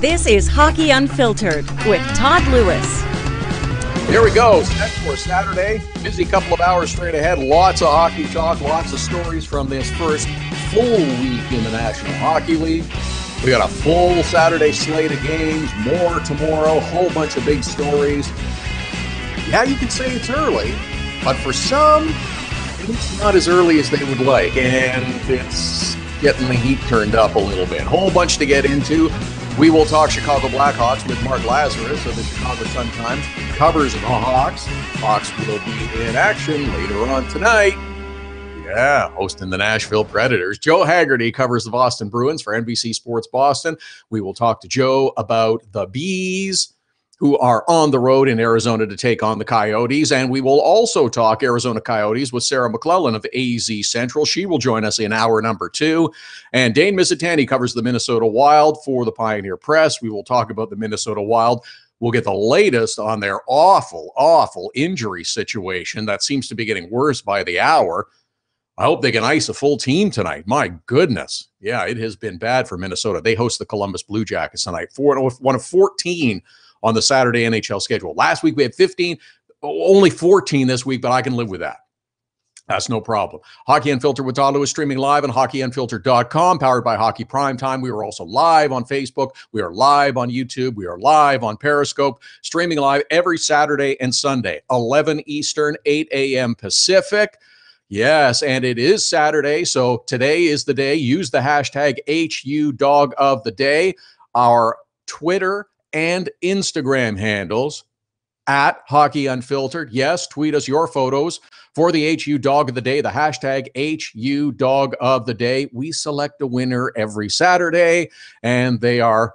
This is Hockey Unfiltered with Todd Lewis. Here we go. Set for Saturday. Busy couple of hours straight ahead. Lots of hockey talk, lots of stories from this first full week in the National Hockey League. We got a full Saturday slate of games, more tomorrow, whole bunch of big stories. Yeah, you can say it's early, but for some, it's not as early as they would like, and it's getting the heat turned up a little bit. Whole bunch to get into. We will talk Chicago Blackhawks with Mark Lazarus of the Chicago Sun-Times. Covers the Hawks. Hawks will be in action later on tonight. Yeah, hosting the Nashville Predators. Joe Haggerty covers the Boston Bruins for NBC Sports Boston. We will talk to Joe about the Bees, who are on the road in Arizona to take on the Coyotes. And we will also talk Arizona Coyotes with Sarah McClellan of AZ Central. She will join us in hour number 2. And Dane Mizutani covers the Minnesota Wild for the Pioneer Press. We will talk about the Minnesota Wild. We'll get the latest on their awful injury situation that seems to be getting worse by the hour. I hope they can ice a full team tonight. My goodness. Yeah, it has been bad for Minnesota. They host the Columbus Blue Jackets tonight. One of 14 on the Saturday NHL schedule. Last week we had 15, only 14 this week, but I can live with that. That's no problem. Hockey Unfiltered with Todd Lewis, streaming live on hockeyunfiltered.com, powered by Hockey Primetime. We are also live on Facebook. We are live on YouTube. We are live on Periscope, streaming live every Saturday and Sunday, 11 Eastern, 8 a.m. Pacific. Yes, and it is Saturday, so today is the day. Use the hashtag HUDogoftheDay. Our Twitter and Instagram handles at Hockey Unfiltered. Yes, tweet us your photos for the HU Dog of the Day, the hashtag HU Dog of the Day. We select a winner every Saturday, and they are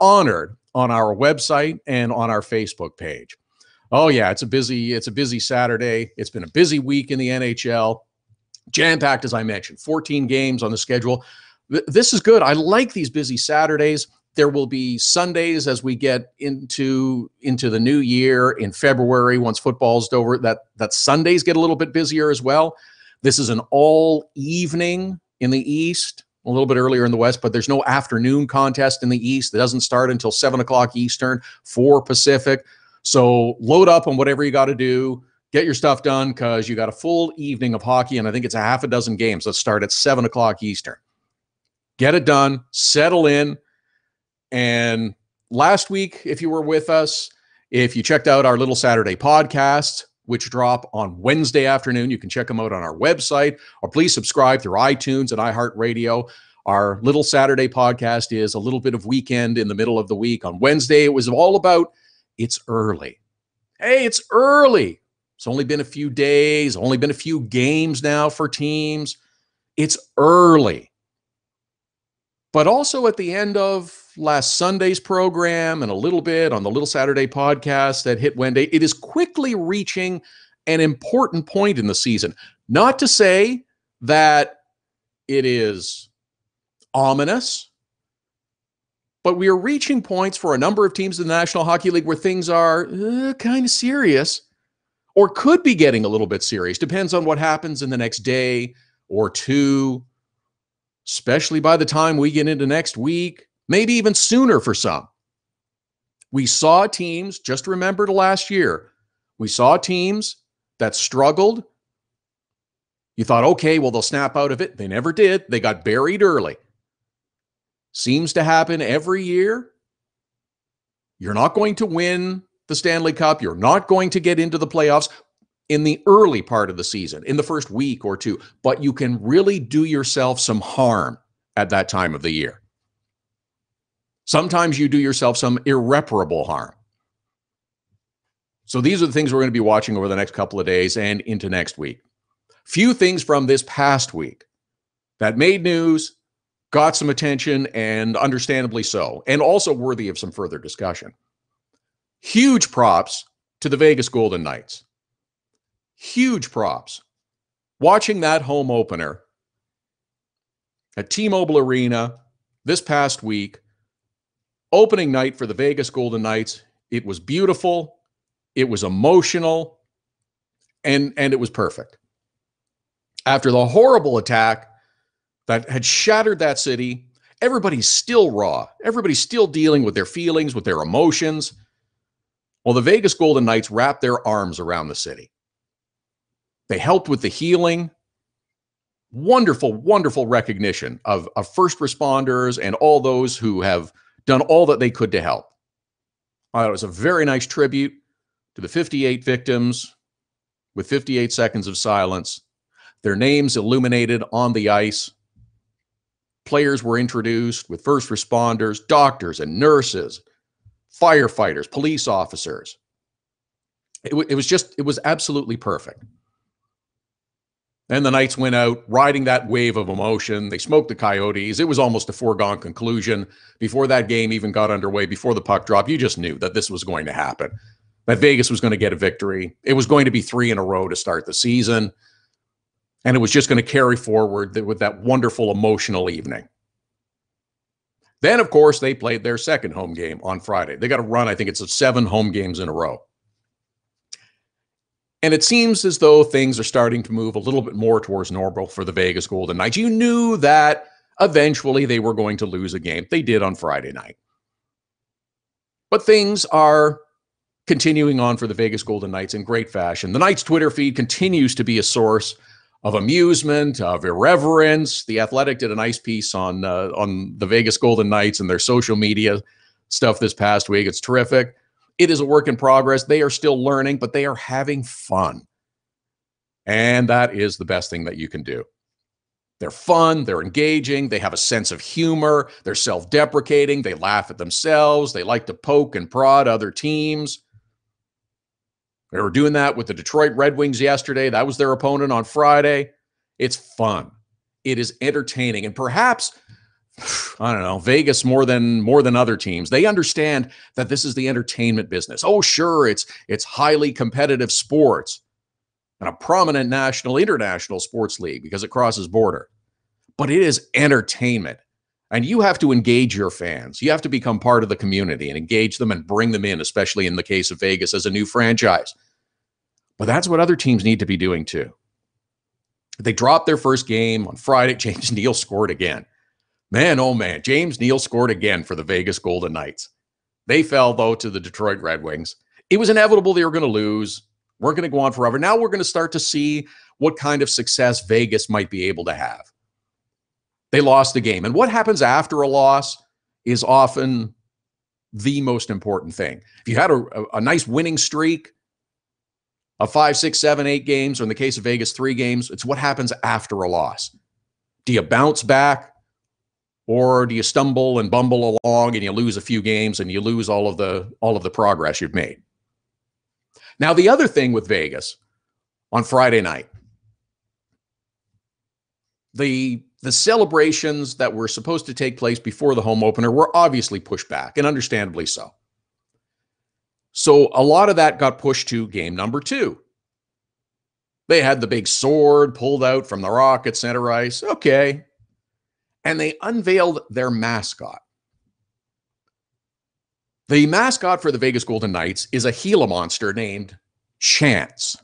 honored on our website and on our Facebook page. Oh yeah, it's a busy Saturday. It's been a busy week in the NHL. Jam-packed, as I mentioned, 14 games on the schedule. This is good. I like these busy Saturdays. There will be Sundays as we get into the new year in February once football's over. That Sundays get a little bit busier as well. This is an all evening in the East, a little bit earlier in the West, but there's no afternoon contest in the East. It doesn't start until 7 o'clock Eastern, 4 Pacific. So load up on whatever you got to do. Get your stuff done because you got a full evening of hockey, and I think it's a half a dozen games that start at 7 o'clock Eastern. Get it done. Settle in. And last week, if you were with us, if you checked out our Little Saturday podcasts, which drop on Wednesday afternoon, you can check them out on our website, or please subscribe through iTunes and iHeartRadio. Our Little Saturday podcast is a little bit of weekend in the middle of the week. On Wednesday, it was all about it's early. Hey, it's early. It's only been a few days, only been a few games now for teams. It's early. But also at the end of last Sunday's program and a little bit on the Little Saturday podcast that hit Wednesday, it is quickly reaching an important point in the season. Not to say that it is ominous, but we are reaching points for a number of teams in the National Hockey League where things are kind of serious or could be getting a little bit serious. Depends on what happens in the next day or two, especially by the time we get into next week, maybe even sooner for some. We saw teams, just remember the last year, we saw teams that struggled. You thought, okay, well, they'll snap out of it. They never did. They got buried early. Seems to happen every year. You're not going to win the Stanley Cup. You're not going to get into the playoffs in the early part of the season, in the first week or two, but you can really do yourself some harm at that time of the year. Sometimes you do yourself some irreparable harm. So these are the things we're going to be watching over the next couple of days and into next week. Few things from this past week that made news, got some attention, and understandably so, and also worthy of some further discussion. Huge props to the Vegas Golden Knights. Huge props. Watching that home opener at T-Mobile Arena this past week, opening night for the Vegas Golden Knights, it was beautiful, it was emotional, and it was perfect. After the horrible attack that had shattered that city Everybody's still raw. Everybody's still dealing with their feelings, with their emotions. Well, the Vegas Golden Knights wrapped their arms around the city. They helped with the healing. Wonderful, wonderful recognition of first responders and all those who have done all that they could to help. It was a very nice tribute to the 58 victims with 58 seconds of silence. Their names illuminated on the ice. Players were introduced with first responders, doctors and nurses, firefighters, police officers. It was absolutely perfect. And the Knights went out riding that wave of emotion. They smoked the Coyotes. It was almost a foregone conclusion. Before that game even got underway, before the puck drop, you just knew that this was going to happen, that Vegas was going to get a victory. It was going to be 3 in a row to start the season. And it was just going to carry forward with that wonderful emotional evening. Then, of course, they played their second home game on Friday. They got a run, I think it's 7 home games in a row. And it seems as though things are starting to move a little bit more towards normal for the Vegas Golden Knights. You knew that eventually they were going to lose a game. They did on Friday night. But things are continuing on for the Vegas Golden Knights in great fashion. The Knights' Twitter feed continues to be a source of amusement, of irreverence. The Athletic did a nice piece on the Vegas Golden Knights and their social media stuff this past week. It's terrific. It is a work in progress. They are still learning, but they are having fun. And that is the best thing that you can do. They're fun. They're engaging. They have a sense of humor. They're self-deprecating. They laugh at themselves. They like to poke and prod other teams. They were doing that with the Detroit Red Wings yesterday. That was their opponent on Friday. It's fun. It is entertaining. And perhaps, I don't know, Vegas more than other teams, they understand that this is the entertainment business. Oh, sure, it's highly competitive sports and a prominent national, international sports league because it crosses border. But it is entertainment. And you have to engage your fans. You have to become part of the community and engage them and bring them in, especially in the case of Vegas as a new franchise. But that's what other teams need to be doing too. They dropped their first game on Friday. James Neal scored again. Man, oh man, James Neal scored again for the Vegas Golden Knights. They fell, though, to the Detroit Red Wings. It was inevitable they were going to lose. We're going to go on forever. Now we're going to start to see what kind of success Vegas might be able to have. They lost the game. And what happens after a loss is often the most important thing. If you had a nice winning streak of 5, 6, 7, 8 games, or in the case of Vegas, 3 games, it's what happens after a loss. Do you bounce back, or do you stumble and bumble along and you lose a few games and you lose all of the progress you've made? Now, the other thing with Vegas on Friday night, the celebrations that were supposed to take place before the home opener were obviously pushed back, and understandably so. So a lot of that got pushed to game number 2. They had the big sword pulled out from the rock at center ice. Okay. And they unveiled their mascot. The mascot for the Vegas Golden Knights is a Gila monster named Chance.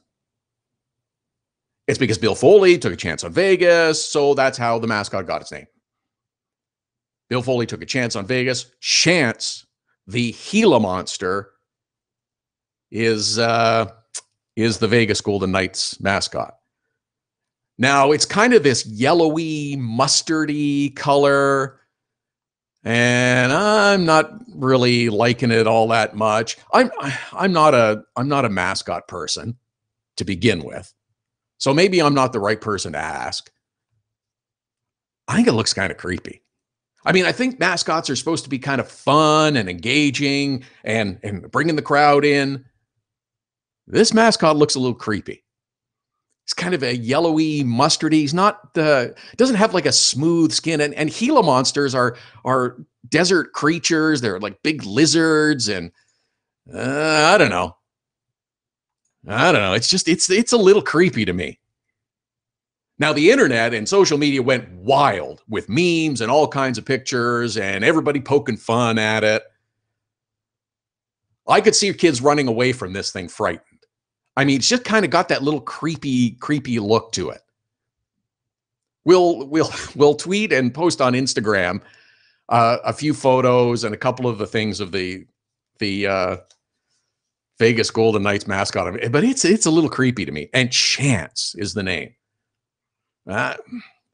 It's because Bill Foley took a chance on Vegas, so that's how the mascot got its name. Bill Foley took a chance on Vegas. Chance, the Gila monster, is the Vegas Golden Knights mascot. Now, it's kind of this yellowy, mustardy color, and I'm not really liking it all that much. I'm not a mascot person to begin with. So maybe I'm not the right person to ask. I think it looks kind of creepy. I mean, I think mascots are supposed to be kind of fun and engaging and bringing the crowd in. This mascot looks a little creepy. It's kind of a yellowy, mustardy. He's doesn't have like a smooth skin. And Gila monsters are desert creatures. They're like big lizards. And I don't know. It's a little creepy to me. Now, the internet and social media went wild with memes and all kinds of pictures and everybody poking fun at it. I could see kids running away from this thing frightened. I mean, it's just kind of got that little creepy look to it. We'll tweet and post on Instagram a few photos and a couple of the things of the Vegas Golden Knights mascot. But it's a little creepy to me. And Chance is the name.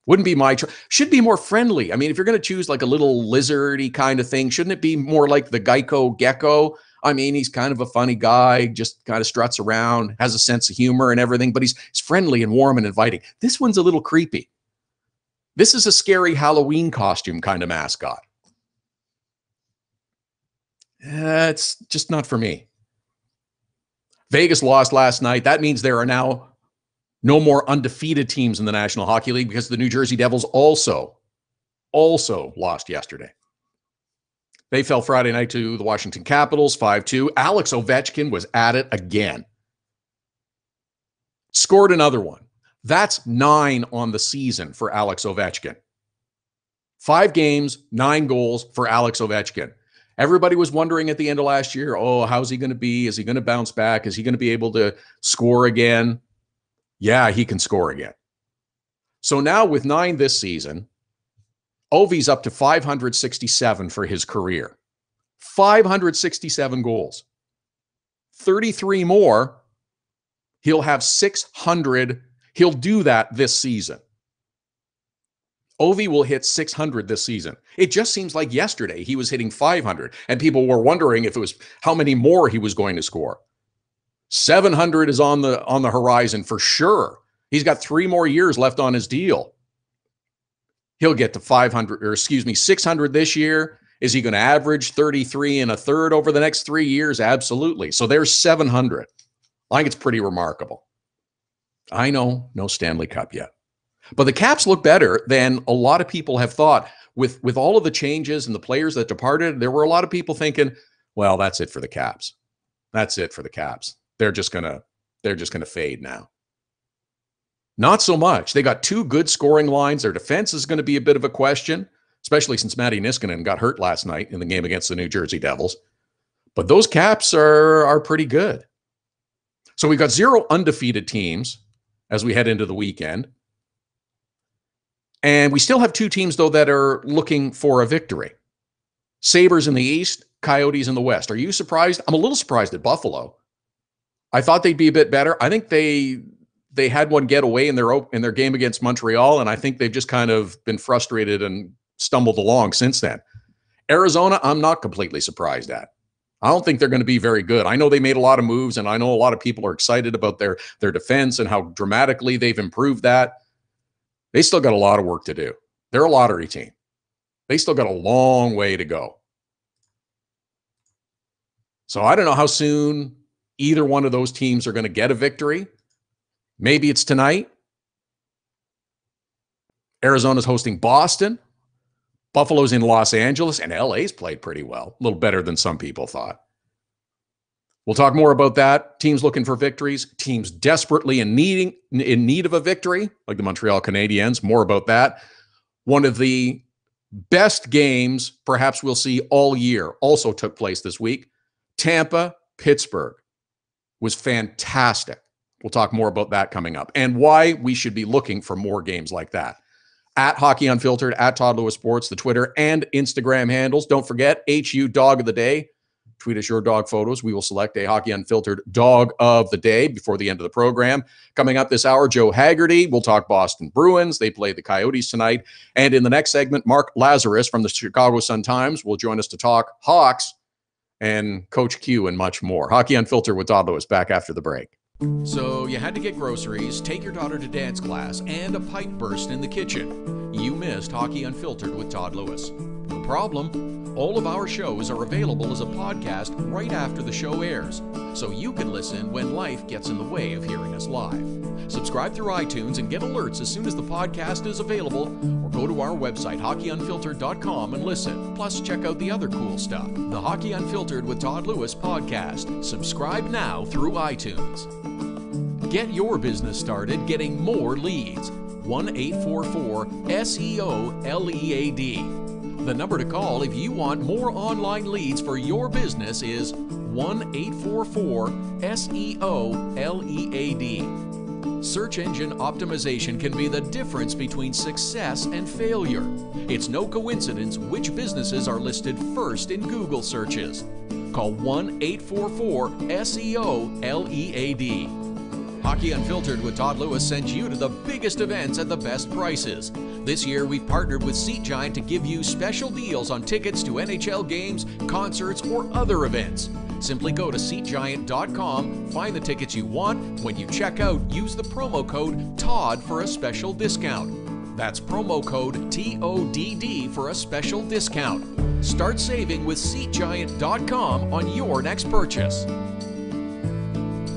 Wouldn't be my choice. Should be more friendly. I mean, if you're going to choose like a little lizardy kind of thing, shouldn't it be more like the Geico Gecko? I mean, he's kind of a funny guy, just kind of struts around, has a sense of humor and everything, but he's friendly and warm and inviting. This one's a little creepy. This is a scary Halloween costume kind of mascot. It's just not for me. Vegas lost last night. That means there are now no more undefeated teams in the National Hockey League because the New Jersey Devils also lost yesterday. They fell Friday night to the Washington Capitals 5-2. Alex Ovechkin was at it again. Scored another one. That's 9 on the season for Alex Ovechkin. 5 games, 9 goals for Alex Ovechkin. Everybody was wondering at the end of last year, oh, how's he going to be? Is he going to bounce back? Is he going to be able to score again? Yeah, he can score again. So now with 9 this season, Ovi's up to 567 for his career. 567 goals. 33 more. He'll have 600. He'll do that this season. Ovi will hit 600 this season. It just seems like yesterday he was hitting 500, and people were wondering if it was how many more he was going to score. 700 is on the horizon for sure. He's got 3 more years left on his deal. He'll get to 600 this year. Is he going to average 33 and a third over the next 3 years? Absolutely. So there's 700. I think it's pretty remarkable. I know, no Stanley Cup yet. But the Caps look better than a lot of people have thought. With all of the changes and the players that departed, there were a lot of people thinking, well, that's it for the Caps. That's it for the Caps. They're just gonna fade now. Not so much. They got 2 good scoring lines. Their defense is going to be a bit of a question, especially since Matti Niskanen got hurt last night in the game against the New Jersey Devils. But those Caps are pretty good. So we've got 0 undefeated teams as we head into the weekend. And we still have 2 teams, though, that are looking for a victory. Sabres in the East, Coyotes in the West. Are you surprised? I'm a little surprised at Buffalo. I thought they'd be a bit better. I think they had one get away in their game against Montreal, and I think they've just kind of been frustrated and stumbled along since then. Arizona, I'm not completely surprised at. I don't think they're going to be very good. I know they made a lot of moves, and I know a lot of people are excited about their defense and how dramatically they've improved that. They still got a lot of work to do. They're a lottery team. They still got a long way to go. So I don't know how soon either one of those teams are going to get a victory. Maybe it's tonight. Arizona's hosting Boston. Buffalo's in Los Angeles, and LA's played pretty well. A little better than some people thought. We'll talk more about that. Teams looking for victories. Teams desperately in need of a victory, like the Montreal Canadiens. More about that. One of the best games perhaps we'll see all year also took place this week. Tampa, Pittsburgh was fantastic. We'll talk more about that coming up and why we should be looking for more games like that. At Hockey Unfiltered, at Todd Lewis Sports, the Twitter and Instagram handles. Don't forget, HU Dog of the Day. Tweet us your dog photos. We will select a Hockey Unfiltered Dog of the Day before the end of the program. Coming up this hour, Joe Haggerty. We'll talk Boston Bruins. They play the Coyotes tonight. And in the next segment, Mark Lazarus from the Chicago Sun-Times will join us to talk Hawks and Coach Q and much more. Hockey Unfiltered with Todd Lewis back after the break. So you had to get groceries, take your daughter to dance class, and a pipe burst in the kitchen. You missed Hockey Unfiltered with Todd Lewis. No problem. All of our shows are available as a podcast right after the show airs, so you can listen when life gets in the way of hearing us live. Subscribe through iTunes and get alerts as soon as the podcast is available, or go to our website, hockeyunfiltered.com, and listen. Plus, check out the other cool stuff. The Hockey Unfiltered with Todd Lewis podcast. Subscribe now through iTunes. Get your business started getting more leads. 1-844-SEO-LEAD. The number to call if you want more online leads for your business is 1-844-SEO-LEAD. Search engine optimization can be the difference between success and failure. It's no coincidence which businesses are listed first in Google searches. Call 1-844-SEO-LEAD. Hockey Unfiltered with Todd Lewis sends you to the biggest events at the best prices. This year, we've partnered with Seat Giant to give you special deals on tickets to NHL games, concerts, or other events. Simply go to SeatGiant.com, find the tickets you want. When you check out, use the promo code TODD for a special discount. That's promo code TODD for a special discount. Start saving with SeatGiant.com on your next purchase.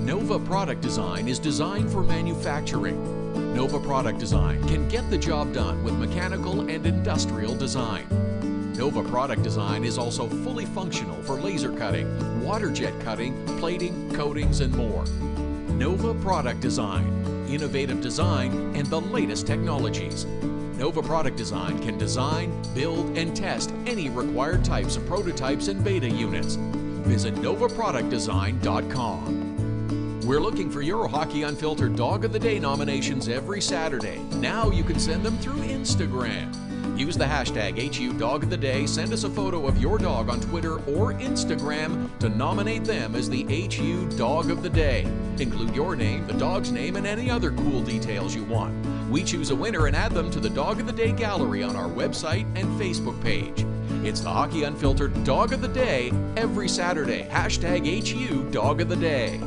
Nova Product Design is designed for manufacturing. Nova Product Design can get the job done with mechanical and industrial design. Nova Product Design is also fully functional for laser cutting, water jet cutting, plating, coatings, and more. Nova Product Design, innovative design and the latest technologies. Nova Product Design can design, build, and test any required types of prototypes and beta units. Visit novaproductdesign.com. We're looking for your Hockey Unfiltered Dog of the Day nominations every Saturday. Now you can send them through Instagram. Use the hashtag HU Dog of the Day, send us a photo of your dog on Twitter or Instagram to nominate them as the HU Dog of the Day. Include your name, the dog's name, and any other cool details you want. We choose a winner and add them to the Dog of the Day gallery on our website and Facebook page. It's the Hockey Unfiltered Dog of the Day every Saturday. Hashtag HU Dog of the Day.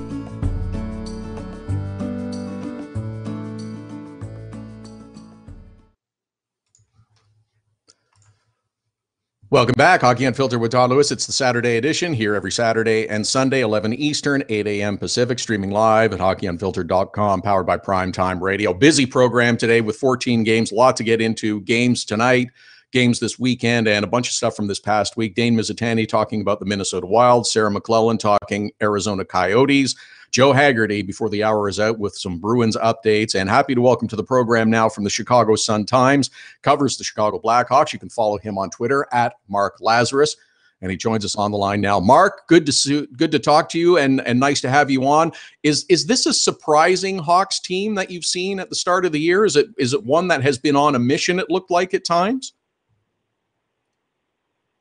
Welcome back. Hockey Unfiltered with Todd Lewis. It's the Saturday edition here every Saturday and Sunday, 11 Eastern, 8 a.m. Pacific, streaming live at hockeyunfiltered.com, powered by Primetime Radio. Busy program today with 14 games, a lot to get into. Games tonight, games this weekend, and a bunch of stuff from this past week. Dane Mizutani talking about the Minnesota Wild, Sarah McClellan talking Arizona Coyotes, Joe Haggerty before the hour is out with some Bruins updates, and happy to welcome to the program now from the Chicago Sun-Times, covers the Chicago Blackhawks. You can follow him on Twitter at Mark Lazarus, and he joins us on the line now. Mark, good to talk to you, and nice to have you on. Is this a surprising Hawks team that you've seen at the start of the year? Is it one that has been on a mission, it looked like at times?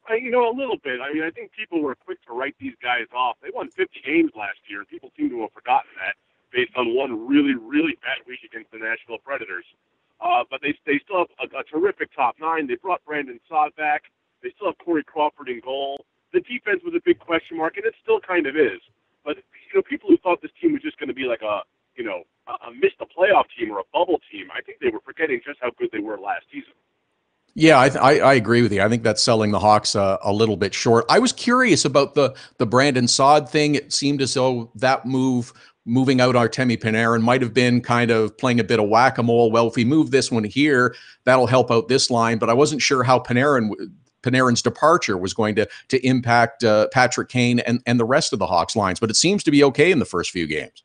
A little bit. I mean, I think people were quick to write these guys off. They won 50 games last year, and people seem to have forgotten that based on one really, really bad week against the Nashville Predators. But they still have a terrific top nine. They brought Brandon Saad back. They still have Corey Crawford in goal. The defense was a big question mark, and it still kind of is. But, people who thought this team was just going to be like a missed the playoff team or a bubble team, I think they were forgetting just how good they were last season. Yeah, I agree with you. I think that's selling the Hawks a little bit short. I was curious about the Brandon Saad thing. It seemed as though that moving out Artemi Panarin might have been kind of playing a bit of whack-a-mole. Well, if we move this one here, that'll help out this line. But I wasn't sure how Panarin's departure was going to impact Patrick Kane and the rest of the Hawks lines. But it seems to be okay in the first few games.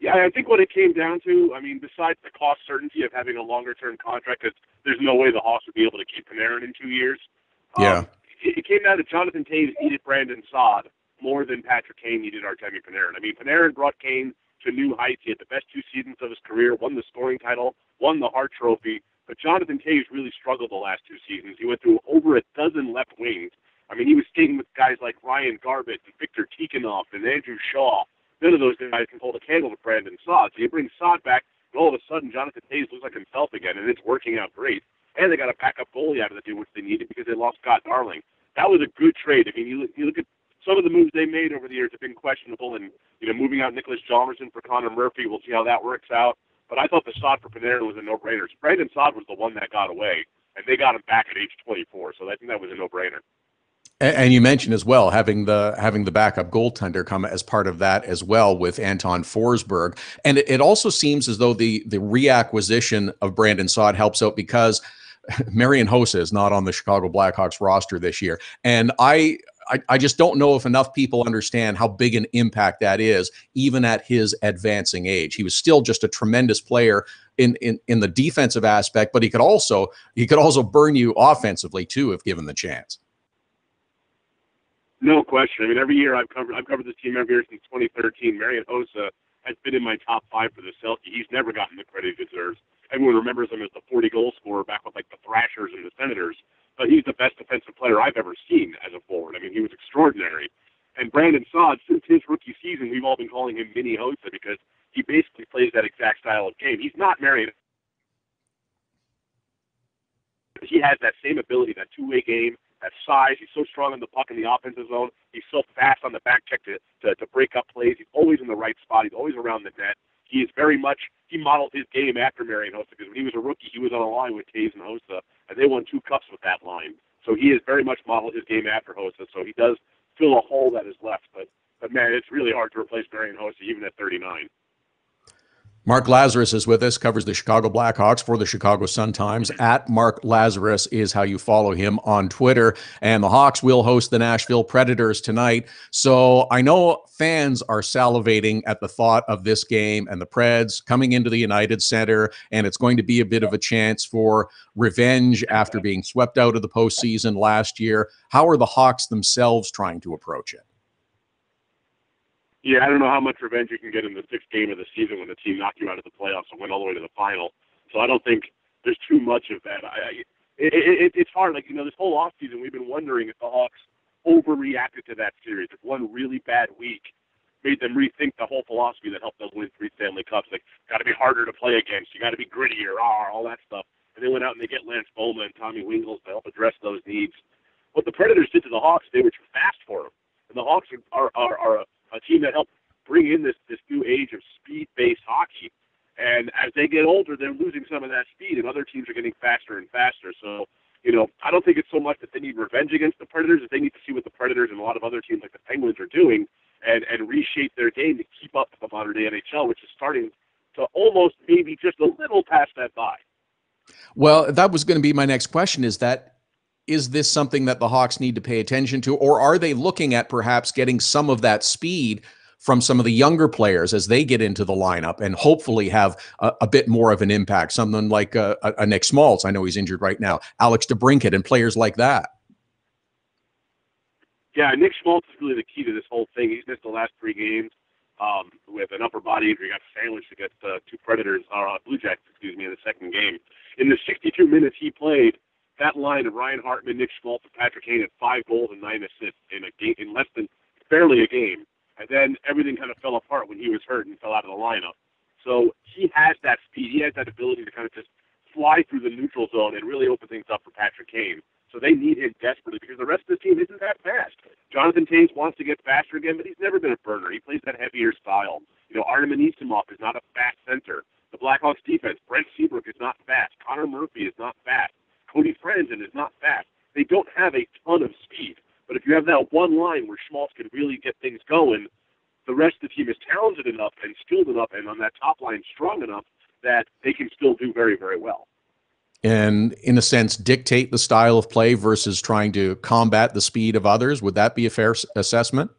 Yeah, I think what it came down to, besides the cost certainty of having a longer-term contract, because there's no way the Hawks would be able to keep Panarin in 2 years. It came down to Jonathan Toews needed Brandon Saad more than Patrick Kane needed Artemi Panarin. Panarin brought Kane to new heights. He had the best 2 seasons of his career, won the scoring title, won the Hart Trophy. But Jonathan Toews really struggled the last 2 seasons. He went through over a dozen left wings. He was skating with guys like Ryan Garbett and Victor Tikhonov and Andrew Shaw. None of those guys can hold a candle to Brandon Saad. So you bring Saad back, and all of a sudden Jonathan Toews looks like himself again, and it's working out great. And they got a backup goalie out of the deal, which they needed because they lost Scott Darling. That was a good trade. You look at some of the moves they made over the years have been questionable, and moving out Nicholas Chalmerson for Connor Murphy, we'll see how that works out. But I thought the Saad for Panarin was a no-brainer. So Brandon Saad was the one that got away, and they got him back at age 24. So I think that was a no-brainer. And you mentioned as well having the backup goaltender come as part of that as well with Anton Forsberg. And it also seems as though the reacquisition of Brandon Saad helps out because Marian Hossa is not on the Chicago Blackhawks roster this year. And I just don't know if enough people understand how big an impact that is, even at his advancing age. He was still just a tremendous player in the defensive aspect, but he could also burn you offensively too if given the chance. No question. Every year I've covered this team every year since 2013. Marian Hossa has been in my top 5 for the Selke. He's never gotten the credit he deserves. Everyone remembers him as the 40-goal scorer back with like the Thrashers and the Senators, but he's the best defensive player I've ever seen as a forward. I mean, he was extraordinary. And Brandon Saad, since his rookie season, we've all been calling him Mini Hossa because he basically plays that exact style of game. He's not Marian. He has that same ability, that two-way game, that size. He's so strong in the puck in the offensive zone. He's so fast on the back check to break up plays. He's always in the right spot. He's always around the net. He is very much, he modeled his game after Marian Hossa because when he was a rookie, he was on a line with Taves and Hossa, and they won 2 cups with that line. So he has very much modeled his game after Hossa, so he does fill a hole that is left. But man, it's really hard to replace Marian Hossa even at 39. Mark Lazarus is with us, covers the Chicago Blackhawks for the Chicago Sun-Times. At Mark Lazarus is how you follow him on Twitter. And the Hawks will host the Nashville Predators tonight. So I know fans are salivating at the thought of this game and the Preds coming into the United Center, and it's going to be a bit of a chance for revenge after being swept out of the postseason last year. How are the Hawks themselves trying to approach it? Yeah, I don't know how much revenge you can get in the 6th game of the season when the team knocked you out of the playoffs and went all the way to the final. So I don't think there's too much of that. It's hard. Like, this whole offseason we've been wondering if the Hawks overreacted to that series. If one really bad week made them rethink the whole philosophy that helped them win 3 Stanley Cups. Like, got to be harder to play against. You got to be grittier, all that stuff. And they went out and they get Lance Bowman and Tommy Wingels to help address those needs. What the Predators did to the Hawks, they were too fast for them. And the Hawks are a team that helped bring in this new age of speed-based hockey. And as they get older, they're losing some of that speed, and other teams are getting faster and faster. So, I don't think it's so much that they need revenge against the Predators, that they need to see what the Predators and a lot of other teams like the Penguins are doing and reshape their game to keep up with the modern-day NHL, which is starting to almost maybe just a little pass that by. Well, that was going to be my next question, is this something that the Hawks need to pay attention to, or are they looking at perhaps getting some of that speed from some of the younger players as they get into the lineup and hopefully have a bit more of an impact? Someone like a Nick Schmaltz, I know he's injured right now, Alex DeBrincat, and players like that. Yeah, Nick Schmaltz is really the key to this whole thing. He's missed the last 3 games with an upper body injury. He got sandwiched against Blue Jackets, in the 2nd game. In the 62 minutes he played, that line of Ryan Hartman, Nick Schmaltz, and Patrick Kane had 5 goals and 9 assists in a game, in less than barely a game. And then everything kind of fell apart when he was hurt and fell out of the lineup. So he has that speed. He has that ability to kind of just fly through the neutral zone and really open things up for Patrick Kane. So they need him desperately because the rest of the team isn't that fast. Jonathan Toews wants to get faster again, but he's never been a burner. He plays that heavier style. Artem Anisimov is not a fast center. The Blackhawks defense, Brent Seabrook is not fast. Connor Murphy is not fast. Cody Franzen is not fast. They don't have a ton of speed. But if you have that one line where Schmaltz can really get things going, the rest of the team is talented enough and skilled enough and on that top line strong enough that they can still do very, very well. And in a sense, dictate the style of play versus trying to combat the speed of others. Would that be a fair assessment?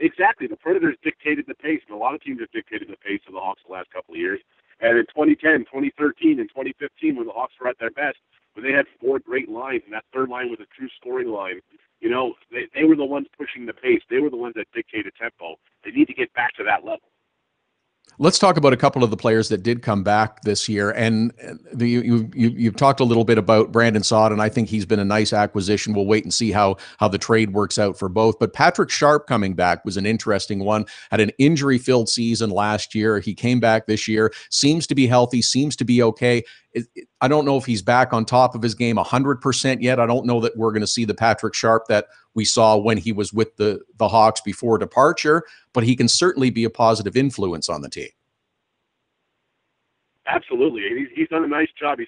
Exactly. The Predators dictated the pace, and a lot of teams have dictated the pace of the Hawks the last couple of years. And in 2010, 2013, and 2015, when the Hawks were at their best, when they had 4 great lines, and that third line was a true scoring line, they were the ones pushing the pace. They were the ones that dictated tempo. They need to get back to that level. Let's talk about a couple of the players that did come back this year. And you've talked a little bit about Brandon Saad, and I think he's been a nice acquisition. We'll wait and see how the trade works out for both. But Patrick Sharp coming back was an interesting one. Had an injury-filled season last year. He came back this year, seems to be healthy, seems to be okay. I don't know if he's back on top of his game 100% yet. I don't know that we're going to see the Patrick Sharp that we saw when he was with the Hawks before departure, but he can certainly be a positive influence on the team. Absolutely. He's done a nice job. He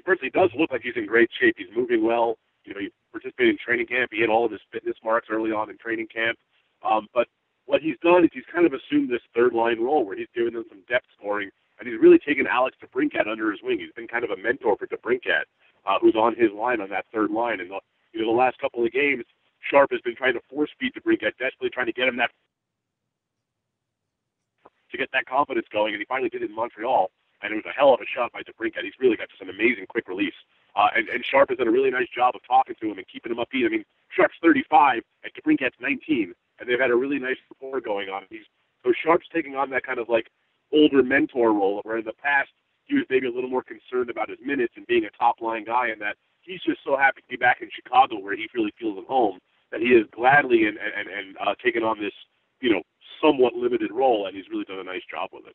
personally does look like he's in great shape. He's moving well. He participated in training camp. He hit all of his fitness marks early on in training camp. But what he's done is he's kind of assumed this third-line role where he's giving them some depth scoring, and he's really taken Alex DeBrincat under his wing. He's been kind of a mentor for DeBrincat, who's on his line on that third line. And the last couple of games, Sharp has been trying to force feed DeBrincat, desperately trying to get him that confidence going, and he finally did it in Montreal. And it was a hell of a shot by DeBrincat. He's really got just an amazing quick release. And Sharp has done a really nice job of talking to him and keeping him upbeat. Sharp's 35 and DeBrincat's 19, and they've had a really nice rapport going on. So So Sharp's taking on that kind of like older mentor role, where in the past he was maybe a little more concerned about his minutes and being a top-line guy, and that he's just so happy to be back in Chicago where he really feels at home, that he has gladly and taken on this, somewhat limited role, and he's really done a nice job with it.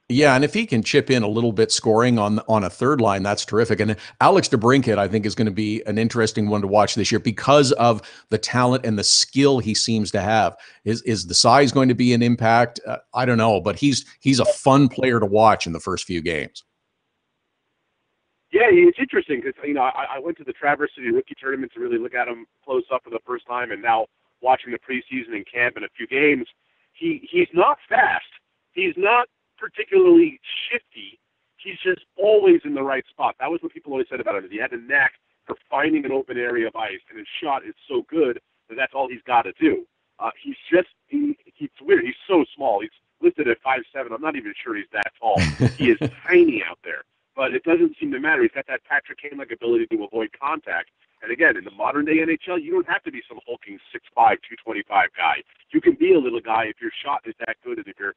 Yeah, and if he can chip in a little bit scoring on a third line, that's terrific. And Alex DeBrincat, I think, is going to be an interesting one to watch this year because of the talent and the skill he seems to have. Is the size going to be an impact? I don't know, but he's a fun player to watch in the first few games. Yeah, it's interesting because, I went to the Traverse City Rookie Tournament to really look at him close up for the first time, and now watching the preseason and camp and a few games, he's not fast. He's not particularly shifty. He's just always in the right spot. That was what people always said about him. He had a knack for finding an open area of ice, and his shot is so good that that's all he's got to do. He's weird. He's so small. He's listed at 5'7". I'm not even sure he's that tall. He is tiny out there, but it doesn't seem to matter. He's got that Patrick Kane-like ability to avoid contact. And again, in the modern-day NHL, you don't have to be some hulking 6'5", 225 guy. You can be a little guy if your shot is that good and if your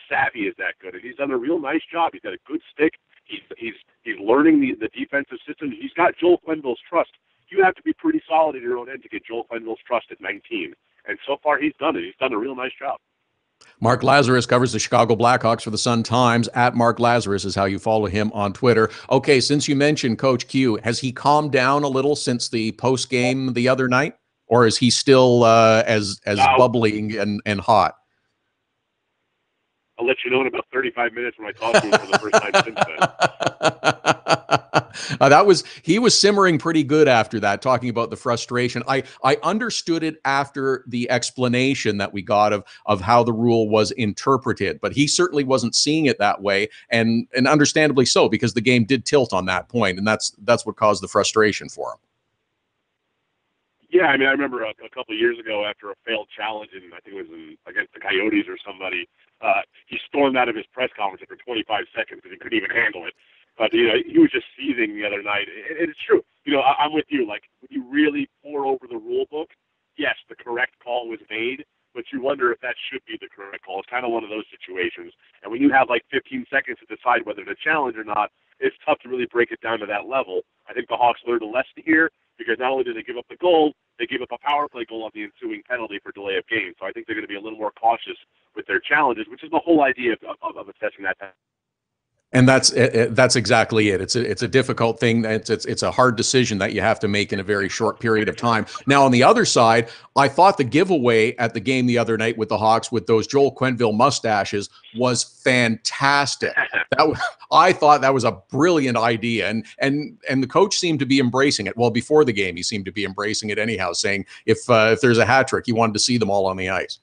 savvy is that good. And he's done a real nice job. He's got a good stick. He's learning the defensive system. He's got Joel Quenneville's trust. You have to be pretty solid in your own end to get Joel Quenneville's trust at 19. And so far, he's done it. He's done a real nice job. Mark Lazarus covers the Chicago Blackhawks for the Sun-Times. At Mark Lazarus is how you follow him on Twitter. Okay, since you mentioned Coach Q, has he calmed down a little since the post game the other night, or is he still as bubbly and hot? I'll let you know in about 35 minutes when I talk to him for the first time since then. He was simmering pretty good after that, talking about the frustration. I understood it after the explanation that we got of how the rule was interpreted, but he certainly wasn't seeing it that way, and understandably so, because the game did tilt on that point, and that's what caused the frustration for him. Yeah, I remember a couple of years ago after a failed challenge, and I think it was against the Coyotes or somebody, he stormed out of his press conference after 25 seconds because he couldn't even handle it. But, he was just seething the other night. And it's true. I'm with you. Like, when you really pour over the rule book, yes, the correct call was made, but you wonder if that should be the correct call. It's kind of one of those situations. And when you have, 15 seconds to decide whether to challenge or not, it's tough to really break it down to that level. I think the Hawks learned a lesson here because not only did they give up the goal, they gave up a power play goal on the ensuing penalty for delay of game. So I think they're going to be a little more cautious with their challenges, which is the whole idea of assessing that. And that's exactly it. It's a difficult thing. It's a hard decision that you have to make in a very short period of time. Now, on the other side, I thought the giveaway at the game the other night with the Hawks with those Joel Quenneville mustaches was fantastic. I thought that was a brilliant idea, and the coach seemed to be embracing it. Well, before the game, he seemed to be embracing it anyhow, saying if there's a hat trick, he wanted to see them all on the ice.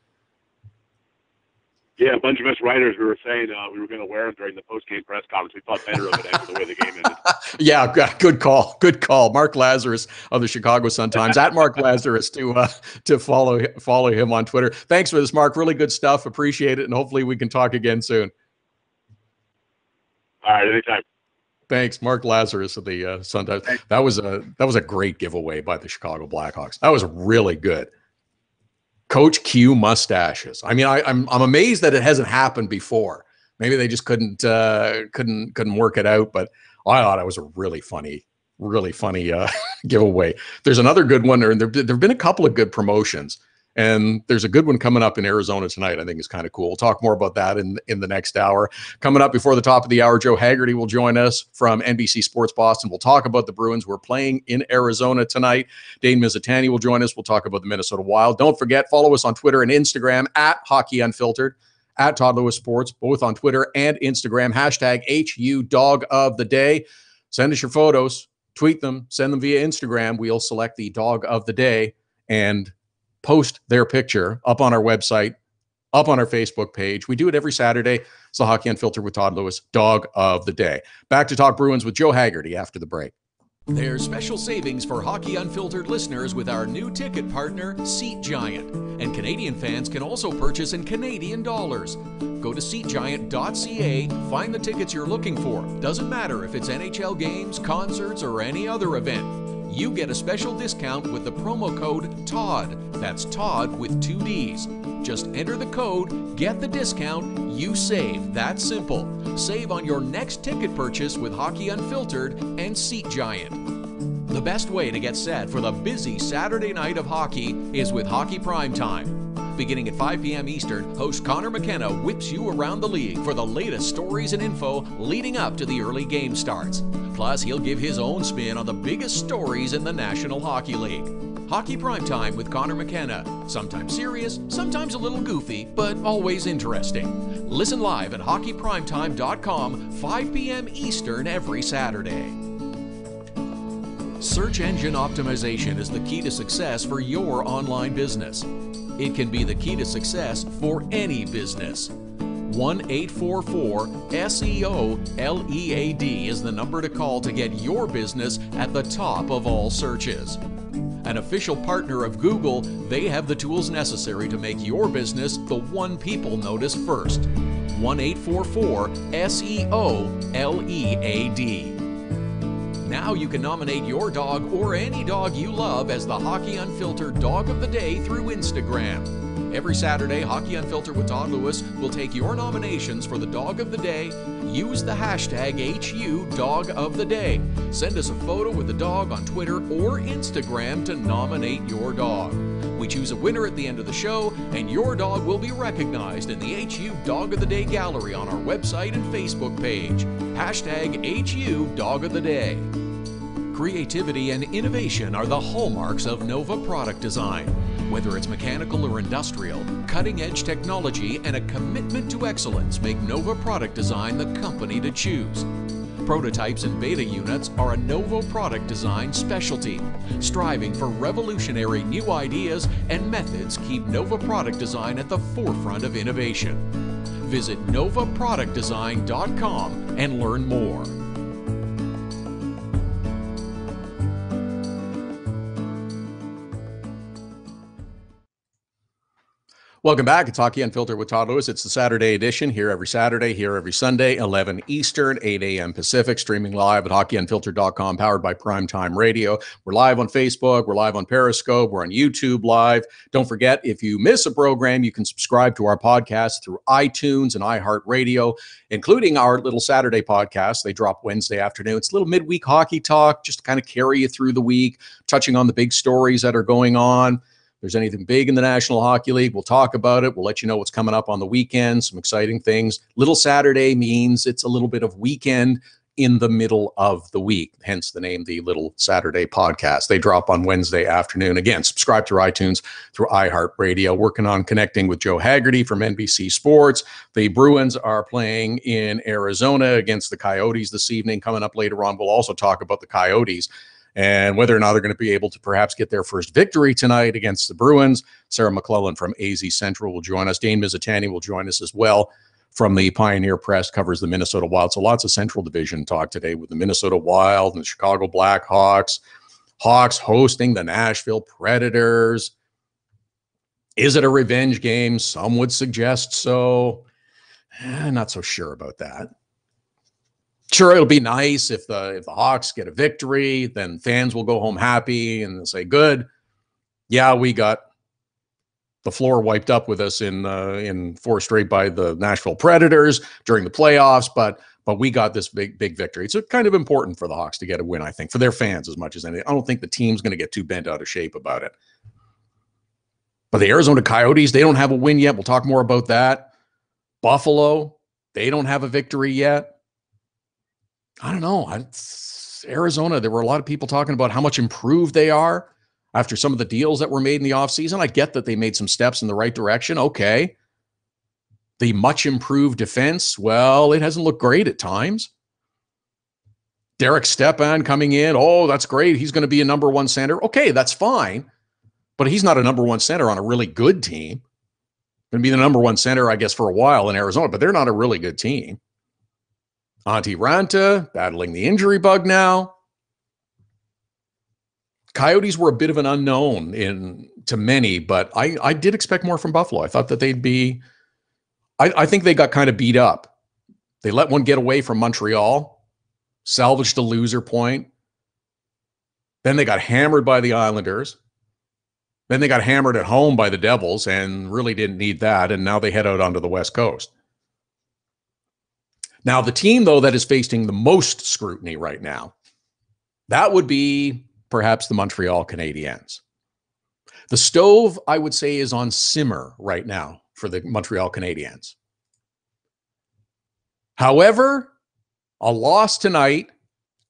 Yeah, a bunch of us writers, we were saying we were going to wear them during the post-game press conference. We thought better of it after the way the game ended. Yeah, good call. Good call. Mark Lazarus of the Chicago Sun-Times. At Mark Lazarus to follow him on Twitter. Thanks for this, Mark. Really good stuff. Appreciate it, and hopefully we can talk again soon. All right, anytime. Thanks, Mark Lazarus of the Sun-Times. That was a great giveaway by the Chicago Blackhawks. That was really good. Coach Q mustaches. I'm amazed that it hasn't happened before. Maybe they just couldn't work it out. But I thought it was a really funny giveaway. There's another good one, and there've been a couple of good promotions, and there's a good one coming up in Arizona tonight. I think is kind of cool. We'll talk more about that in the next hour. Coming up before the top of the hour, Joe Haggerty will join us from NBC Sports Boston. We'll talk about the Bruins. We're playing in Arizona tonight. Dane Mizutani will join us. We'll talk about the Minnesota Wild. Don't forget, follow us on Twitter and Instagram at Hockey Unfiltered, at Todd Lewis Sports, both on Twitter and Instagram. Hashtag HU Dog of the Day. Send us your photos, tweet them, send them via Instagram. We'll select the Dog of the Day and post their picture up on our website, up on our Facebook page. We do it every Saturday. It's the Hockey Unfiltered with Todd Lewis, Dog of the Day. Back to talk Bruins with Joe Haggerty after the break. There's special savings for Hockey Unfiltered listeners with our new ticket partner, Seat Giant. And Canadian fans can also purchase in Canadian dollars. Go to SeatGiant.ca, find the tickets you're looking for. Doesn't matter if it's NHL games, concerts, or any other event. You get a special discount with the promo code TODD. That's Todd with 2 Ds. Just enter the code, get the discount, you save. That's simple. Save on your next ticket purchase with Hockey Unfiltered and Seat Giant. The best way to get set for the busy Saturday night of hockey is with Hockey Primetime. Beginning at 5 p.m. Eastern, host Connor McKenna whips you around the league for the latest stories and info leading up to the early game starts. Plus, he'll give his own spin on the biggest stories in the National Hockey League. Hockey Primetime with Connor McKenna. Sometimes serious, sometimes a little goofy, but always interesting. Listen live at hockeyprimetime.com, 5 p.m. Eastern every Saturday. Search engine optimization is the key to success for your online business. It can be the key to success for any business. 1-844-SEO-LEAD is the number to call to get your business at the top of all searches. An official partner of Google, they have the tools necessary to make your business the one people notice first. 1-844-SEO-LEAD. Now you can nominate your dog or any dog you love as the Hockey Unfiltered Dog of the Day through Instagram. Every Saturday, Hockey Unfiltered with Todd Lewis will take your nominations for the Dog of the Day. Use the hashtag #HUDogoftheDay. Send us a photo with the dog on Twitter or Instagram to nominate your dog. We choose a winner at the end of the show, and your dog will be recognized in the HU Dog of the Day gallery on our website and Facebook page. Hashtag #HUDogoftheDay. Creativity and innovation are the hallmarks of Nova product design. Whether it's mechanical or industrial, cutting-edge technology and a commitment to excellence make Nova product design the company to choose. Prototypes and beta units are a Nova product design specialty. Striving for revolutionary new ideas and methods keep Nova product design at the forefront of innovation. Visit novaproductdesign.com and learn more. Welcome back. It's Hockey Unfiltered with Todd Lewis. It's the Saturday edition, here every Saturday, here every Sunday, 11 Eastern, 8 a.m. Pacific, streaming live at hockeyunfiltered.com, powered by Primetime Radio. We're live on Facebook. We're live on Periscope. We're on YouTube live. Don't forget, if you miss a program, you can subscribe to our podcast through iTunes and iHeartRadio, including our little Saturday podcast. They drop Wednesday afternoon. It's a little midweek hockey talk, just to kind of carry you through the week, touching on the big stories that are going on. If there's anything big in the National Hockey League, we'll talk about it. We'll let you know what's coming up on the weekend, some exciting things. Little Saturday means it's a little bit of weekend in the middle of the week, hence the name, the Little Saturday Podcast. They drop on Wednesday afternoon. Again, subscribe to iTunes, through iHeartRadio. Working on connecting with Joe Haggerty from NBC Sports. The Bruins are playing in Arizona against the Coyotes this evening. Coming up later on, we'll also talk about the Coyotes and whether or not they're going to be able to perhaps get their first victory tonight against the Bruins. Sarah McClellan from AZ Central will join us. Dane Mizutani will join us as well from the Pioneer Press, covers the Minnesota Wild. So lots of Central Division talk today with the Minnesota Wild and the Chicago Blackhawks. Hawks hosting the Nashville Predators. Is it a revenge game? Some would suggest so. Not so sure about that. Sure, it'll be nice if the Hawks get a victory, then fans will go home happy and say, good. Yeah, we got the floor wiped up with us in 4 straight by the Nashville Predators during the playoffs, but we got this big victory. It's kind of important for the Hawks to get a win, I think, for their fans as much as anything. I don't think the team's going to get too bent out of shape about it. But the Arizona Coyotes, they don't have a win yet. We'll talk more about that. Buffalo, they don't have a victory yet. I don't know. Arizona, there were a lot of people talking about how much improved they are after some of the deals that were made in the offseason. I get that they made some steps in the right direction. Okay. The much improved defense, well, it hasn't looked great at times. Derek Stepan coming in. Oh, that's great. He's going to be a number 1 center. Okay, that's fine. But he's not a number 1 center on a really good team. Going to be the number 1 center, I guess, for a while in Arizona, but they're not a really good team. Antti Ranta battling the injury bug now. Coyotes were a bit of an unknown to many, but I did expect more from Buffalo. I thought that they'd be I think they got kind of beat up. They let one get away from Montreal, salvaged a loser point. Then they got hammered by the Islanders. Then they got hammered at home by the Devils and really didn't need that. And now they head out onto the West Coast. Now, the team, though, that is facing the most scrutiny right now, that would be perhaps the Montreal Canadiens. The stove, I would say, is on simmer right now for the Montreal Canadiens. However, a loss tonight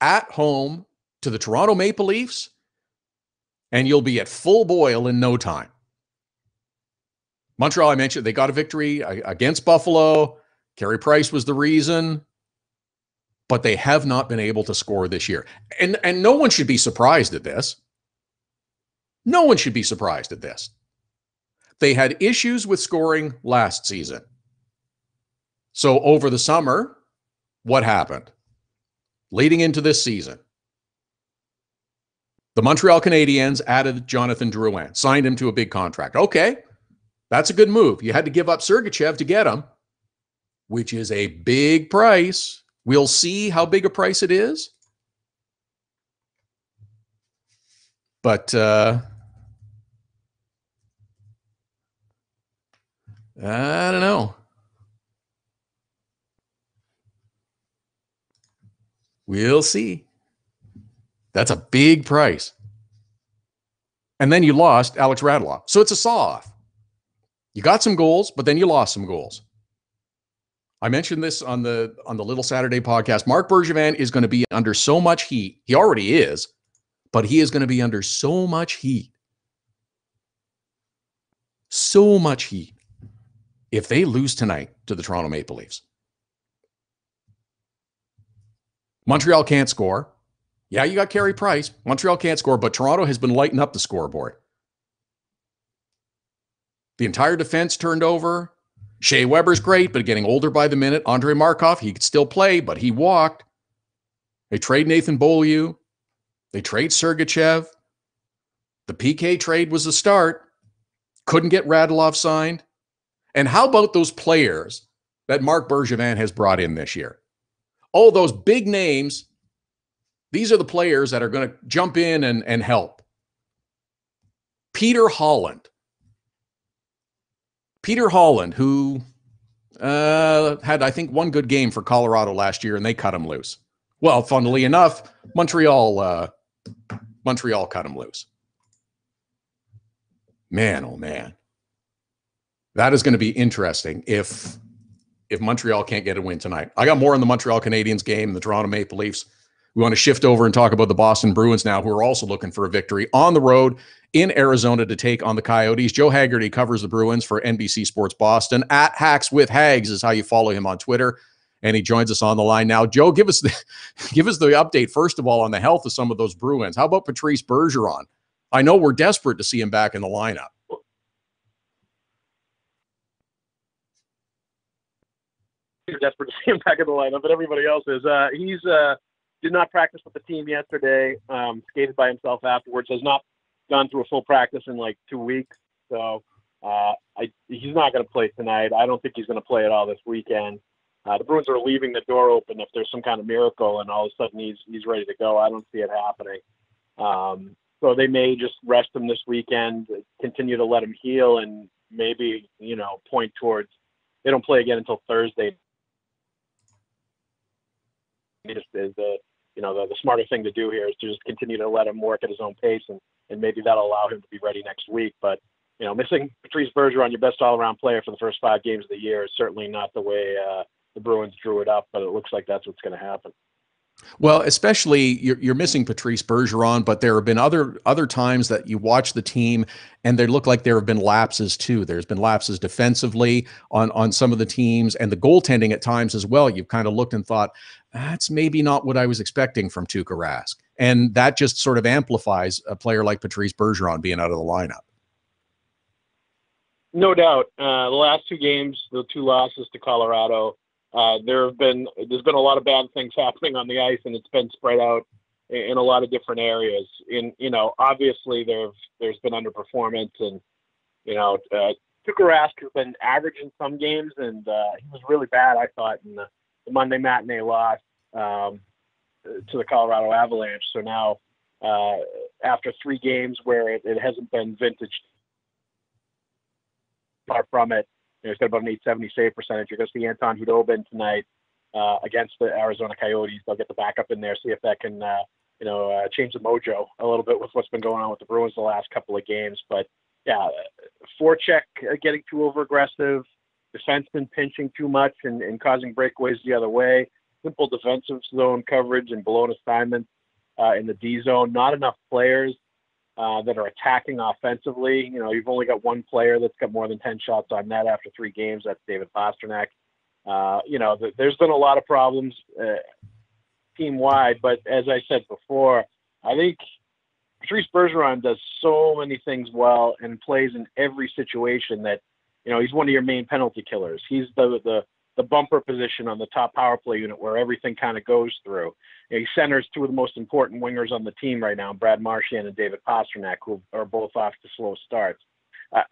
at home to the Toronto Maple Leafs, and you'll be at full boil in no time. Montreal, I mentioned, they got a victory against Buffalo. Carey Price was the reason, but they have not been able to score this year. And no one should be surprised at this. No one should be surprised at this. They had issues with scoring last season. So over the summer, what happened? Leading into this season, the Montreal Canadiens added Jonathan Drouin, signed him to a big contract. Okay, that's a good move. You had to give up Sergachev to get him, which is a big price. We'll see how big a price it is. But I don't know. We'll see. That's a big price. And then you lost Alex Radulov. So it's a saw-off. You got some goals, but then you lost some goals. I mentioned this on the Little Saturday podcast. Marc Bergevin is going to be under so much heat. He already is, but he is going to be under so much heat. So much heat. If they lose tonight to the Toronto Maple Leafs. Montreal can't score. Yeah, you got Carey Price. Montreal can't score, but Toronto has been lighting up the scoreboard. The entire defense turned over. Shea Weber's great, but getting older by the minute. Andrei Markov, he could still play, but he walked. They trade Nathan Beaulieu. They trade Sergachev. The PK trade was the start. Couldn't get Radulov signed. And how about those players that Marc Bergevin has brought in this year? Oh, those big names. These are the players that are going to jump in and help. Peter Holland. Peter Holland, who had, I think, one good game for Colorado last year, and they cut him loose. Well, funnily enough, Montreal cut him loose. Man, oh man. That is going to be interesting if Montreal can't get a win tonight. I got more on the Montreal Canadiens game, the Toronto Maple Leafs. We want to shift over and talk about the Boston Bruins now, who are also looking for a victory on the road in Arizona to take on the Coyotes. Joe Haggerty covers the Bruins for NBC Sports Boston. At Hacks with Hags is how you follow him on Twitter, and he joins us on the line now. Joe, give us the update, first of all, on the health of some of those Bruins. How about Patrice Bergeron? I know we're desperate to see him back in the lineup. You're desperate to see him back in the lineup, but everybody else is. He's did not practice with the team yesterday. Skated by himself afterwards. Has not gone through a full practice in like 2 weeks. So he's not going to play tonight. I don't think he's going to play at all this weekend. The Bruins are leaving the door open if there's some kind of miracle and all of a sudden he's ready to go. I don't see it happening. So they may just rest him this weekend, continue to let him heal, and maybe, point towards they don't play again until Thursday. It just is the smarter thing to do here is to just continue to let him work at his own pace, and maybe that'll allow him to be ready next week. But, missing Patrice Bergeron, your best all-around player for the first 5 games of the year, is certainly not the way the Bruins drew it up, but it looks like that's what's going to happen. Well, especially you're missing Patrice Bergeron, but there have been other times that you watch the team and they look like there have been lapses too. There's been lapses defensively on some of the teams, and the goaltending at times as well. You've kind of looked and thought, that's maybe not what I was expecting from Tuukka Rask. And that just sort of amplifies a player like Patrice Bergeron being out of the lineup. No doubt. The last 2 games, the 2 losses to Colorado, there's been a lot of bad things happening on the ice, and it's been spread out in a lot of different areas. Obviously there's been underperformance, and Tuukka Rask has been average in some games, and he was really bad, I thought, in the Monday matinee loss to the Colorado Avalanche. So now after 3 games where it hasn't been vintage. Far from it. He's got about an 870 save percentage. You're going to see Anton Hudobin tonight against the Arizona Coyotes. They'll get the backup in there, see if that can change the mojo a little bit with what's been going on with the Bruins the last couple of games. But yeah, forecheck getting too over-aggressive, defenseman pinching too much and causing breakaways the other way, simple defensive zone coverage and blown assignments in the D zone. Not enough players that are attacking offensively. You've only got one player that's got more than 10 shots on net after 3 games. That's David Pastrnak. There's been a lot of problems team-wide, but as I said before, I think Patrice Bergeron does so many things well and plays in every situation that, he's one of your main penalty killers. He's the bumper position on the top power play unit where everything kind of goes through. He centers 2 of the most important wingers on the team right now, Brad Marchand and David Pastrnak, who are both off to slow starts.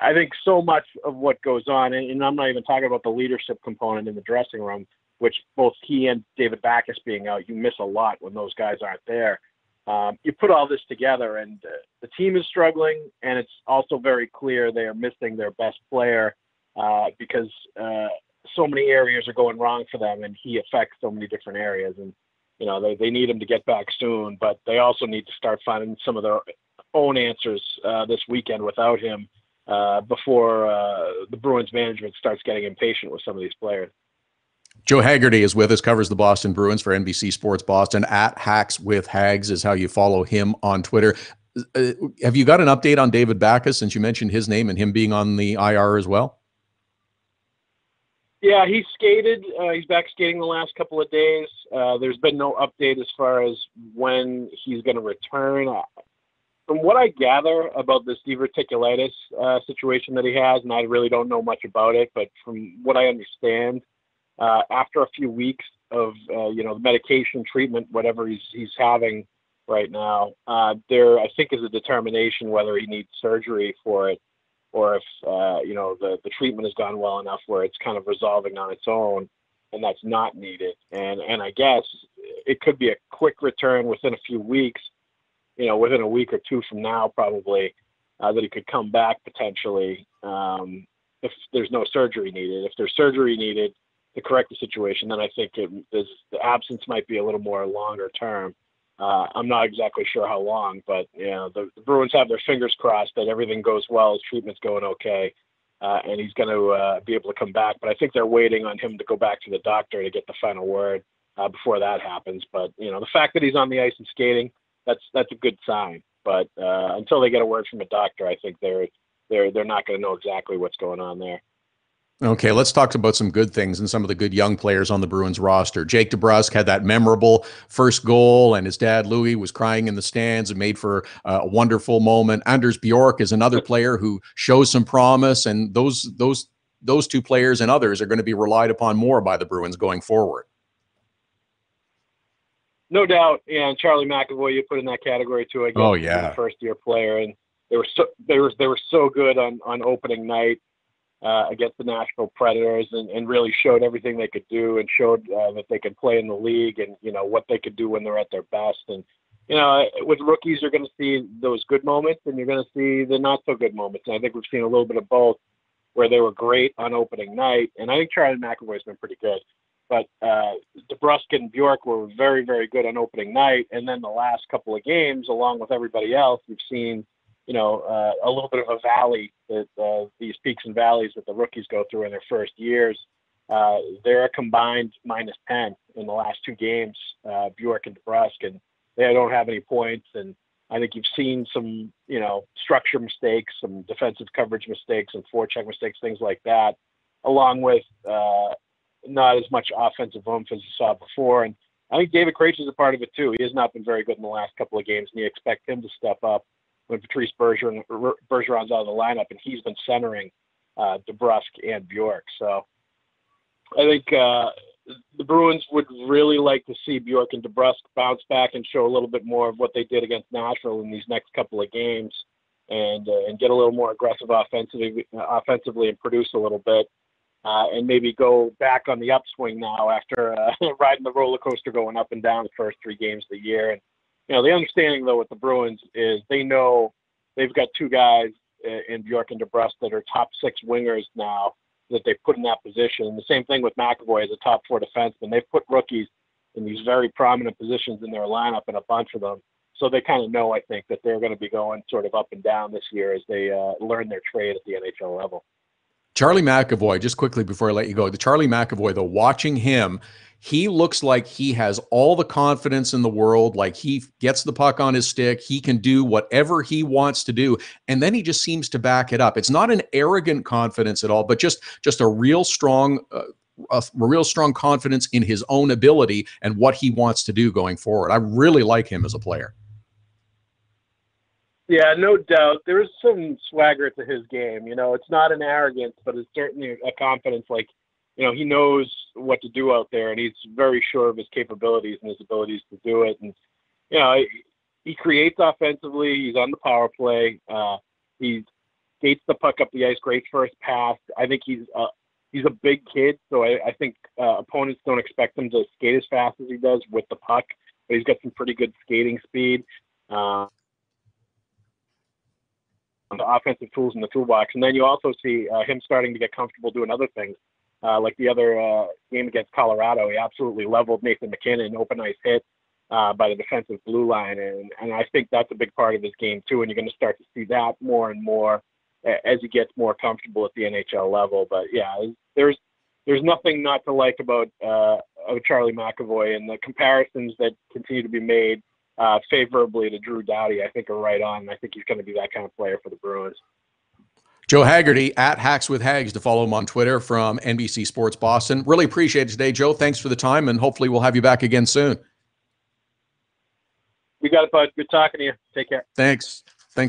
I think so much of what goes on, and I'm not even talking about the leadership component in the dressing room, which both he and David Backes being out, you miss a lot when those guys aren't there. You put all this together, and the team is struggling, and it's also very clear they are missing their best player because so many areas are going wrong for them, and he affects so many different areas. And, they need him to get back soon, but they also need to start finding some of their own answers this weekend without him before the Bruins management starts getting impatient with some of these players. Joe Haggerty is with us, covers the Boston Bruins for NBC Sports Boston. @HacksWithHags is how you follow him on Twitter. Have you got an update on David Backes since you mentioned his name and him being on the IR as well? Yeah, he's skated. He's back skating the last couple of days. There's been no update as far as when he's going to return. From what I gather about this diverticulitis situation that he has, and I really don't know much about it, but from what I understand, after a few weeks of the medication treatment, whatever he's having right now, there I think is a determination whether he needs surgery for it, or if the treatment has gone well enough where it's kind of resolving on its own, and that's not needed. And I guess it could be a quick return within a few weeks, within a week or 2 from now, probably, that he could come back potentially if there's no surgery needed. If there's surgery needed to correct the situation, then I think the absence might be a little more longer term. I'm not exactly sure how long, but the Bruins have their fingers crossed that everything goes well, his treatment's going okay, and he's going to be able to come back. But I think they're waiting on him to go back to the doctor to get the final word before that happens. But the fact that he's on the ice and skating, that's a good sign. But until they get a word from a doctor, I think they're not going to know exactly what's going on there. Okay, let's talk about some good things and some of the good young players on the Bruins roster. Jake DeBrusk had that memorable first goal, and his dad, Louis, was crying in the stands and made for a wonderful moment. Anders Bjork is another player who shows some promise, and those 2 players and others are going to be relied upon more by the Bruins going forward. No doubt, and Charlie McAvoy you put in that category too. I guess. Oh yeah, first-year player, and they were so good on opening night against the Nashville Predators, and really showed everything they could do, and showed that they could play in the league, and what they could do when they're at their best. And with rookies, you're going to see those good moments, and you're going to see the not so good moments. And I think we've seen a little bit of both, where they were great on opening night, and I think Charlie McAvoy's been pretty good. But DeBrusk and Bjork were very, very good on opening night, and then the last couple of games, along with everybody else, we've seen a little bit of a valley that these peaks and valleys that the rookies go through in their first years. They're a combined -10 in the last 2 games, Bjork and DeBrusk, and they don't have any points. And I think you've seen some, structure mistakes, some defensive coverage mistakes, and forecheck mistakes, things like that, along with not as much offensive oomph as you saw before. And I think David Krejci is a part of it too. He has not been very good in the last couple of games, and you expect him to step up when Patrice Bergeron's out of the lineup, and he's been centering DeBrusk and Bjork. So I think the Bruins would really like to see Bjork and DeBrusk bounce back and show a little bit more of what they did against Nashville in these next couple of games, and get a little more aggressive offensively and produce a little bit, and maybe go back on the upswing now after riding the roller coaster going up and down the first 3 games of the year. And the understanding though with the Bruins is they know they've got two guys in Bjork and DeBrus that are top 6 wingers now that they put in that position. The same thing with McAvoy as a top 4 defenseman. They've put rookies in these very prominent positions in their lineup, and a bunch of them. So they kind of know, I think, that they're going to be going sort of up and down this year as they learn their trade at the NHL level. Charlie McAvoy, just quickly before I let you go, the Charlie McAvoy, though, watching him, he looks like he has all the confidence in the world, like he gets the puck on his stick, he can do whatever he wants to do, and then he just seems to back it up. It's not an arrogant confidence at all, but just a real strong confidence in his own ability and what he wants to do going forward. I really like him as a player. Yeah, no doubt. There is some swagger to his game. It's not an arrogance, but it's certainly a confidence. Like, he knows what to do out there, and he's very sure of his capabilities and his abilities to do it. And, he creates offensively. He's on the power play. He skates the puck up the ice, great first pass. I think he's a big kid, so I think opponents don't expect him to skate as fast as he does with the puck, but he's got some pretty good skating speed. The offensive tools in the toolbox. And then you also see him starting to get comfortable doing other things. Like the other game against Colorado, he absolutely leveled Nathan McKinnon, open ice hit by the defensive blue line. And I think that's a big part of his game too. And you're going to start to see that more and more as he gets more comfortable at the NHL level. But yeah, there's nothing not to like about Charlie McAvoy, and the comparisons that continue to be made favorably to Drew Doughty, I think, are right on. And I think he's going to be that kind of player for the Bruins. Joe Haggerty at Hacks with Hags to follow him on Twitter from NBC Sports Boston. Really appreciate it today, Joe. Thanks for the time, and hopefully we'll have you back again soon. We got it, bud. Good talking to you. Take care. Thanks,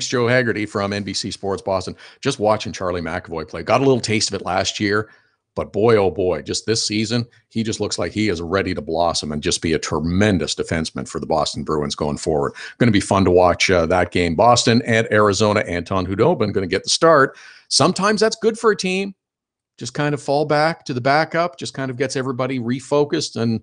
Joe Haggerty from NBC Sports Boston. Just watching Charlie McAvoy play. Got a little taste of it last year, but boy, oh boy, just this season, he just looks like he is ready to blossom and just be a tremendous defenseman for the Boston Bruins going forward. Going to be fun to watch that game. Boston and Arizona. Anton Khudobin going to get the start. Sometimes that's good for a team. Just kind of fall back to the backup, just kind of gets everybody refocused and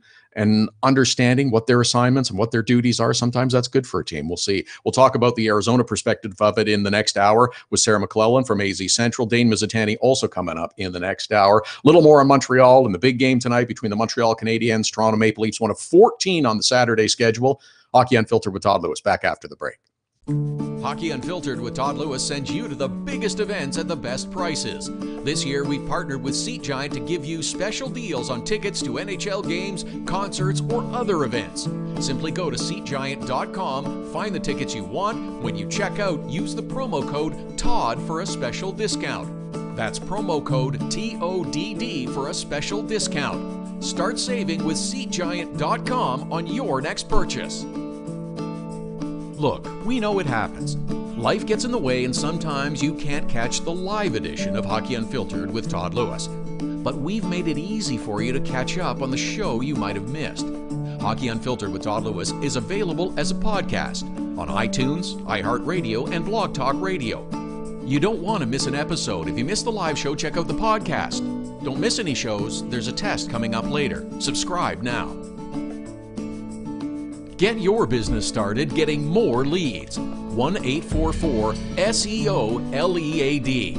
understanding what their assignments and what their duties are. Sometimes that's good for a team. We'll see. We'll talk about the Arizona perspective of it in the next hour with Sarah McClellan from AZ Central. Dane Mizutani also coming up in the next hour. A little more on Montreal and the big game tonight between the Montreal Canadiens, Toronto Maple Leafs, one of 14 on the Saturday schedule. Hockey Unfiltered with Todd Lewis, back after the break. Hockey Unfiltered with Todd Lewis sends you to the biggest events at the best prices. This year, we've partnered with Seat Giant to give you special deals on tickets to NHL games, concerts, or other events. Simply go to SeatGiant.com, find the tickets you want. When you check out, use the promo code TODD for a special discount. That's promo code TODD for a special discount. Start saving with SeatGiant.com on your next purchase. Look, we know it happens. Life gets in the way, and sometimes you can't catch the live edition of Hockey Unfiltered with Todd Lewis. But we've made it easy for you to catch up on the show you might have missed. Hockey Unfiltered with Todd Lewis is available as a podcast on iTunes, iHeartRadio, and Blog Talk Radio. You don't want to miss an episode. If you miss the live show, check out the podcast. Don't miss any shows. There's a test coming up later. Subscribe now. Get your business started getting more leads. 1-844-SEO-LEAD.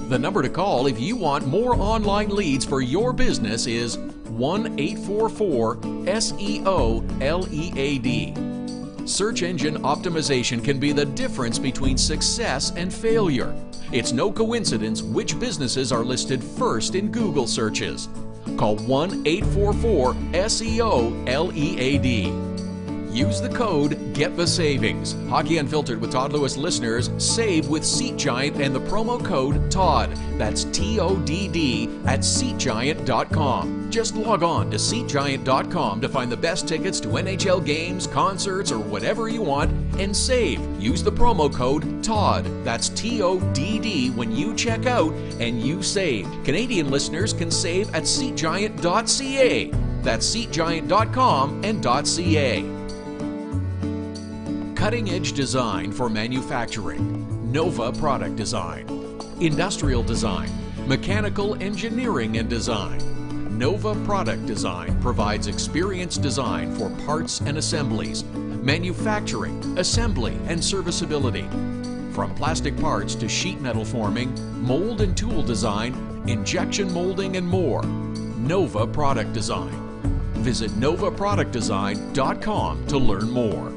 The number to call if you want more online leads for your business is 1-844-SEO-LEAD. Search engine optimization can be the difference between success and failure. It's no coincidence which businesses are listed first in Google searches. Call 1-844-SEO-LEAD. Use the code Get the Savings. Hockey Unfiltered with Todd Lewis listeners save with Seat Giant and the promo code TODD. That's TODD at SeatGiant.com. Just log on to SeatGiant.com to find the best tickets to NHL games, concerts, or whatever you want and save. Use the promo code TODD. That's TODD when you check out and you save. Canadian listeners can save at SeatGiant.ca. That's SeatGiant.com and .ca. Cutting-edge design for manufacturing, Nova Product Design, Industrial Design, Mechanical Engineering and Design. Nova Product Design provides experienced design for parts and assemblies, manufacturing, assembly, and serviceability. From plastic parts to sheet metal forming, mold and tool design, injection molding, and more. Nova Product Design. Visit novaproductdesign.com to learn more.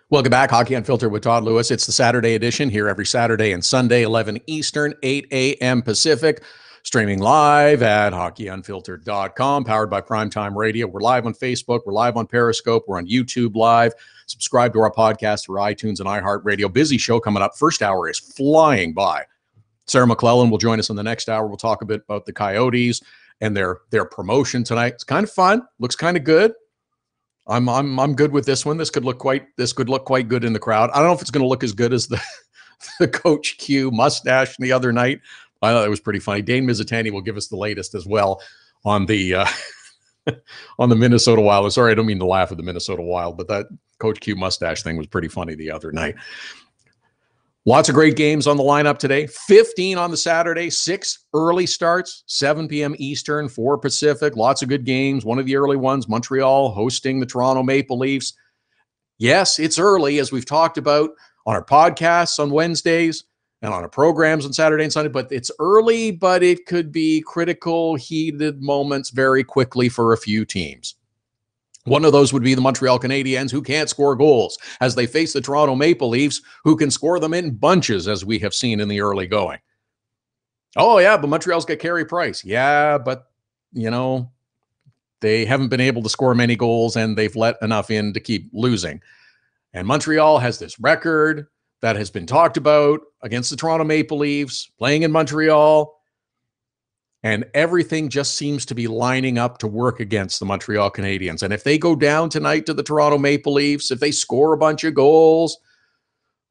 Welcome back, Hockey Unfiltered with Todd Lewis. It's the Saturday edition, here every Saturday and Sunday, 11 Eastern, 8 a.m. Pacific. Streaming live at hockeyunfiltered.com, powered by Primetime Radio. We're live on Facebook. We're live on Periscope. We're on YouTube Live. Subscribe to our podcast through iTunes and iHeartRadio. Busy show coming up. First hour is flying by. Sarah McClellan will join us in the next hour. We'll talk a bit about the Coyotes and their promotion tonight. It's kind of fun. Looks kind of good. I'm good with this one. This could look quite good in the crowd. I don't know if it's going to look as good as the Coach Q mustache the other night. I thought it was pretty funny. Dane Mizutani will give us the latest as well on the on the Minnesota Wild. Sorry, I don't mean to laugh at the Minnesota Wild, but that Coach Q mustache thing was pretty funny the other night. Lots of great games on the lineup today. 15 on the Saturday, 6 early starts, 7 p.m. Eastern, 4 Pacific. Lots of good games. One of the early ones, Montreal hosting the Toronto Maple Leafs. Yes, it's early, as we've talked about on our podcasts on Wednesdays and on our programs on Saturday and Sunday, but it's early, but it could be critical, heated moments very quickly for a few teams. One of those would be the Montreal Canadiens, who can't score goals as they face the Toronto Maple Leafs, who can score them in bunches, as we have seen in the early going. Oh, yeah, but Montreal's got Carey Price. Yeah, but, they haven't been able to score many goals, and they've let enough in to keep losing. And Montreal has this record that has been talked about against the Toronto Maple Leafs, playing in Montreal. And everything just seems to be lining up to work against the Montreal Canadiens. And if they go down tonight to the Toronto Maple Leafs, if they score a bunch of goals,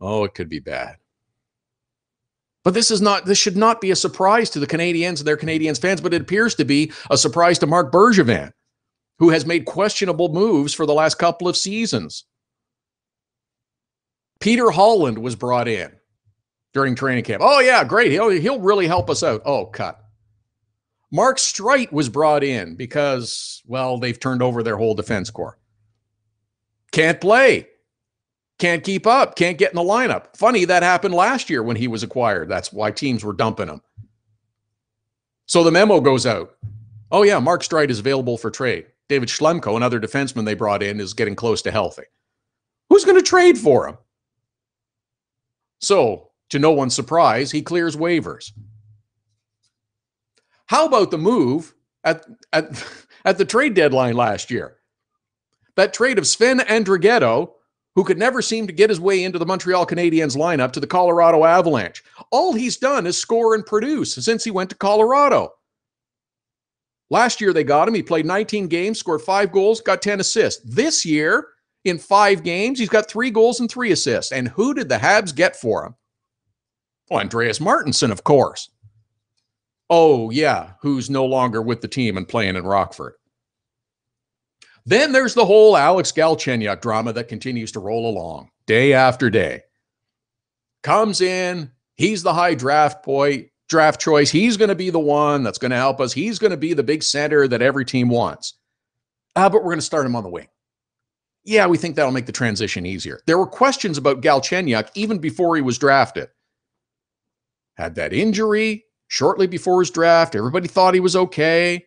it could be bad. But this should not be a surprise to the Canadiens and their Canadiens fans, but it appears to be a surprise to Marc Bergevin, who has made questionable moves for the last couple of seasons. Peter Holland was brought in during training camp. Oh, yeah, great. He'll really help us out. Oh, cut. Mark Streit was brought in because, they've turned over their whole defense corps. Can't play. Can't keep up. Can't get in the lineup. Funny, that happened last year when he was acquired. That's why teams were dumping him. So the memo goes out. Oh, yeah, Mark Streit is available for trade. David Schlemko, another defenseman they brought in, is getting close to healthy. Who's going to trade for him? So, to no one's surprise, he clears waivers. How about the move at the trade deadline last year? That trade of Sven Andrighetto, who could never seem to get his way into the Montreal Canadiens lineup, to the Colorado Avalanche. All he's done is score and produce since he went to Colorado. Last year they got him. He played 19 games, scored 5 goals, got 10 assists. This year, in 5 games, he's got 3 goals and 3 assists. And who did the Habs get for him? Well, Andreas Martinson, of course. Oh, yeah, who's no longer with the team and playing in Rockford. Then there's the whole Alex Galchenyuk drama that continues to roll along day after day. Comes in, he's the high draft choice. He's going to be the one that's going to help us. He's going to be the big center that every team wants. But we're going to start him on the wing. Yeah, we think that'll make the transition easier. There were questions about Galchenyuk even before he was drafted. Had that injury shortly before his draft. Everybody thought he was okay.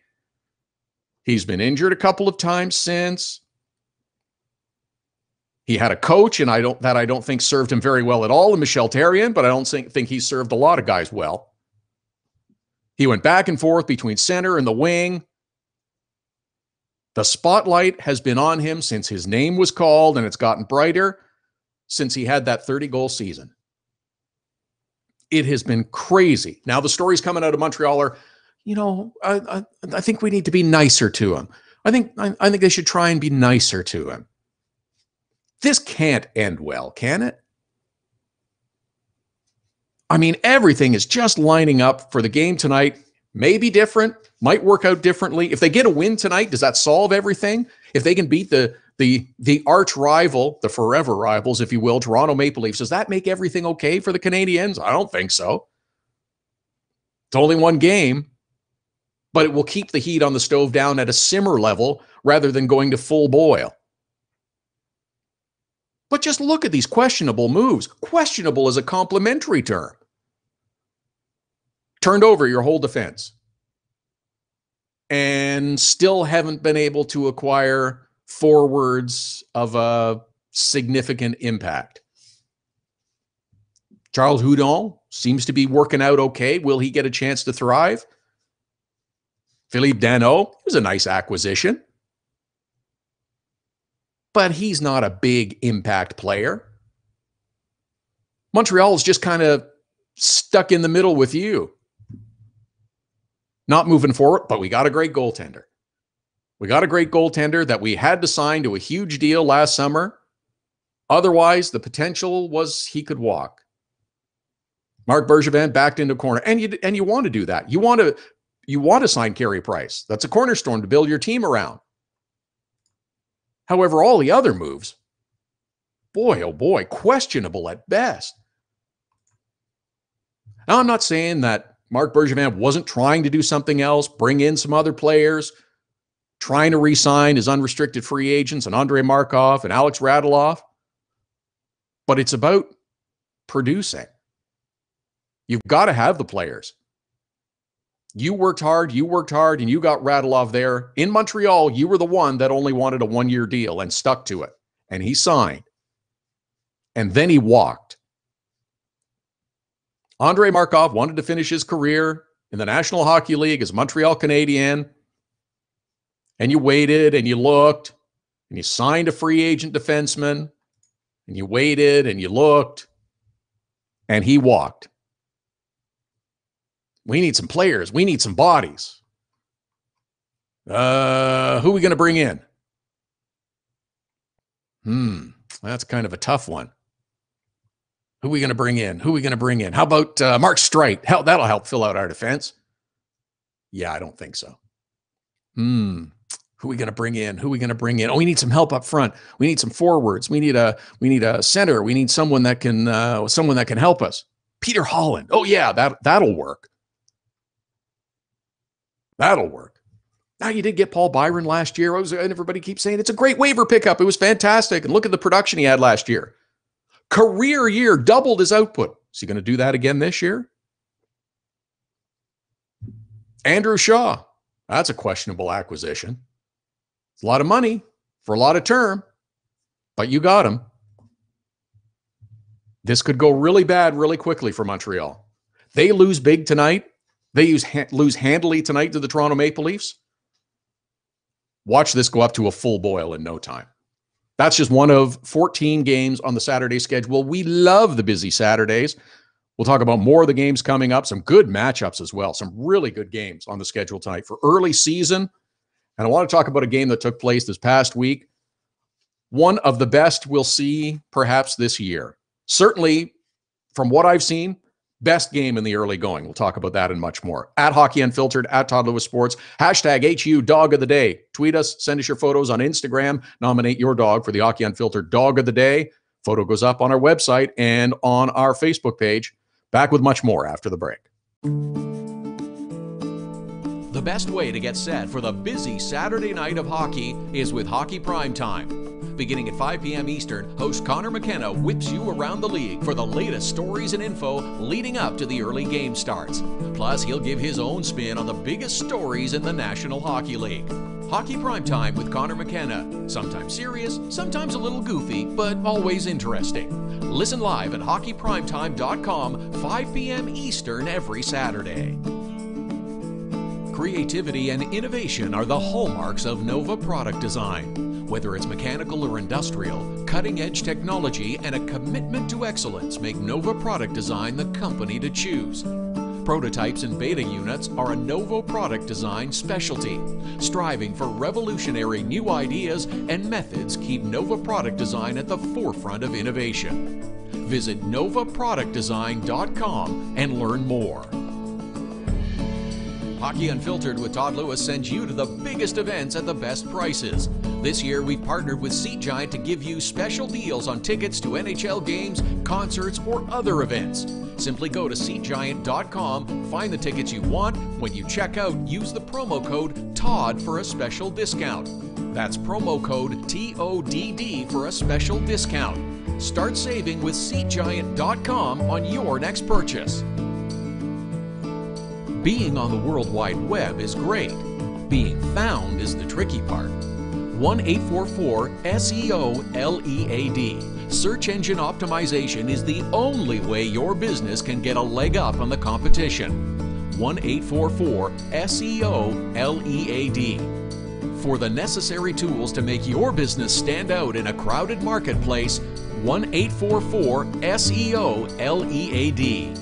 He's been injured a couple of times since. He had a coach, and I don't think served him very well at all, in Michel Therrien, but I don't think he served a lot of guys well. He went back and forth between center and the wing. The spotlight has been on him since his name was called, and it's gotten brighter since he had that 30-goal season. It has been crazy. Now the stories coming out of Montreal are, I think we need to be nicer to him. I think they should try and be nicer to him. This can't end well, can it? I mean, everything is just lining up for the game tonight. Maybe different, might work out differently. If they get a win tonight, does that solve everything? If they can beat the the arch rival, the forever rivals, if you will, Toronto Maple Leafs, does that make everything okay for the Canadiens? I don't think so. It's only one game, but it will keep the heat on the stove down at a simmer level rather than going to full boil. But just look at these questionable moves. Questionable is a complimentary term. Turned over your whole defense and still haven't been able to acquire forwards of a significant impact. Charles Hudon seems to be working out okay. Will he get a chance to thrive? Philippe Danault was a nice acquisition, but he's not a big impact player. Montreal is just kind of stuck in the middle with you. Not moving forward, but we got a great goaltender. We got a great goaltender that we had to sign to a huge deal last summer. Otherwise, the potential was he could walk. Marc Bergevin backed into corner, and you want to do that. You want to sign Carey Price. That's a cornerstone to build your team around. However, all the other moves, boy, oh boy, questionable at best. Now, I'm not saying that Marc Bergevin wasn't trying to do something else, bring in some other players, trying to re-sign his unrestricted free agents and Andrei Markov and Alex Radulov. But it's about producing. You've got to have the players. You worked hard, and you got Radulov there. In Montreal, you were the one that only wanted a one-year deal and stuck to it. And he signed. And then he walked. Andrei Markov wanted to finish his career in the National Hockey League as Montreal Canadien. And you waited and you looked and you signed a free agent defenseman and you waited and you looked and he walked. We need some players. We need some bodies. Who are we going to bring in? That's kind of a tough one. Who are we going to bring in? How about Mark Streit? Hell, that'll help fill out our defense. Yeah, I don't think so. Who are we going to bring in? Oh, we need some help up front. We need some forwards. We need a center. We need someone that can help us. Peter Holland. Oh yeah, that'll work. That'll work. Now, you did get Paul Byron last year. And everybody keeps saying it's a great waiver pickup. It was fantastic. And look at the production he had last year. Career year, doubled his output. Is he going to do that again this year? Andrew Shaw. That's a questionable acquisition. It's a lot of money for a lot of term, but you got him. This could go really bad really quickly for Montreal. They lose big tonight. They lose handily tonight to the Toronto Maple Leafs. Watch this go up to a full boil in no time. That's just one of 14 games on the Saturday schedule. We love the busy Saturdays. We'll talk about more of the games coming up, some good matchups as well, some really good games on the schedule tonight for early season. And I want to talk about a game that took place this past week. One of the best we'll see perhaps this year. Certainly, from what I've seen, best game in the early going. We'll talk about that and much more. At Hockey Unfiltered, at Todd Lewis Sports, hashtag HU Dog of the Day. Tweet us, send us your photos on Instagram, nominate your dog for the Hockey Unfiltered Dog of the Day. Photo goes up on our website and on our Facebook page. Back with much more after the break. The best way to get set for the busy Saturday night of hockey is with Hockey Primetime. Beginning at 5 p.m. Eastern, host Connor McKenna whips you around the league for the latest stories and info leading up to the early game starts. Plus, he'll give his own spin on the biggest stories in the National Hockey League. Hockey Primetime with Connor McKenna. Sometimes serious, sometimes a little goofy, but always interesting. Listen live at hockeyprimetime.com, 5 p.m. Eastern every Saturday. Creativity and innovation are the hallmarks of Nova Product Design. Whether it's mechanical or industrial, cutting-edge technology and a commitment to excellence make Nova Product Design the company to choose. Prototypes and beta units are a Nova Product Design specialty. Striving for revolutionary new ideas and methods keep Nova Product Design at the forefront of innovation. Visit novaproductdesign.com and learn more. Hockey Unfiltered with Todd Lewis sends you to the biggest events at the best prices. This year, we've partnered with Seat Giant to give you special deals on tickets to NHL games, concerts, or other events. Simply go to SeatGiant.com, find the tickets you want. When you check out, use the promo code TODD for a special discount. That's promo code TODD for a special discount. Start saving with SeatGiant.com on your next purchase. Being on the World Wide Web is great. Being found is the tricky part. 1-844-SEO-LEAD. Search engine optimization is the only way your business can get a leg up on the competition. 1-844-SEO-LEAD. For the necessary tools to make your business stand out in a crowded marketplace, 1-844-SEO-LEAD.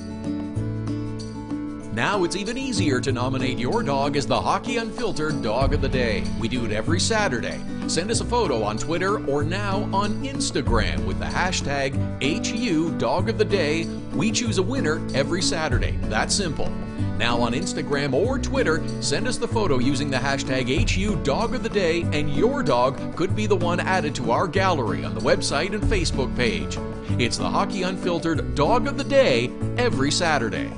Now it's even easier to nominate your dog as the Hockey Unfiltered Dog of the Day. We do it every Saturday. Send us a photo on Twitter or now on Instagram with the hashtag HU Dog of the Day. We choose a winner every Saturday. That's simple. Now on Instagram or Twitter, send us the photo using the hashtag HU Dog of the Day, and your dog could be the one added to our gallery on the website and Facebook page. It's the Hockey Unfiltered Dog of the Day every Saturday.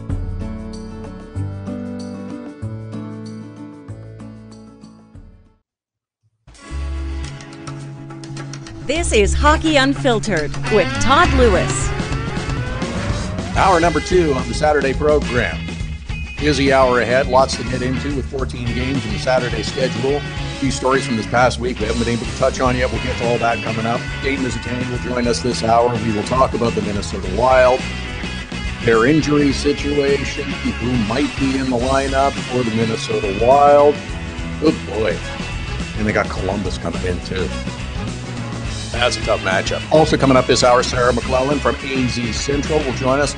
This is Hockey Unfiltered with Todd Lewis. Hour number 2 on the Saturday program. Busy hour ahead, lots to get into with 14 games in the Saturday schedule. A few stories from this past week we haven't been able to touch on yet. We'll get to all that coming up. Dave Mizutani will join us this hour. We will talk about the Minnesota Wild, their injury situation, who might be in the lineup for the Minnesota Wild. Good boy. And they got Columbus coming in too. That's a tough matchup. Also coming up this hour, Sarah McClellan from AZ Central will join us.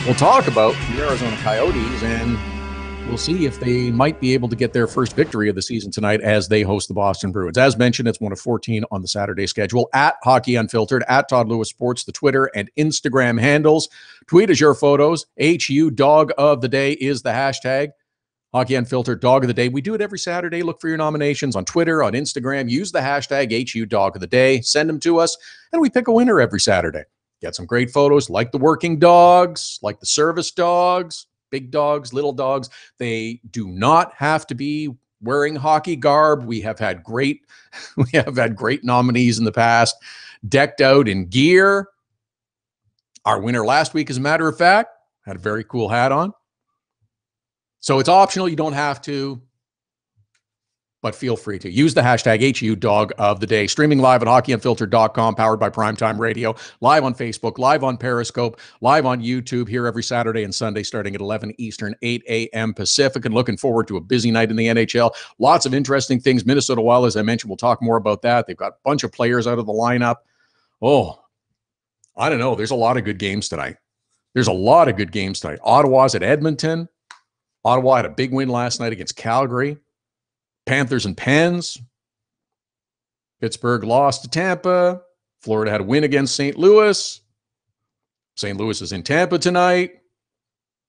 We'll talk about the Arizona Coyotes, and we'll see if they might be able to get their first victory of the season tonight as they host the Boston Bruins. As mentioned, it's one of 14 on the Saturday schedule. At Hockey Unfiltered, at Todd Lewis Sports, the Twitter and Instagram handles. Tweet us your photos. HU Dog of the Day is the hashtag. Hockey Unfiltered Dog of the Day. We do it every Saturday. Look for your nominations on Twitter, on Instagram. Use the hashtag HU Dog of the Day. Send them to us, and we pick a winner every Saturday. Get some great photos like the working dogs, like the service dogs, big dogs, little dogs. They do not have to be wearing hockey garb. We have had great nominees in the past, decked out in gear. Our winner last week, as a matter of fact, had a very cool hat on. So it's optional. You don't have to, but feel free to. Use the hashtag HU Dog of the Day. Streaming live at hockeyunfiltered.com, powered by Primetime Radio. Live on Facebook, live on Periscope, live on YouTube here every Saturday and Sunday starting at 11 Eastern, 8 a.m. Pacific. And looking forward to a busy night in the NHL. Lots of interesting things. Minnesota Wild, as I mentioned, we'll talk more about that. They've got a bunch of players out of the lineup. Oh, I don't know. There's a lot of good games tonight. Ottawa's at Edmonton. Ottawa had a big win last night against Calgary. Panthers and Pens. Pittsburgh lost to Tampa. Florida had a win against St. Louis. St. Louis is in Tampa tonight.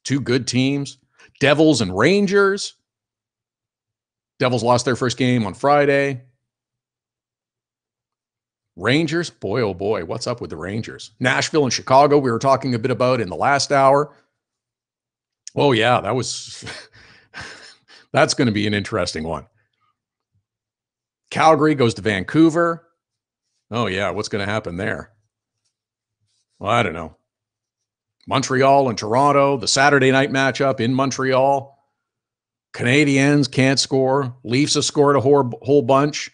Two good teams. Devils and Rangers. Devils lost their first game on Friday. Rangers, boy, oh boy, what's up with the Rangers? Nashville and Chicago, we were talking a bit about in the last hour. Oh, yeah, that's going to be an interesting one. Calgary goes to Vancouver. Oh, yeah, what's going to happen there? Well, I don't know. Montreal and Toronto, the Saturday night matchup in Montreal. Canadiens can't score. Leafs have scored a whole bunch.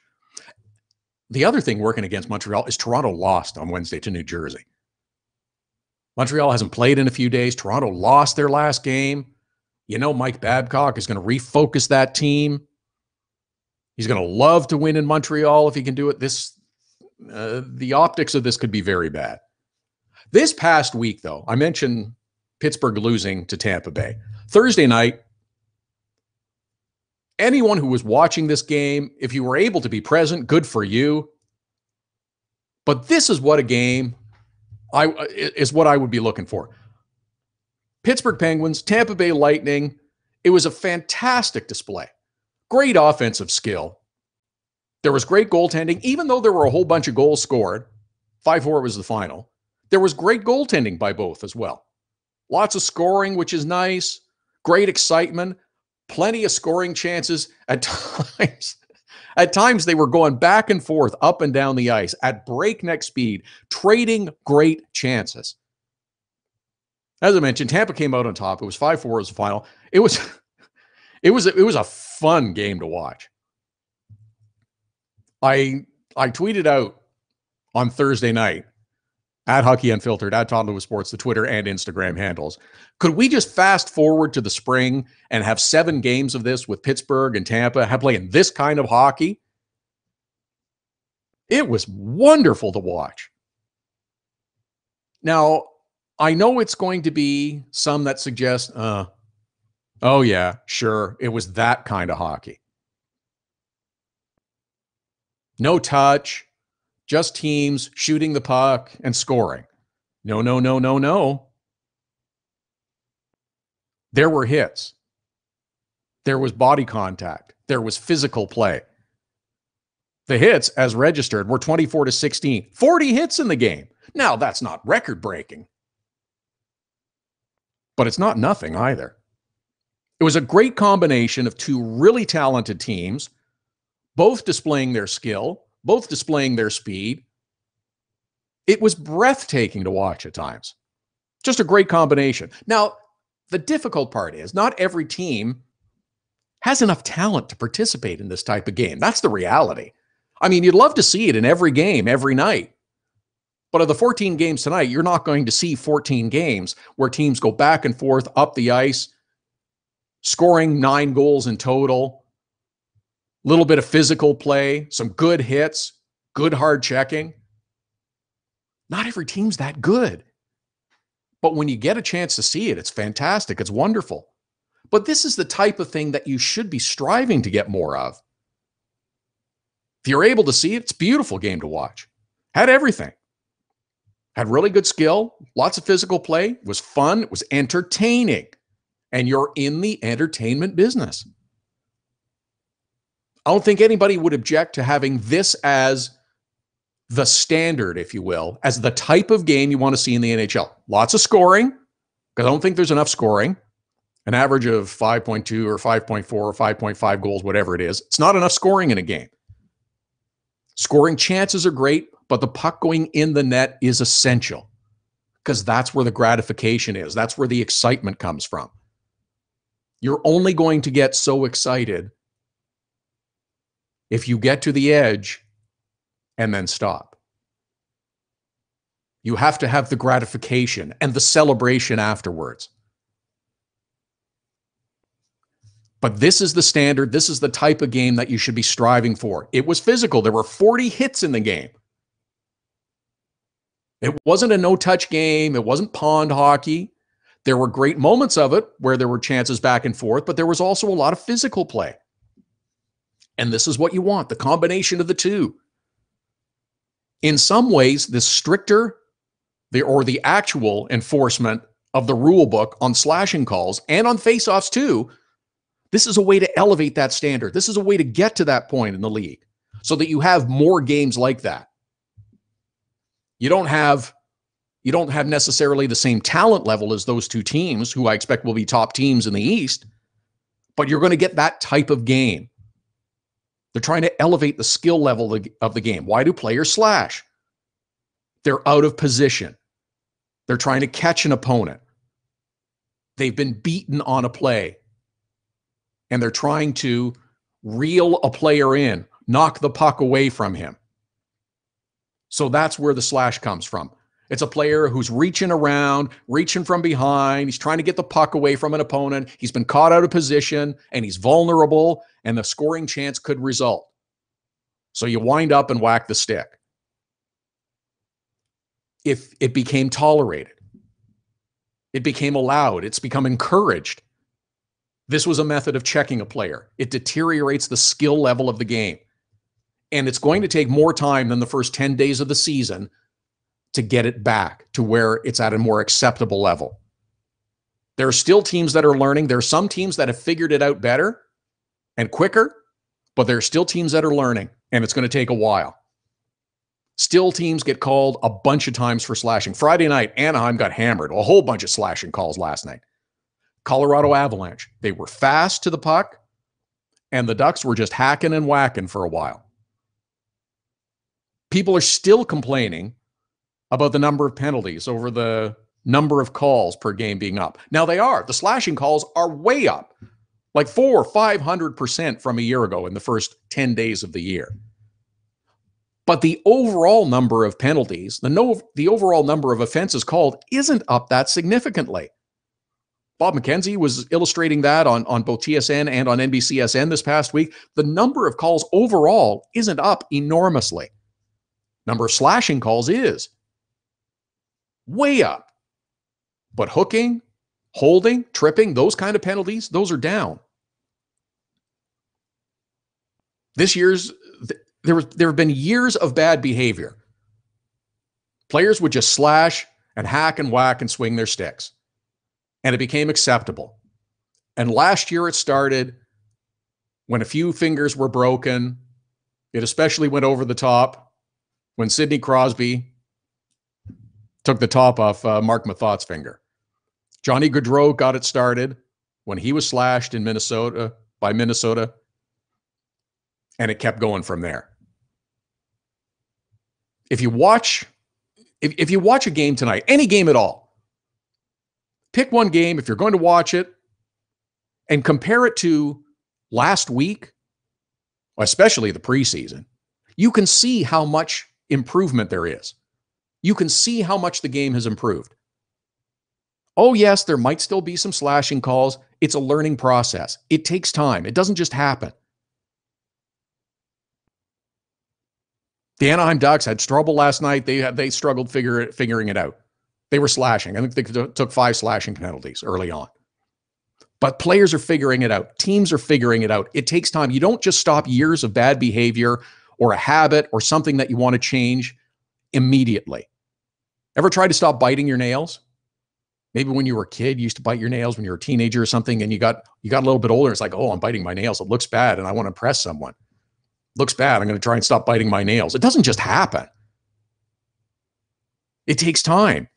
The other thing working against Montreal is Toronto lost on Wednesday to New Jersey. Montreal hasn't played in a few days. Toronto lost their last game. You know, Mike Babcock is going to refocus that team. He's going to love to win in Montreal if he can do it. The optics of this could be very bad. This past week, though, I mentioned Pittsburgh losing to Tampa Bay. Thursday night, anyone who was watching this game, if you were able to be present, good for you. But this is what a game is what I would be looking for. Pittsburgh Penguins, Tampa Bay Lightning. It was a fantastic display. Great offensive skill. There was great goaltending, even though there were a whole bunch of goals scored. 5-4 was the final. There was great goaltending by both as well. Lots of scoring, which is nice. Great excitement. Plenty of scoring chances at times. At times, they were going back and forth, up and down the ice at breakneck speed, trading great chances. As I mentioned, Tampa came out on top. It was 5-4 as the final. It was a fun game to watch. I tweeted out on Thursday night at Hockey Unfiltered, at Todd Lewis Sports, the Twitter and Instagram handles. Could we just fast forward to the spring and have 7 games of this with Pittsburgh and Tampa playing this kind of hockey? It was wonderful to watch. Now, I know it's going to be some that suggest, oh yeah, sure, it was that kind of hockey. No touch, just teams shooting the puck and scoring. No, no, no, no, no. There were hits. There was body contact. There was physical play. The hits, as registered, were 24-16. 40 hits in the game. Now, that's not record-breaking. But it's not nothing either. It was a great combination of two really talented teams, both displaying their skill, both displaying their speed. It was breathtaking to watch at times. Just a great combination. Now, the difficult part is not every team has enough talent to participate in this type of game. That's the reality. I mean, you'd love to see it in every game, every night. But of the 14 games tonight, you're not going to see 14 games where teams go back and forth up the ice, scoring 9 goals in total, little bit of physical play, some good hits, good hard checking. Not every team's that good. But when you get a chance to see it, it's fantastic. It's wonderful. But this is the type of thing that you should be striving to get more of. If you're able to see it, it's a beautiful game to watch. Had everything. Had really good skill, lots of physical play, it was fun, it was entertaining. And you're in the entertainment business. I don't think anybody would object to having this as the standard, if you will, as the type of game you want to see in the NHL. Lots of scoring, because I don't think there's enough scoring. An average of 5.2 or 5.4 or 5.5 goals, whatever it is. It's not enough scoring in a game. Scoring chances are great, but the puck going in the net is essential because that's where the gratification is. That's where the excitement comes from. You're only going to get so excited if you get to the edge and then stop. You have to have the gratification and the celebration afterwards. But this is the standard. This is the type of game that you should be striving for. It was physical. There were 40 hits in the game. It wasn't a no-touch game. It wasn't pond hockey. There were great moments of it where there were chances back and forth, but there was also a lot of physical play. And this is what you want, the combination of the two. In some ways, the stricter or the actual enforcement of the rule book on slashing calls and on faceoffs too, this is a way to elevate that standard. This is a way to get to that point in the league so that you have more games like that. You don't have necessarily the same talent level as those two teams, who I expect will be top teams in the East, but you're going to get that type of game. They're trying to elevate the skill level of the game. Why do players slash? They're out of position. They're trying to catch an opponent. They've been beaten on a play, and they're trying to reel a player in, knock the puck away from him. So that's where the slash comes from. It's a player who's reaching around, reaching from behind. He's trying to get the puck away from an opponent. He's been caught out of position, and he's vulnerable, and the scoring chance could result. So you wind up and whack the stick. If it became tolerated, it became allowed, it's become encouraged. This was a method of checking a player. It deteriorates the skill level of the game. And it's going to take more time than the first 10 days of the season to get it back to where it's at a more acceptable level. There are still teams that are learning. There are some teams that have figured it out better and quicker, but there are still teams that are learning, and it's going to take a while. Still, teams get called a bunch of times for slashing. Friday night, Anaheim got hammered. A whole bunch of slashing calls last night. Colorado Avalanche, they were fast to the puck, and the Ducks were just hacking and whacking for a while. People are still complaining about the number of penalties over the number of calls per game being up. Now they are. The slashing calls are way up, like 400% or 500% from a year ago in the first 10 days of the year. But the overall number of penalties, the overall number of offenses called isn't up that significantly. Bob McKenzie was illustrating that on both TSN and on NBCSN this past week. The number of calls overall isn't up enormously. Number of slashing calls is way up. But hooking, holding, tripping, those kind of penalties, those are down. This year's, there have been years of bad behavior. Players would just slash and hack and whack and swing their sticks. And it became acceptable. And last year it started when a few fingers were broken. It especially went over the top when Sidney Crosby took the top off Mark Mathot's finger. Johnny Gaudreau got it started when he was slashed in Minnesota by Minnesota, and it kept going from there. If you watch a game tonight, any game at all, pick one game if you're going to watch it and compare it to last week, especially the preseason. You can see how much improvement there is. You can see how much the game has improved. Oh, yes, there might still be some slashing calls. It's a learning process. It takes time. It doesn't just happen. The Anaheim Ducks had trouble last night. They struggled figuring it out. They were slashing. I think they took 5 slashing penalties early on. But players are figuring it out. Teams are figuring it out. It takes time. You don't just stop years of bad behavior or a habit or something that you want to change immediately. Ever tried to stop biting your nails? Maybe when you were a kid, you used to bite your nails when you were a teenager or something, and you got a little bit older. It's like, oh, I'm biting my nails. It looks bad, and I want to impress someone. Looks bad. I'm going to try and stop biting my nails. It doesn't just happen. It takes time.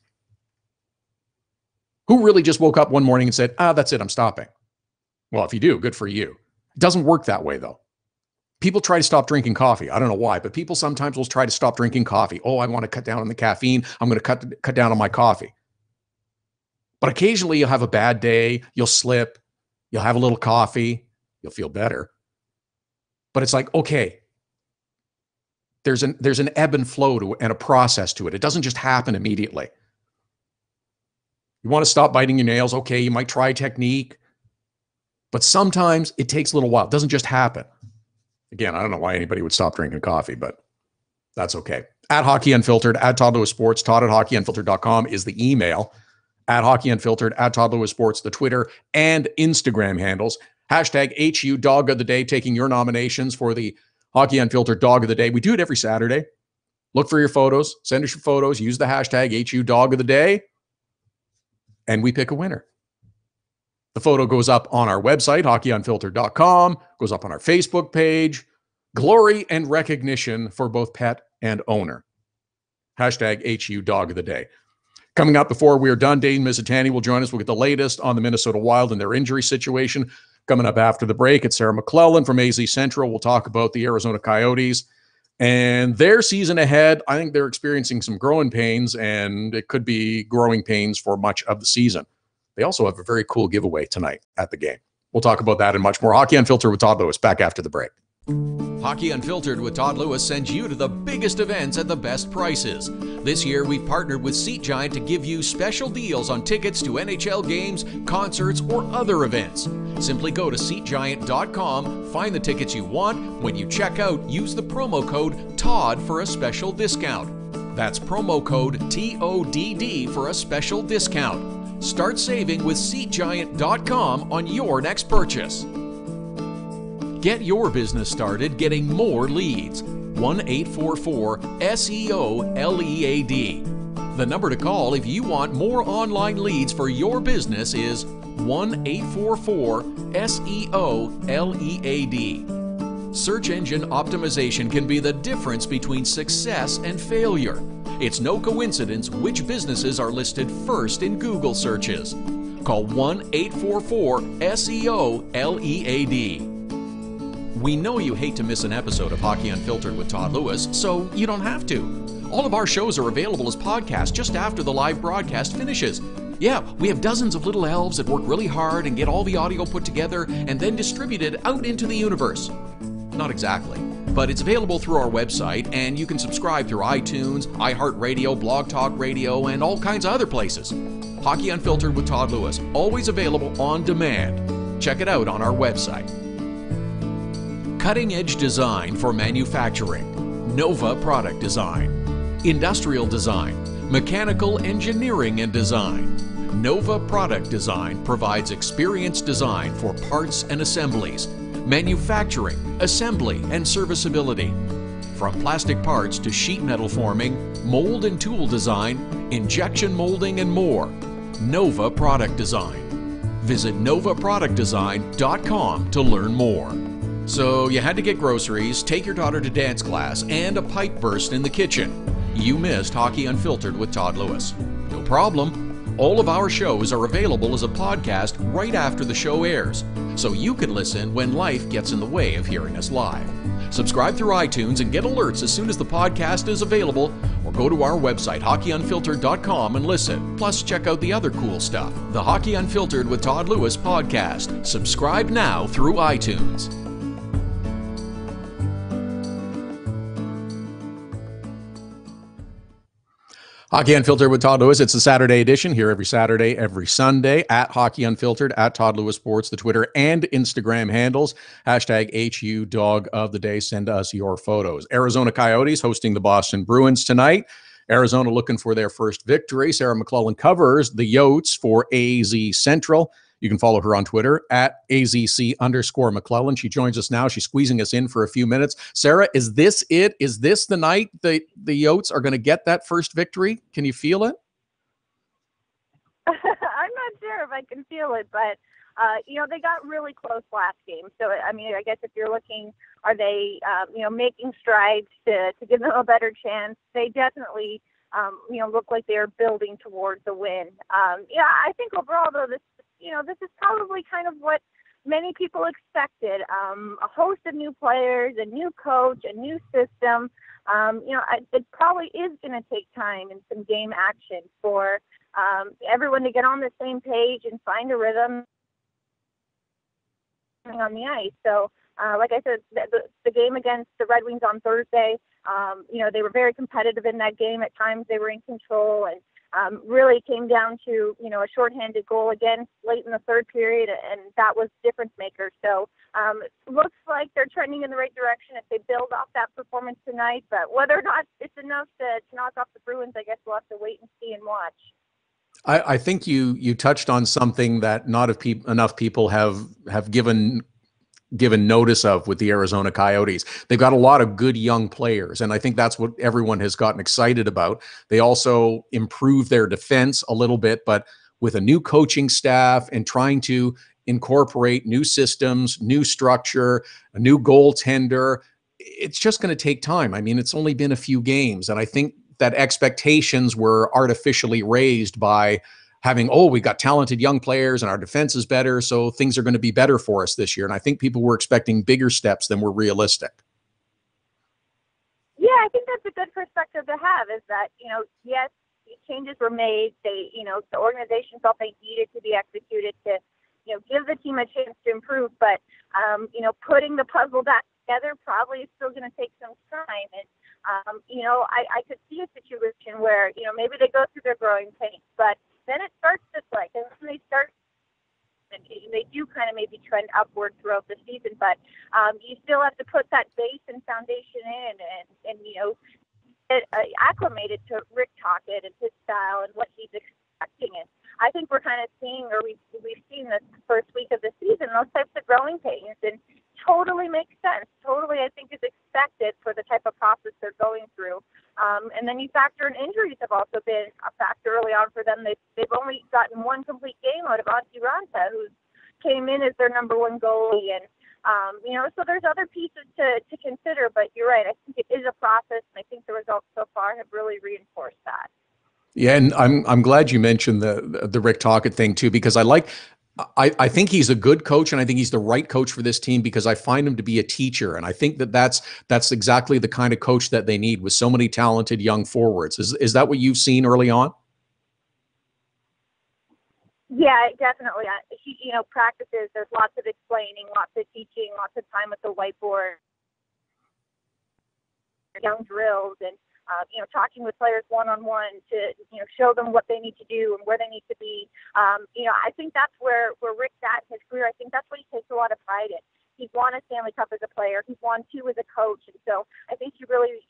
Who really just woke up one morning and said, that's it, I'm stopping? Well, if you do, good for you. It doesn't work that way, though. People try to stop drinking coffee. I don't know why, but people sometimes will try to stop drinking coffee. Oh, I want to cut down on the caffeine. I'm going to cut down on my coffee. But occasionally you'll have a bad day. You'll slip. You'll have a little coffee. You'll feel better. But it's like, okay, there's an ebb and flow to it and a process to it. It doesn't just happen immediately. You want to stop biting your nails? Okay, you might try technique. But sometimes it takes a little while. It doesn't just happen. Again, I don't know why anybody would stop drinking coffee, but that's okay. At Hockey Unfiltered, at Todd Lewis Sports, Todd at hockeyunfiltered.com is the email. At Hockey Unfiltered, at Todd Lewis Sports, the Twitter and Instagram handles. Hashtag HU Dog of the Day, taking your nominations for the Hockey Unfiltered Dog of the Day. We do it every Saturday. Look for your photos. Send us your photos. Use the hashtag HU Dog of the Day. And we pick a winner. The photo goes up on our website, hockeyunfiltered.com, goes up on our Facebook page. Glory and recognition for both pet and owner. Hashtag HU Dog of the Day. Coming up before we are done, Dane Mizutani will join us. We'll get the latest on the Minnesota Wild and their injury situation. Coming up after the break, it's Sarah McClellan from AZ Central. We'll talk about the Arizona Coyotes and their season ahead. I think they're experiencing some growing pains, and it could be growing pains for much of the season. They also have a very cool giveaway tonight at the game. We'll talk about that and much more. Hockey Unfiltered with Todd Lewis, back after the break. Hockey Unfiltered with Todd Lewis sends you to the biggest events at the best prices. This year, we've partnered with Seat Giant to give you special deals on tickets to NHL games, concerts, or other events. Simply go to SeatGiant.com, find the tickets you want. When you check out, use the promo code TODD for a special discount. That's promo code TODD for a special discount. Start saving with SeatGiant.com on your next purchase. Get your business started getting more leads. 1-844-SEO-LEAD. The number to call if you want more online leads for your business is 1-844-SEO-LEAD. Search engine optimization can be the difference between success and failure. It's no coincidence which businesses are listed first in Google searches. Call 1-844-SEO-LEAD. We know you hate to miss an episode of Hockey Unfiltered with Todd Lewis, so you don't have to. All of our shows are available as podcasts just after the live broadcast finishes. Yeah, we have dozens of little elves that work really hard and get all the audio put together and then distributed out into the universe. Not exactly, but it's available through our website, and you can subscribe through iTunes, iHeartRadio, Blog Talk Radio, and all kinds of other places. Hockey Unfiltered with Todd Lewis, always available on demand. Check it out on our website. Cutting-edge design for manufacturing. Nova Product Design. Industrial design, mechanical engineering and design. Nova Product Design provides experienced design for parts and assemblies, manufacturing, assembly, and serviceability. From plastic parts to sheet metal forming, mold and tool design, injection molding, and more. Nova Product Design. Visit novaproductdesign.com to learn more. So you had to get groceries, take your daughter to dance class, and a pipe burst in the kitchen. You missed Hockey Unfiltered with Todd Lewis. No problem. All of our shows are available as a podcast right after the show airs, so you can listen when life gets in the way of hearing us live. Subscribe through iTunes and get alerts as soon as the podcast is available, or go to our website, hockeyunfiltered.com, and listen. Plus, check out the other cool stuff, the Hockey Unfiltered with Todd Lewis podcast. Subscribe now through iTunes. Hockey Unfiltered with Todd Lewis. It's the Saturday edition here every Saturday, every Sunday at Hockey Unfiltered, at Todd Lewis Sports, the Twitter and Instagram handles. Hashtag HU Dog of the Day. Send us your photos. Arizona Coyotes hosting the Boston Bruins tonight. Arizona looking for their first victory. Sarah McClellan covers the Yotes for AZ Central. You can follow her on Twitter at AZC_McClellan. She joins us now. She's squeezing us in for a few minutes. Sarah, is this it? Is this the night the Yotes are going to get that first victory? Can you feel it? I'm not sure if I can feel it, but, they got really close last game. So, I mean, I guess if you're looking, are they, making strides to give them a better chance? They definitely, look like they're building towards a win. I think overall, though, this is probably kind of what many people expected. A host of new players, a new coach, a new system. It probably is going to take time and some game action for everyone to get on the same page and find a rhythm on the ice. So, like I said, the game against the Red Wings on Thursday, they were very competitive in that game. At times they were in control, and really came down to, a shorthanded goal again late in the third period, and that was difference maker. So it looks like they're trending in the right direction if they build off that performance tonight. But whether or not it's enough to knock off the Bruins, I guess we'll have to wait and see and watch. I think you touched on something that not enough people have given notice of with the Arizona Coyotes. They've got a lot of good young players, and I think that's what everyone has gotten excited about. They also improved their defense a little bit, but with a new coaching staff and trying to incorporate new systems, new structure, a new goaltender, it's just going to take time. I mean, it's only been a few games, and I think that expectations were artificially raised by having, we got talented young players and our defense is better, so things are going to be better for us this year. And I think people were expecting bigger steps than were realistic. Yeah, I think that's a good perspective to have, is that, yes, changes were made. They, the organization felt they needed to be executed to, give the team a chance to improve. But, putting the puzzle back together probably is still going to take some time. And, I could see a situation where, maybe they go through their growing pains, but then it starts to click, and then they do kind of maybe trend upward throughout the season, but you still have to put that base and foundation in and get acclimated to Rick Tocchet and his style and what he's expecting. And I think we're kind of seeing, or we've seen this first week of the season, those types of growing pains and totally makes sense. Totally, I think, is expected for the type of process they're going through. And then you factor in injuries have also been a factor early on for them. They've only gotten one complete game out of Antti Ranta, who came in as their number one goalie. And, so there's other pieces to consider. But you're right. I think it is a process, and I think the results so far have really reinforced that. Yeah, and I'm glad you mentioned the Rick Tocchet thing too, because I think he's a good coach, and I think he's the right coach for this team because I find him to be a teacher, and I think that's exactly the kind of coach that they need with so many talented young forwards. Is that what you've seen early on? Yeah, definitely. Practices. There's lots of explaining, lots of teaching, lots of time at the whiteboard, young drills, and talking with players one-on-one to, show them what they need to do and where they need to be. I think that's where Rick's at in his career. I think that's what he takes a lot of pride in. He's won a Stanley Cup as a player. He's won 2 as a coach. And so I think he really,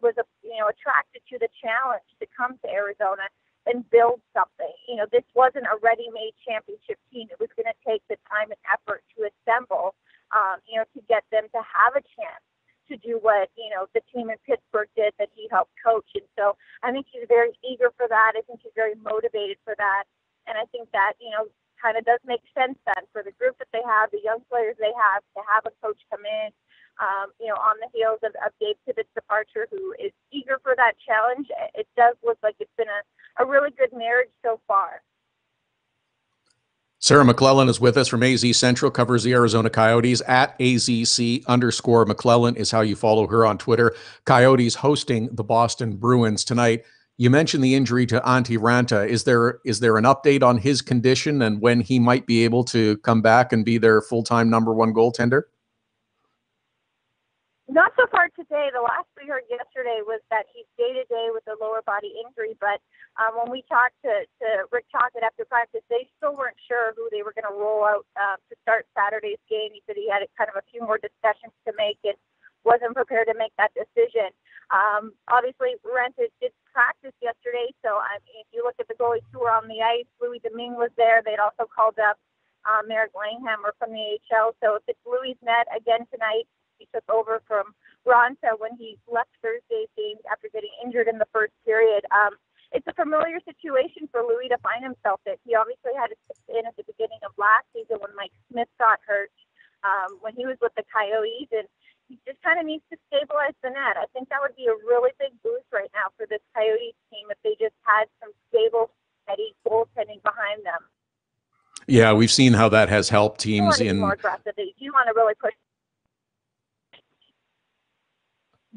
was, attracted to the challenge to come to Arizona and build something. This wasn't a ready-made championship team. It was going to take the time and effort to assemble, to get them to have a chance to do what, the team in Pittsburgh did that he helped coach. And so I think he's very eager for that. I think he's very motivated for that. And I think that, kind of does make sense then for the group that they have, the young players they have, to have a coach come in, on the heels of Dave Tibbetts' departure, who is eager for that challenge. It does look like it's been a really good marriage so far. Sarah McClellan is with us from AZ Central, covers the Arizona Coyotes. At AZC_McClellan is how you follow her on Twitter. Coyotes hosting the Boston Bruins tonight. You mentioned the injury to Antti Ranta. Is there an update on his condition and when he might be able to come back and be their full-time number one goaltender? Not so far today. The last we heard yesterday was that he's day-to-day with a lower body injury, but when we talked to Rick Tocchet after practice, they still weren't sure who they were going to roll out to start Saturday's game. He said he had kind of a few more discussions to make and wasn't prepared to make that decision. Obviously, Ranta did practice yesterday, so if you look at the goalies who were on the ice, Louis Domingue was there. They'd also called up Merrick Langhammer from the AHL. So if it's Louis' net again tonight, he took over from Ranta when he left Thursday's game after getting injured in the first period. It's a familiar situation for Louis to find himself in. He obviously had to step in at the beginning of last season when Mike Smith got hurt, when he was with the Coyotes, and he just kind of needs to stabilize the net. I think that would be a really big boost right now for this Coyotes team if they just had some stable, steady goaltending behind them. Yeah, we've seen how that has helped teams in more aggressive. You want to really push.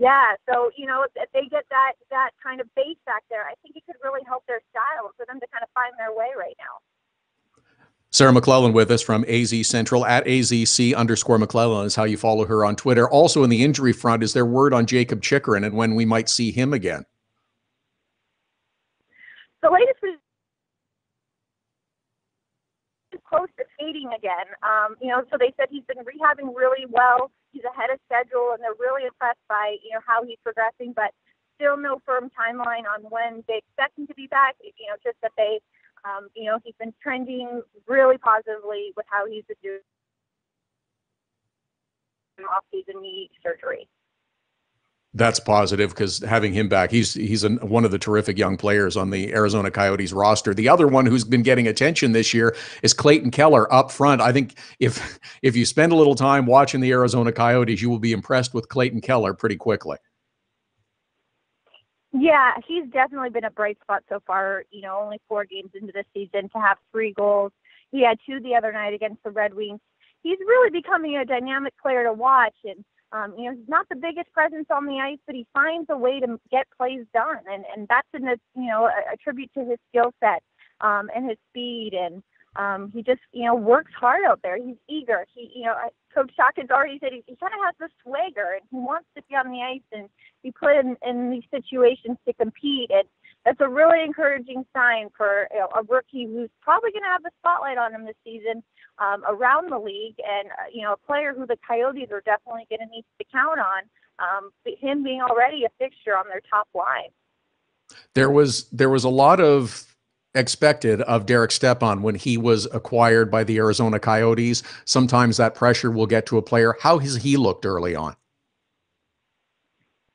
Yeah, so, if they get that kind of base back there, I think it could really help their style for them to kind of find their way right now. Sarah McClellan with us from AZ Central. At AZC_McClellan is how you follow her on Twitter. Also in the injury front, is there word on Jacob Chychrun and when we might see him again? The latest was close to skating again. So they said he's been rehabbing really well. He's ahead of schedule, and they're really impressed by, how he's progressing, but still no firm timeline on when they expect him to be back. Just that they, he's been trending really positively with how he's been doing off-season knee surgery. That's positive because having him back, he's one of the terrific young players on the Arizona Coyotes roster. The other one who's been getting attention this year is Clayton Keller up front. I think if you spend a little time watching the Arizona Coyotes, you will be impressed with Clayton Keller pretty quickly. Yeah, he's definitely been a bright spot so far. Only 4 games into the season to have 3 goals. He had 2 the other night against the Red Wings. He's really becoming a dynamic player to watch, and he's not the biggest presence on the ice, but he finds a way to get plays done, and that's a tribute to his skill set and his speed, and he just works hard out there. He's eager. Coach Tocchet's already said he kind of has the swagger, and he wants to be on the ice and be put in these situations to compete, and that's a really encouraging sign for a rookie who's probably going to have the spotlight on him this season around the league, and a player who the Coyotes are definitely going to need to count on, him being already a fixture on their top line. There was a lot of expected of Derek Stepan when he was acquired by the Arizona Coyotes. Sometimes that pressure will get to a player. How has he looked early on?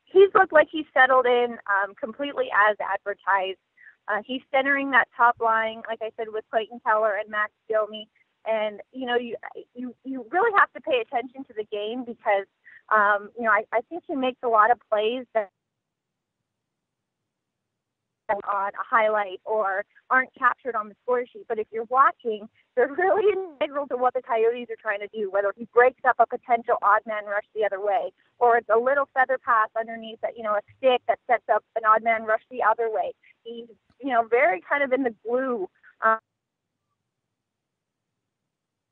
He's looked like he's settled in completely as advertised. He's centering that top line, like I said, with Clayton Keller and Max Domi. And, you really have to pay attention to the game because, I think he makes a lot of plays that on a highlight or aren't captured on the score sheet. But if you're watching, they're really integral to what the Coyotes are trying to do, whether he breaks up a potential odd man rush the other way, or it's a little feather pass underneath that, a stick that sets up an odd man rush the other way. He's, very kind of in the glue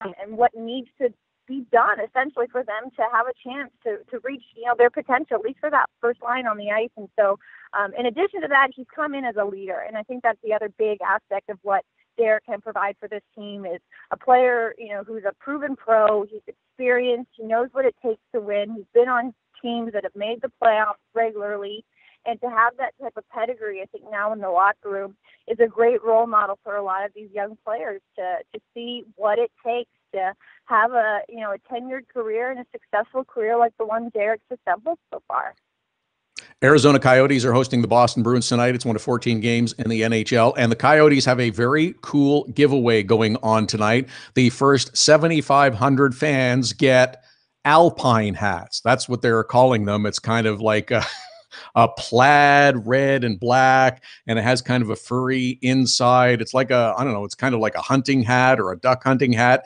and what needs to be done essentially for them to have a chance to reach, their potential, at least for that first line on the ice. And so in addition to that, he's come in as a leader. And I think that's the other big aspect of what Derek can provide for this team is a player, who's a proven pro. He's experienced. He knows what it takes to win. He's been on teams that have made the playoffs regularly. And to have that type of pedigree, I think now in the locker room is a great role model for a lot of these young players to see what it takes to have a tenured career and a successful career like the one Derek's assembled so far. Arizona Coyotes are hosting the Boston Bruins tonight. It's one of 14 games in the NHL, and the Coyotes have a very cool giveaway going on tonight. The first 7,500 fans get Alpine hats. That's what they're calling them. It's kind of like a plaid red and black, and it has kind of a furry inside. It's like it's kind of like a hunting hat or a duck hunting hat.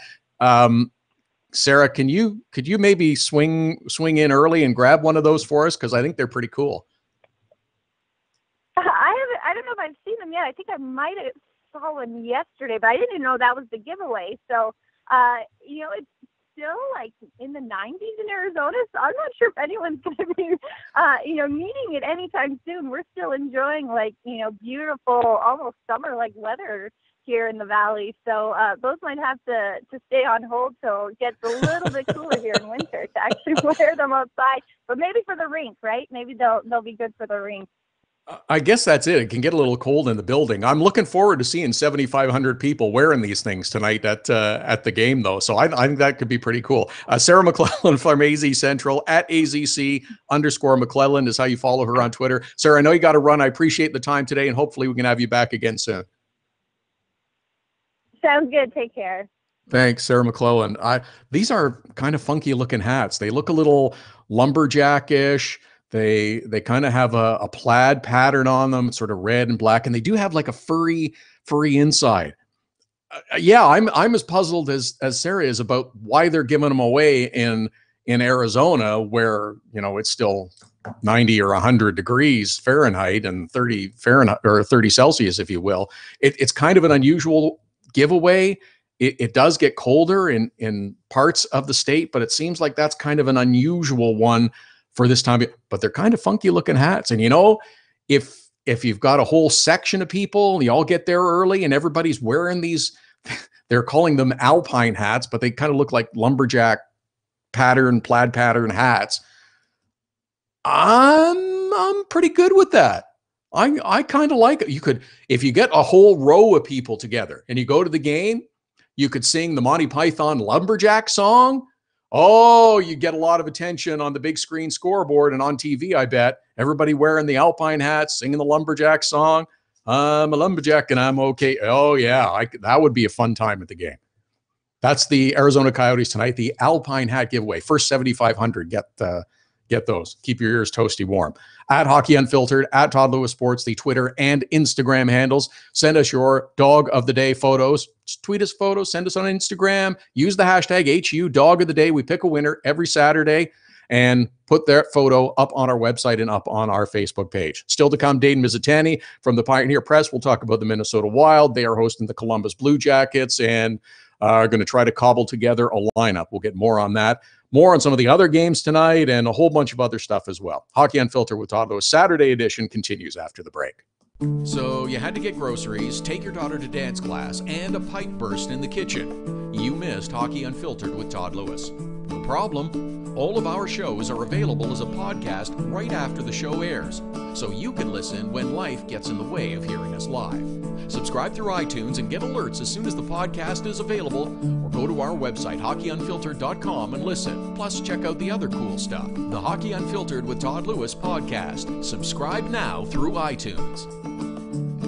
Sarah, could you maybe swing in early and grab one of those for us? Because I think they're pretty cool. I don't know if I've seen them yet. I think I might have saw one yesterday, but I didn't know that was the giveaway. So, it's still like in the 90s in Arizona, so I'm not sure if anyone's going to be, needing it anytime soon. We're still enjoying beautiful, almost summer-like weather here in the valley. So those might have to stay on hold till it gets a little bit cooler here in winter to actually wear them outside. But maybe for the rink, right? Maybe they'll be good for the rink. I guess that's it. It can get a little cold in the building. I'm looking forward to seeing 7,500 people wearing these things tonight at the game, though. So I think that could be pretty cool. Sarah McClellan from AZ Central at AZC_McClellan is how you follow her on Twitter. Sarah, I know you got to run. I appreciate the time today, and hopefully we can have you back again soon. Sounds good. Take care. Thanks, Sarah McClellan. These are kind of funky looking hats. They look a little lumberjack-ish. They kind of have a plaid pattern on them, sort of red and black, and they do have like a furry inside. I'm as puzzled as Sarah is about why they're giving them away in Arizona, where it's still 90 or 100 degrees Fahrenheit and 30 Fahrenheit or 30 Celsius, if you will. It's kind of an unusual giveaway. It does get colder in parts of the state, but it seems like that's kind of an unusual one for this time. But they're kind of funky looking hats. And if you've got a whole section of people, you all get there early and everybody's wearing these, they're calling them Alpine hats, but they kind of look like lumberjack plaid pattern hats. I'm pretty good with that. I kind of like it. If you get a whole row of people together and you go to the game, you could sing the Monty Python Lumberjack song. Oh, you get a lot of attention on the big screen scoreboard and on TV, I bet. Everybody wearing the Alpine hats, singing the Lumberjack song. I'm a lumberjack and I'm okay. Oh, yeah, that would be a fun time at the game. That's the Arizona Coyotes tonight, the Alpine hat giveaway. First 7,500, get those. Keep your ears toasty warm. At Hockey Unfiltered, at Todd Lewis Sports, the Twitter and Instagram handles. Send us your dog of the day photos. Just tweet us photos. Send us on Instagram. Use the hashtag HU Dog of the Day. We pick a winner every Saturday and put their photo up on our website and up on our Facebook page. Still to come, Dayton Mizutani from the Pioneer Press. We'll talk about the Minnesota Wild. They are hosting the Columbus Blue Jackets and are going to try to cobble together a lineup. We'll get more on that. More on some of the other games tonight and a whole bunch of other stuff as well. Hockey Unfiltered with Todd Lewis Saturday edition continues after the break. So you had to get groceries, take your daughter to dance class, and a pipe burst in the kitchen. You missed Hockey Unfiltered with Todd Lewis. We'll problem? All of our shows are available as a podcast right after the show airs, so you can listen when life gets in the way of hearing us live. Subscribe through iTunes and get alerts as soon as the podcast is available, or go to our website, hockeyunfiltered.com, and listen. Plus, check out the other cool stuff, the Hockey Unfiltered with Todd Lewis podcast. Subscribe now through iTunes.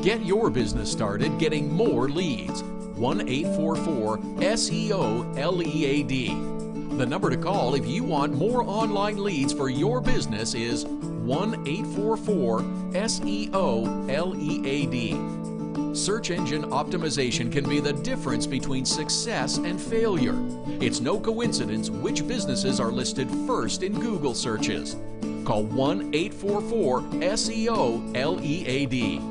Get your business started getting more leads. 1-844-SEO-LEAD. The number to call if you want more online leads for your business is 1-844-SEO-LEAD. Search engine optimization can be the difference between success and failure. It's no coincidence which businesses are listed first in Google searches. Call 1-844-SEO-LEAD.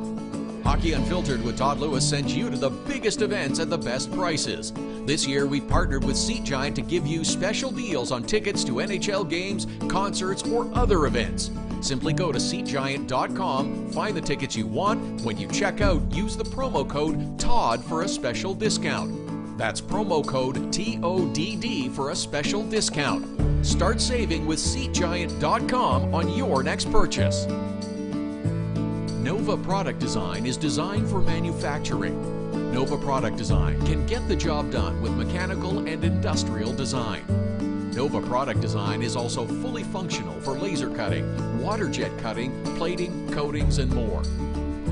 Hockey Unfiltered with Todd Lewis sends you to the biggest events at the best prices. This year, we've partnered with Seat Giant to give you special deals on tickets to NHL games, concerts, or other events. Simply go to SeatGiant.com, find the tickets you want. When you check out, use the promo code TODD for a special discount. That's promo code TODD for a special discount. Start saving with SeatGiant.com on your next purchase. Nova Product Design is designed for manufacturing. Nova Product Design can get the job done with mechanical and industrial design. Nova Product Design is also fully functional for laser cutting, water jet cutting, plating, coatings, and more.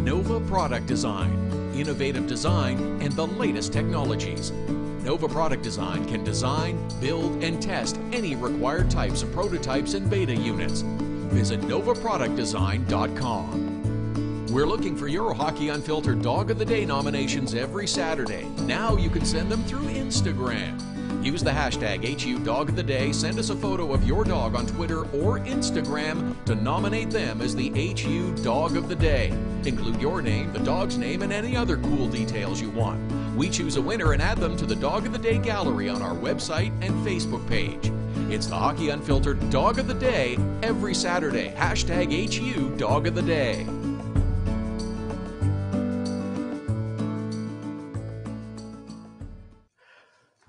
Nova Product Design, innovative design, and the latest technologies. Nova Product Design can design, build, and test any required types of prototypes and beta units. Visit novaproductdesign.com. We're looking for your Hockey Unfiltered Dog of the Day nominations every Saturday. Now you can send them through Instagram. Use the hashtag HU Dog of the Day, send us a photo of your dog on Twitter or Instagram to nominate them as the HU Dog of the Day. Include your name, the dog's name, and any other cool details you want. We choose a winner and add them to the Dog of the Day gallery on our website and Facebook page. It's the Hockey Unfiltered Dog of the Day every Saturday. Hashtag HU Dog of the Day.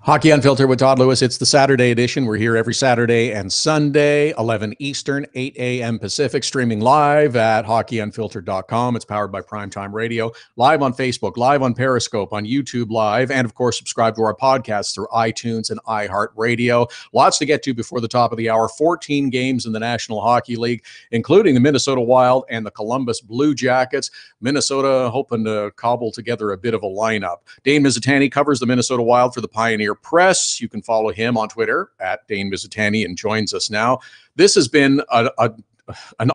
Hockey Unfiltered with Todd Lewis. It's the Saturday edition. We're here every Saturday and Sunday, 11 Eastern, 8 a.m. Pacific, streaming live at hockeyunfiltered.com. It's powered by Primetime Radio, live on Facebook, live on Periscope, on YouTube Live, and of course, subscribe to our podcasts through iTunes and iHeartRadio. Lots to get to before the top of the hour. 14 games in the National Hockey League, including the Minnesota Wild and the Columbus Blue Jackets. Minnesota hoping to cobble together a bit of a lineup. Dane Mizutani covers the Minnesota Wild for the Pioneer Press. You can follow him on Twitter at Dane Mizutani and joins us now. This has been an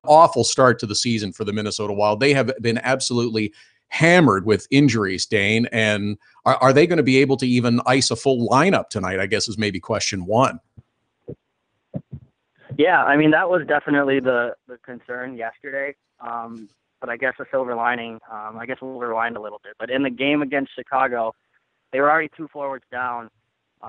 awful start to the season for the Minnesota Wild. They have been absolutely hammered with injuries, Dane, and are they going to be able to even ice a full lineup tonight, I guess is maybe question one. Yeah, I mean, that was definitely the concern yesterday. But I guess a silver lining, I guess we'll rewind a little bit. But in the game against Chicago, they were already two forwards down.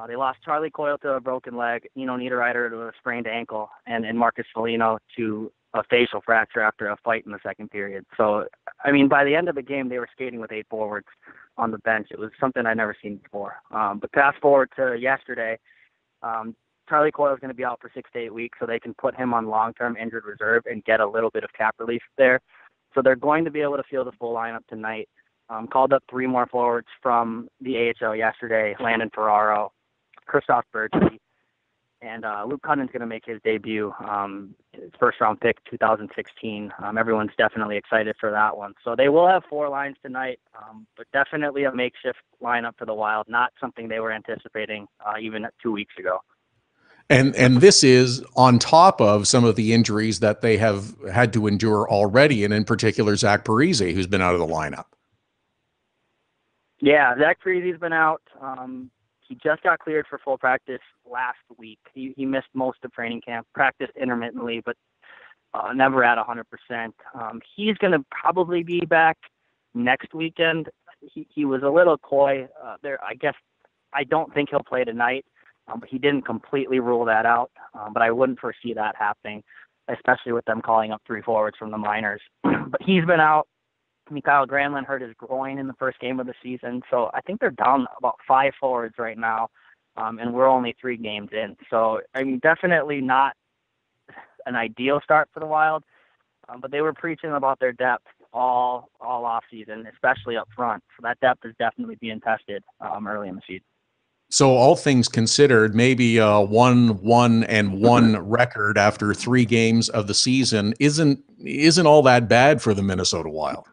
They lost Charlie Coyle to a broken leg, Niederreiter to a sprained ankle, and Marcus Foligno to a facial fracture after a fight in the second period. So, I mean, by the end of the game, they were skating with 8 forwards on the bench. It was something I'd never seen before. But fast forward to yesterday, Charlie Coyle is going to be out for 6 to 8 weeks, so they can put him on long-term injured reserve and get a little bit of cap relief there. So they're going to be able to field the full lineup tonight. Called up 3 more forwards from the AHL yesterday, Landon Ferraro, Christoph Bertschy, and Luke Cunning's going to make his debut, his first-round pick, 2016. Everyone's definitely excited for that one. So they will have 4 lines tonight, but definitely a makeshift lineup for the Wild, not something they were anticipating even 2 weeks ago. And this is on top of some of the injuries that they have had to endure already, and in particular, Zach Parise, who's been out of the lineup. Yeah, Zach Parise's been out. He just got cleared for full practice last week. He missed most of training camp, practiced intermittently, but never at 100%. He's going to probably be back next weekend. He was a little coy there. I don't think he'll play tonight. But he didn't completely rule that out. But I wouldn't foresee that happening, especially with them calling up 3 forwards from the minors. But he's been out. Mikael Granlund hurt his groin in the first game of the season. So I think they're down about 5 forwards right now. and we're only 3 games in. So, I mean, definitely not an ideal start for the Wild, but they were preaching about their depth all off season, especially up front. So that depth is definitely being tested early in the season. So all things considered, maybe a 1-1-1 record after 3 games of the season isn't all that bad for the Minnesota Wild.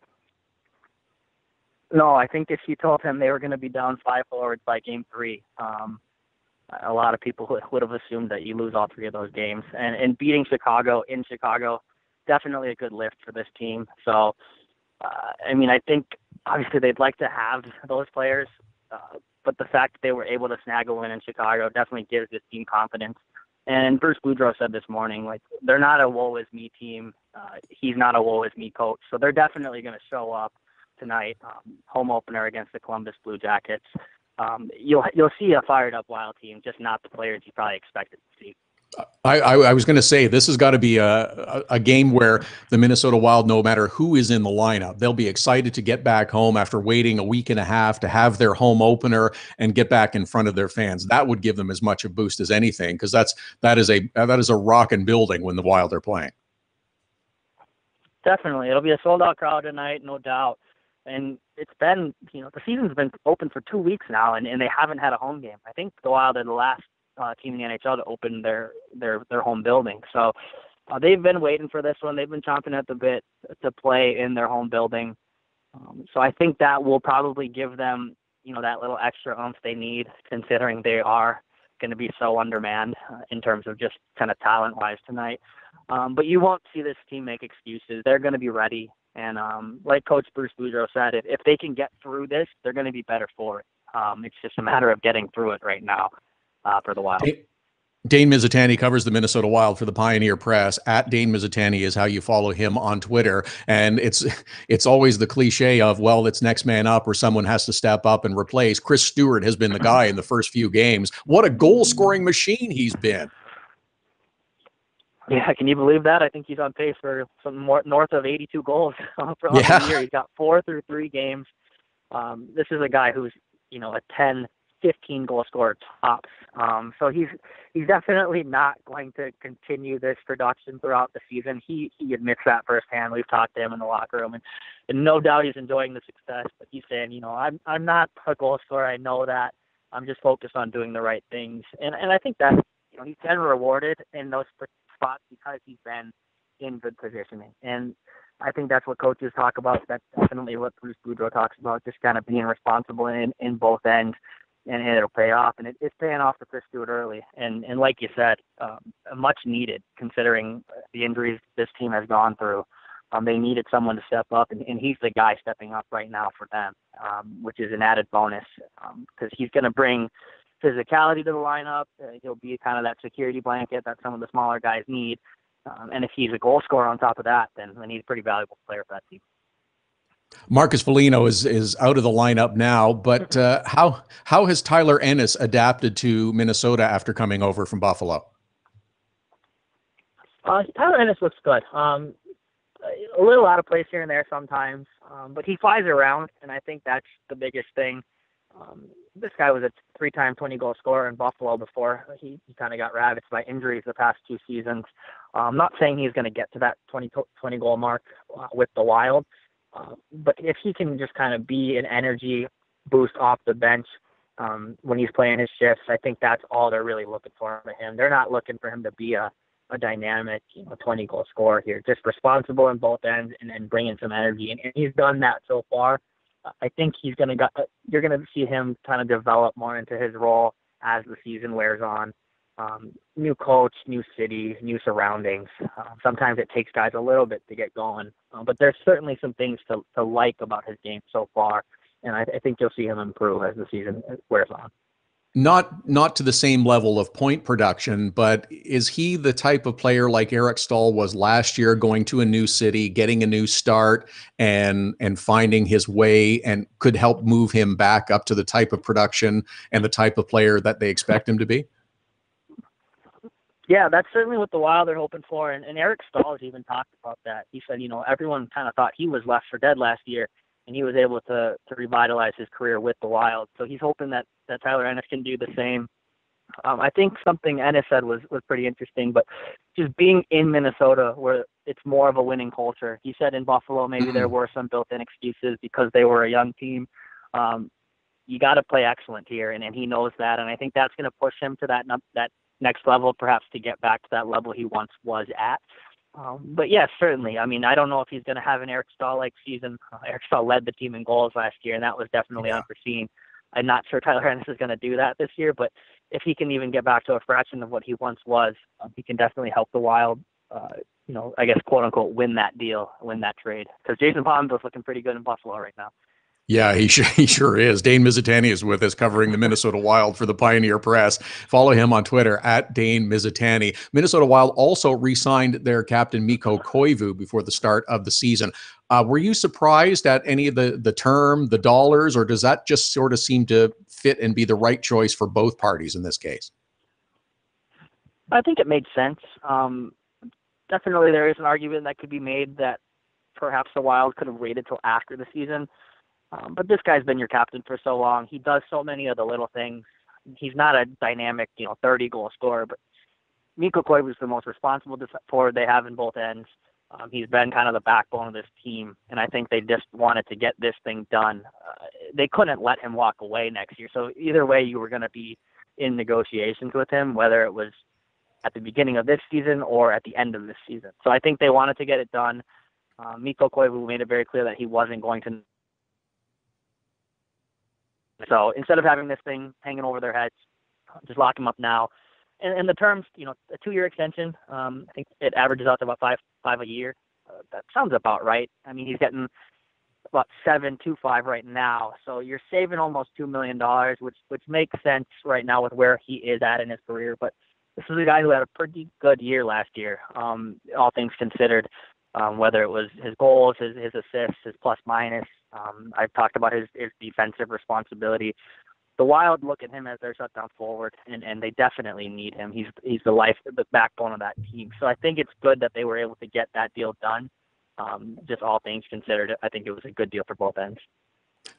No, I think if you told him they were going to be down 5 forwards by game 3, a lot of people would have assumed that you lose all 3 of those games. And beating Chicago in Chicago, definitely a good lift for this team. So, I mean, I think obviously they'd like to have those players, but the fact that they were able to snag a win in Chicago definitely gives this team confidence. And Bruce Boudreau said this morning, like, they're not a woe is me team. He's not a woe is me coach. So they're definitely going to show up tonight, home opener against the Columbus Blue Jackets. You'll see a fired up Wild team, just not the players you probably expected to see. I was going to say, this has got to be a game where the Minnesota Wild, no matter who is in the lineup, they'll be excited to get back home after waiting a week and a half to have their home opener and get back in front of their fans. That would give them as much a boost as anything, because that is a rockin' building when the Wild are playing. Definitely. It'll be a sold-out crowd tonight, no doubt. And it's been, the season's been open for 2 weeks now, and they haven't had a home game. I think the Wild are the last team in the NHL to open their home building. So they've been waiting for this one. They've been chomping at the bit to play in their home building. So I think that will probably give them, that little extra oomph they need, considering they are going to be so undermanned in terms of just kind of talent-wise tonight. But you won't see this team make excuses. They're going to be ready. And like Coach Bruce Boudreau said, if they can get through this, they're going to be better for it. It's just a matter of getting through it right now for the Wild. Dane Mizutani covers the Minnesota Wild for the Pioneer Press. At Dane Mizutani is how you follow him on Twitter. And it's always the cliche of, well, it's next man up, or someone has to step up and replace. Chris Stewart has been the guy in the first few games. What a goal-scoring machine he's been. Yeah, can you believe that? I think he's on pace for something more north of 82 goals for the year. He's got 4 through 3 games. This is a guy who's, a 10, 15 goal scorer tops. So he's definitely not going to continue this production throughout the season. He admits that firsthand. We've talked to him in the locker room, and no doubt he's enjoying the success. But he's saying, I'm not a goal scorer. I know that. I'm just focused on doing the right things. And I think that he's been rewarded in those spots because he's been in good positioning. And I think that's what coaches talk about. That's definitely what Bruce Boudreau talks about, just kind of being responsible in both ends, and it'll pay off. And it's paying off for Chris Stewart early. And like you said, much needed considering the injuries this team has gone through. They needed someone to step up, and he's the guy stepping up right now for them, which is an added bonus because he's going to bring physicality to the lineup. He'll be kind of that security blanket that some of the smaller guys need. And if he's a goal scorer on top of that, then he's a pretty valuable player for that team. Marcus Foligno is out of the lineup now, but how has Tyler Ennis adapted to Minnesota after coming over from Buffalo? Tyler Ennis looks good. A little out of place here and there sometimes, but he flies around, and I think that's the biggest thing. This guy was a 3-time 20-goal scorer in Buffalo before he kind of got ravaged by injuries the past 2 seasons. I'm not saying he's going to get to that 20-goal mark with the Wild, but if he can just kind of be an energy boost off the bench when he's playing his shifts, I think that's all they're really looking for him. They're not looking for him to be a dynamic 20-goal scorer here, just responsible in both ends and bringing some energy. And he's done that so far. I think you're going to see him kind of develop more into his role as the season wears on. New coach, new city, new surroundings. Sometimes it takes guys a little bit to get going, but there's certainly some things to like about his game so far, and I think you'll see him improve as the season wears on. Not to the same level of point production, but is he the type of player like Eric Stahl was last year, going to a new city, getting a new start, and finding his way, and could help move him back up to the type of production and the type of player that they expect him to be? Yeah, that's certainly what the Wild are hoping for, and Eric Stahl has even talked about that. He said, everyone kind of thought he was left for dead last year, and he was able to revitalize his career with the Wild. So he's hoping that Tyler Ennis can do the same I think something Ennis said was pretty interesting, but just being in Minnesota where it's more of a winning culture. He said in Buffalo maybe there were some built-in excuses because they were a young team. You got to play excellent here, and he knows that, and I think that's going to push him to that next level, perhaps to get back to that level he once was at. But yes, certainly. I mean, I don't know if he's going to have an Eric Stahl-like season. Eric Stahl led the team in goals last year, and that was definitely unforeseen. I'm not sure Tyler Ennis is going to do that this year, but if he can even get back to a fraction of what he once was, he can definitely help the Wild, I guess, quote unquote, win that deal, win that trade. Because Jason Pominville's looking pretty good in Buffalo right now. Yeah, he sure is. Dane Mizutani is with us covering the Minnesota Wild for the Pioneer Press. Follow him on Twitter at Dane Mizutani. Minnesota Wild also re-signed their captain Mikko Koivu before the start of the season. Were you surprised at any of the term, the dollars, or does that just sort of seem to fit and be the right choice for both parties in this case? I think it made sense. Definitely there is an argument that could be made that perhaps the Wild could have waited till after the season. But this guy's been your captain for so long. He does so many of the little things. He's not a dynamic, 30-goal scorer, but Mikko Koivu is the most responsible forward they have in both ends. He's been kind of the backbone of this team, and I think they just wanted to get this thing done. They couldn't let him walk away next year. So either way, you were going to be in negotiations with him, whether it was at the beginning of this season or at the end of this season. So I think they wanted to get it done. Mikko Koivu made it very clear that he wasn't going to. So instead of having this thing hanging over their heads, just lock him up now. And the terms, a 2-year extension, I think it averages out to about five a year. That sounds about right. I mean, he's getting about 7.25 right now. So you're saving almost $2 million, which makes sense right now with where he is at in his career. But this is a guy who had a pretty good year last year, all things considered, whether it was his goals, his assists, his plus minus. I've talked about his defensive responsibility. The Wild look at him as their shutdown forward, and they definitely need him. He's the backbone of that team. So I think it's good that they were able to get that deal done. Just all things considered, I think it was a good deal for both ends.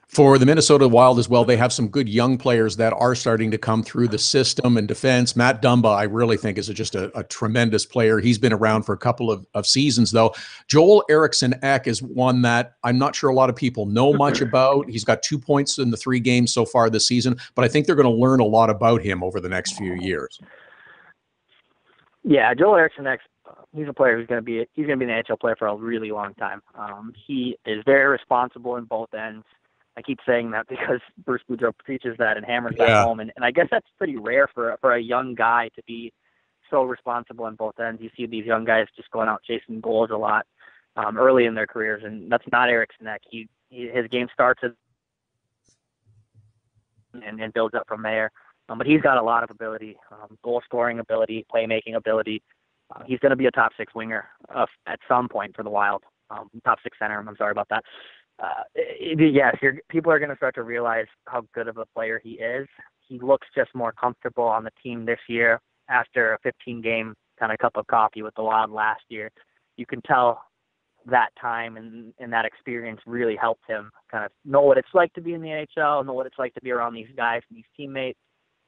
For the Minnesota Wild as well, they have some good young players that are starting to come through the system and defense. Matt Dumba, I really think, is just a tremendous player. He's been around for a couple of seasons, though. Joel Eriksson Ek is one that I'm not sure a lot of people know much about. He's got 2 points in the 3 games so far this season, but I think they're going to learn a lot about him over the next few years. Yeah, Joel Eriksson Ek, he's a player who's going to be an NHL player for a really long time. He is very responsible in both ends. I keep saying that because Bruce Boudreau preaches that and hammers that home. And I guess that's pretty rare for a young guy to be so responsible on both ends. You see these young guys just going out chasing goals a lot early in their careers, and that's not Eriksson Ek. His game starts and builds up from there. But he's got a lot of ability, goal-scoring ability, playmaking ability. He's going to be a top 6 winger at some point for the Wild. Top 6 center, I'm sorry about that. Yes, people are going to start to realize how good of a player he is. He looks just more comfortable on the team this year after a 15-game kind of cup of coffee with the Wild last year. You can tell that time and that experience really helped him kind of know what it's like to be in the NHL, know what it's like to be around these guys and these teammates.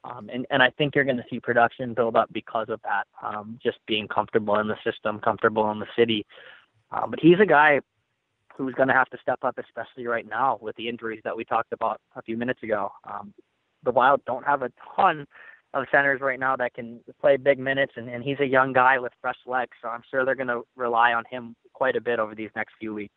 And I think you're going to see production build up because of that, just being comfortable in the system, comfortable in the city. But he's a guy who's going to have to step up, especially right now with the injuries that we talked about a few minutes ago. The Wild don't have a ton of centers right now that can play big minutes, and he's a young guy with fresh legs, so I'm sure they're going to rely on him quite a bit over these next few weeks.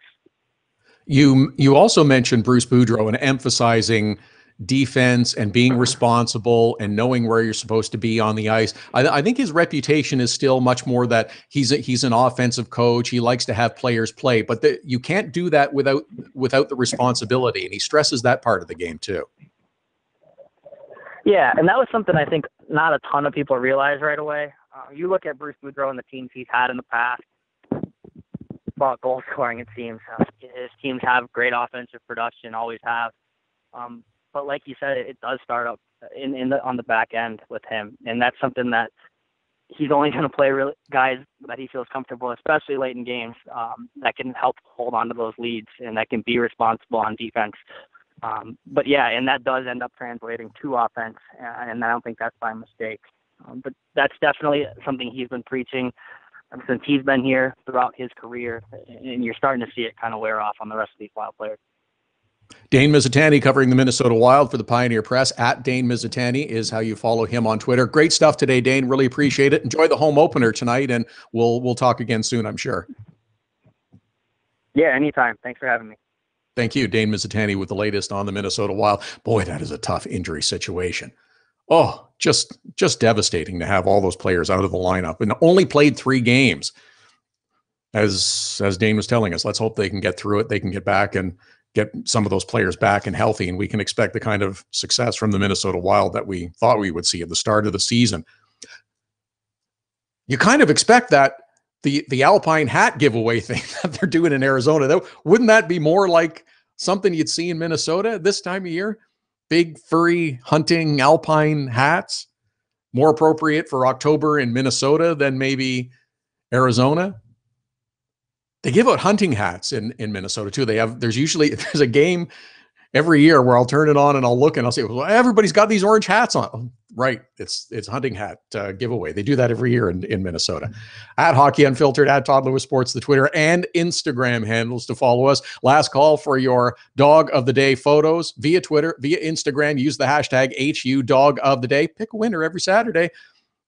You also mentioned Bruce Boudreau and emphasizing defense and being responsible and knowing where you're supposed to be on the ice. I think his reputation is still much more that he's an offensive coach. He likes to have players play, but you can't do that without the responsibility. And he stresses that part of the game too. Yeah, and that was something I think not a ton of people realize right away. You look at Bruce Boudreau and the teams he's had in the past, about goal scoring, it seems. His teams have great offensive production, always have. But like you said, it does start up on the back end with him, and that's something that he's only going to play guys that he feels comfortable, especially late in games, that can help hold on to those leads and that can be responsible on defense. But yeah, and that does end up translating to offense, and I don't think that's by mistake. But that's definitely something he's been preaching since he's been here throughout his career, and you're starting to see it kind of wear off on the rest of these Wild players. Dane Mizutani covering the Minnesota Wild for the Pioneer Press. At Dane Mizutani is how you follow him on Twitter. Great stuff today, Dane. Really appreciate it. Enjoy the home opener tonight, and we'll talk again soon, I'm sure. Yeah, anytime. Thanks for having me. Thank you, Dane Mizutani, with the latest on the Minnesota Wild. Boy, that is a tough injury situation. Oh, just devastating to have all those players out of the lineup and only played 3 games. As Dane was telling us, let's hope they can get through it. They can get back and get some of those players back and healthy, and we can expect the kind of success from the Minnesota Wild that we thought we would see at the start of the season. You kind of expect that the Alpine hat giveaway thing that they're doing in Arizona, wouldn't that be more like something you'd see in Minnesota this time of year? Big furry hunting Alpine hats, more appropriate for October in Minnesota than maybe Arizona. They give out hunting hats in Minnesota too. There's a game every year where I'll turn it on and I'll look and I'll say, well, everybody's got these orange hats on. Right. It's hunting hat giveaway. They do that every year in Minnesota. At Hockey Unfiltered, at Todd Lewis Sports, the Twitter and Instagram handles to follow us. Last call for your dog of the day photos via Twitter, via Instagram. Use the hashtag HU dog of the day. Pick a winner every Saturday.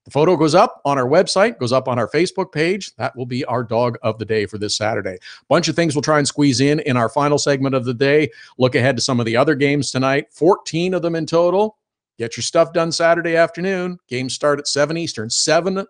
The photo goes up on our website, goes up on our Facebook page. That will be our dog of the day for this Saturday. Bunch of things we'll try and squeeze in our final segment of the day. Look ahead to some of the other games tonight, 14 of them in total. Get your stuff done Saturday afternoon. Games start at 7 Eastern, 7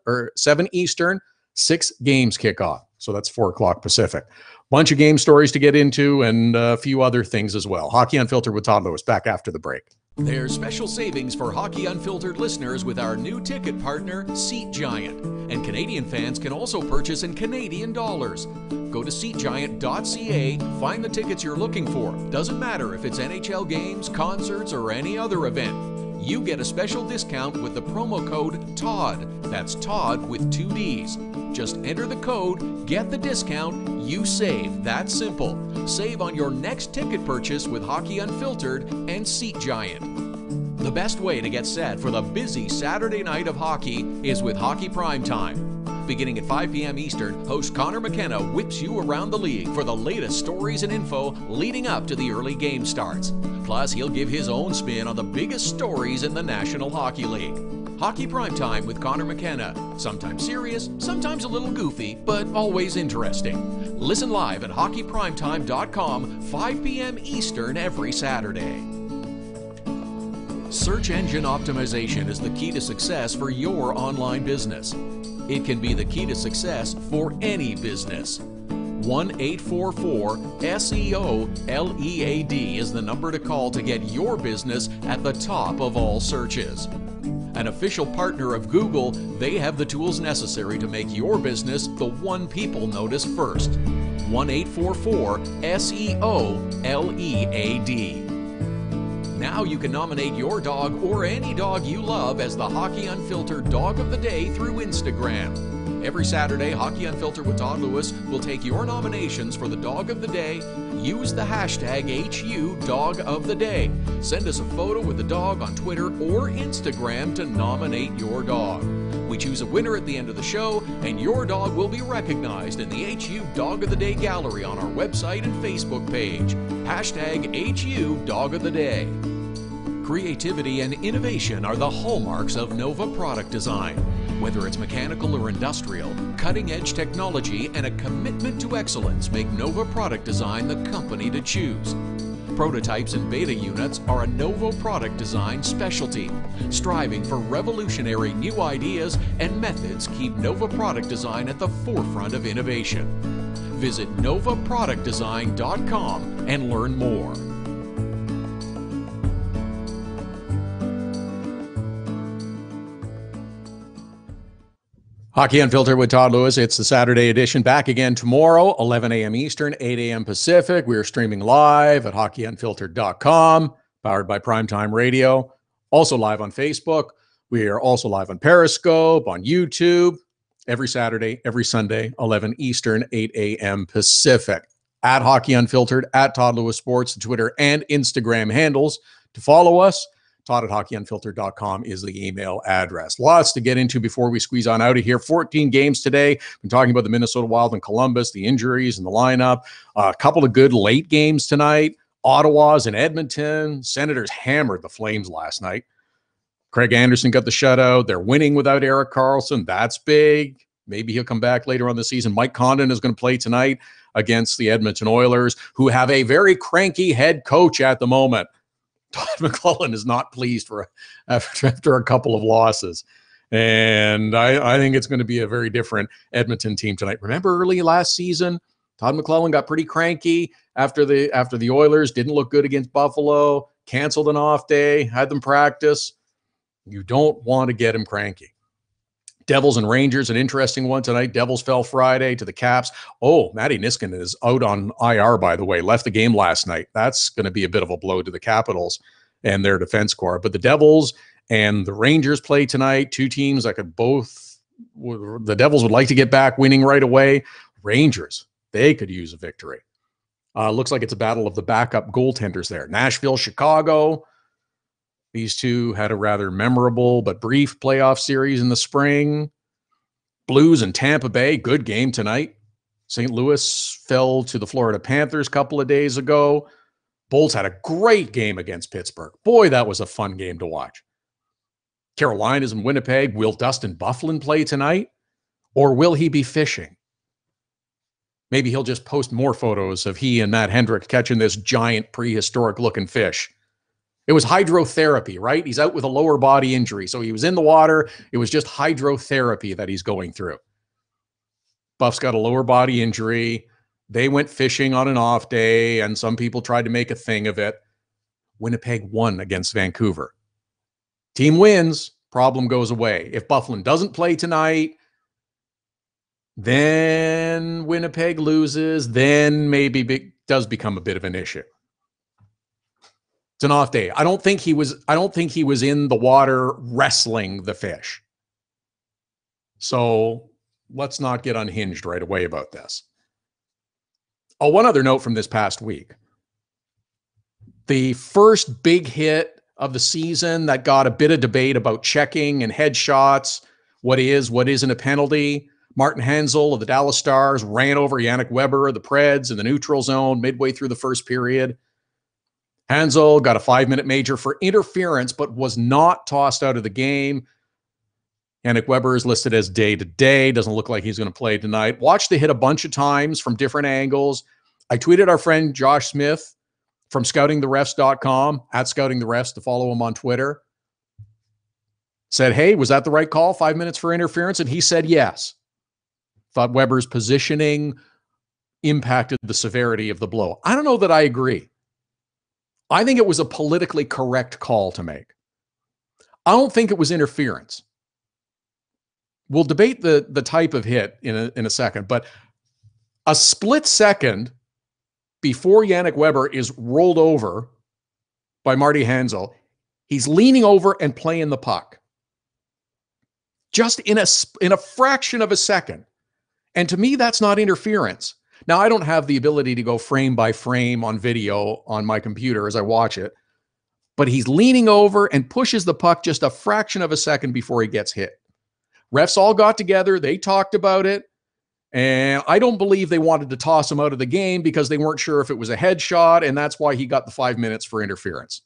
Eastern, 6 games kick off. So that's 4 o'clock Pacific. Bunch of game stories to get into and a few other things as well. Hockey Unfiltered with Todd Lewis, back after the break. There's special savings for Hockey Unfiltered listeners with our new ticket partner, Seat Giant. And Canadian fans can also purchase in Canadian dollars. Go to SeatGiant.ca, find the tickets you're looking for. Doesn't matter if it's NHL games, concerts, or any other event. You get a special discount with the promo code TODD. That's Todd with 2 Ds. Just enter the code, get the discount, you save. That's simple. Save on your next ticket purchase with Hockey Unfiltered and Seat Giant. The best way to get set for the busy Saturday night of hockey is with Hockey Primetime. Beginning at 5 p.m. Eastern, host Connor McKenna whips you around the league for the latest stories and info leading up to the early game starts. Plus, he'll give his own spin on the biggest stories in the National Hockey League. Hockey Primetime with Connor McKenna. Sometimes serious, sometimes a little goofy, but always interesting. Listen live at hockeyprimetime.com, 5 p.m. Eastern every Saturday. Search engine optimization is the key to success for your online business. It can be the key to success for any business. 1-844-SEO-LEAD is the number to call to get your business at the top of all searches. An official partner of Google, they have the tools necessary to make your business the one people notice first. 1-844-SEO-LEAD. Now you can nominate your dog or any dog you love as the Hockey Unfiltered Dog of the Day through Instagram. Every Saturday, Hockey Unfiltered with Todd Lewis will take your nominations for the Dog of the Day. Use the hashtag HU Dog of the Day. Send us a photo with the dog on Twitter or Instagram to nominate your dog. We choose a winner at the end of the show, and your dog will be recognized in the HU Dog of the Day gallery on our website and Facebook page. Hashtag HU Dog of the Day. Creativity and innovation are the hallmarks of Nova Product Design. Whether it's mechanical or industrial, cutting-edge technology and a commitment to excellence make Nova Product Design the company to choose. Prototypes and beta units are a Nova Product Design specialty. Striving for revolutionary new ideas and methods keep Nova Product Design at the forefront of innovation. Visit novaproductdesign.com and learn more. Hockey Unfiltered with Todd Lewis. It's the Saturday edition. Back again tomorrow, 11 a.m. Eastern, 8 a.m. Pacific. We are streaming live at hockeyunfiltered.com, powered by Primetime Radio. Also live on Facebook. We are also live on Periscope, on YouTube, every Saturday, every Sunday, 11 Eastern, 8 a.m. Pacific. at Hockey Unfiltered, at Todd Lewis Sports, the Twitter and Instagram handles to follow us. Todd at hockeyunfiltered.com is the email address. Lots to get into before we squeeze on out of here. 14 games today. Been talking about the Minnesota Wild and Columbus, the injuries and the lineup. A couple of good late games tonight. Ottawa's in Edmonton. Senators hammered the Flames last night. Craig Anderson got the shutout. They're winning without Erik Karlsson. That's big. Maybe he'll come back later on the season. Mike Condon is going to play tonight against the Edmonton Oilers, who have a very cranky head coach at the moment. Todd McLellan is not pleased after a couple of losses. And I think it's going to be a very different Edmonton team tonight. Remember early last season, Todd McLellan got pretty cranky after the Oilers, didn't look good against Buffalo, canceled an off day, had them practice. You don't want to get him cranky. Devils and Rangers, an interesting one tonight. Devils fell Friday to the Caps. Oh, Matty Niskanen is out on IR, by the way. Left the game last night. That's going to be a bit of a blow to the Capitals and their defense corps. But the Devils and the Rangers play tonight. Two teams that could both – the Devils would like to get back winning right away. Rangers, they could use a victory. Looks like it's a battle of the backup goaltenders there. Nashville, Chicago. These two had a rather memorable but brief playoff series in the spring. Blues and Tampa Bay, good game tonight. St. Louis fell to the Florida Panthers a couple of days ago. Bulls had a great game against Pittsburgh. Boy, that was a fun game to watch. Carolinas and Winnipeg. Will Dustin Byfuglien play tonight? Or will he be fishing? Maybe he'll just post more photos of he and Matt Hendrick catching this giant prehistoric-looking fish. It was hydrotherapy, right? He's out with a lower body injury. So he was in the water. It was just hydrotherapy that he's going through. Buff's got a lower body injury. They went fishing on an off day, and some people tried to make a thing of it. Winnipeg won against Vancouver. Team wins, problem goes away. If Byfuglien doesn't play tonight, then Winnipeg loses, then maybe it does become a bit of an issue. It's an off day. I don't think he was in the water wrestling the fish. So let's not get unhinged right away about this. Oh, one other note from this past week. The first big hit of the season that got a bit of debate about checking and headshots, what isn't a penalty. Martin Hanzal of the Dallas Stars ran over Yannick Weber of the Preds in the neutral zone midway through the first period. Hanzal got a 5-minute major for interference, but was not tossed out of the game. Yannick Weber is listed as day-to-day. Doesn't look like he's going to play tonight. Watched the hit a bunch of times from different angles. I tweeted our friend Josh Smith from scoutingtherefs.com, at scoutingtherefs, to follow him on Twitter. Said, hey, was that the right call? 5 minutes for interference? And he said yes. Thought Weber's positioning impacted the severity of the blow. I don't know that I agree. I think it was a politically correct call to make. I don't think it was interference. We'll debate the type of hit in a second, but a split second before Yannick Weber is rolled over by Marty Hanzal, he's leaning over and playing the puck. Just in a fraction of a second. And to me, that's not interference. Now, I don't have the ability to go frame by frame on video on my computer as I watch it, but he's leaning over and pushes the puck just a fraction of a second before he gets hit. Refs all got together. They talked about it. And I don't believe they wanted to toss him out of the game because they weren't sure if it was a headshot, and that's why he got the 5 minutes for interference.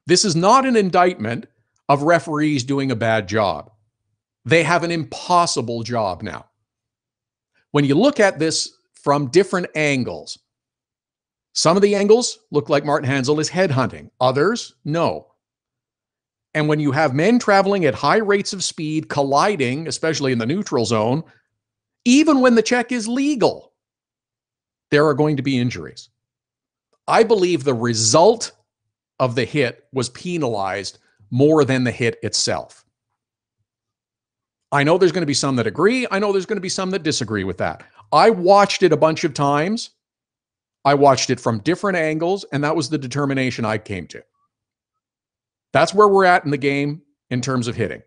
This is not an indictment of referees doing a bad job. They have an impossible job now. When you look at this from different angles, some of the angles look like Martin Hanzal is headhunting. Others, no. And when you have men traveling at high rates of speed, colliding, especially in the neutral zone, even when the check is legal, there are going to be injuries. I believe the result of the hit was penalized more than the hit itself. I know there's going to be some that agree. I know there's going to be some that disagree with that. I watched it a bunch of times. I watched it from different angles, and that was the determination I came to. That's where we're at in the game in terms of hitting.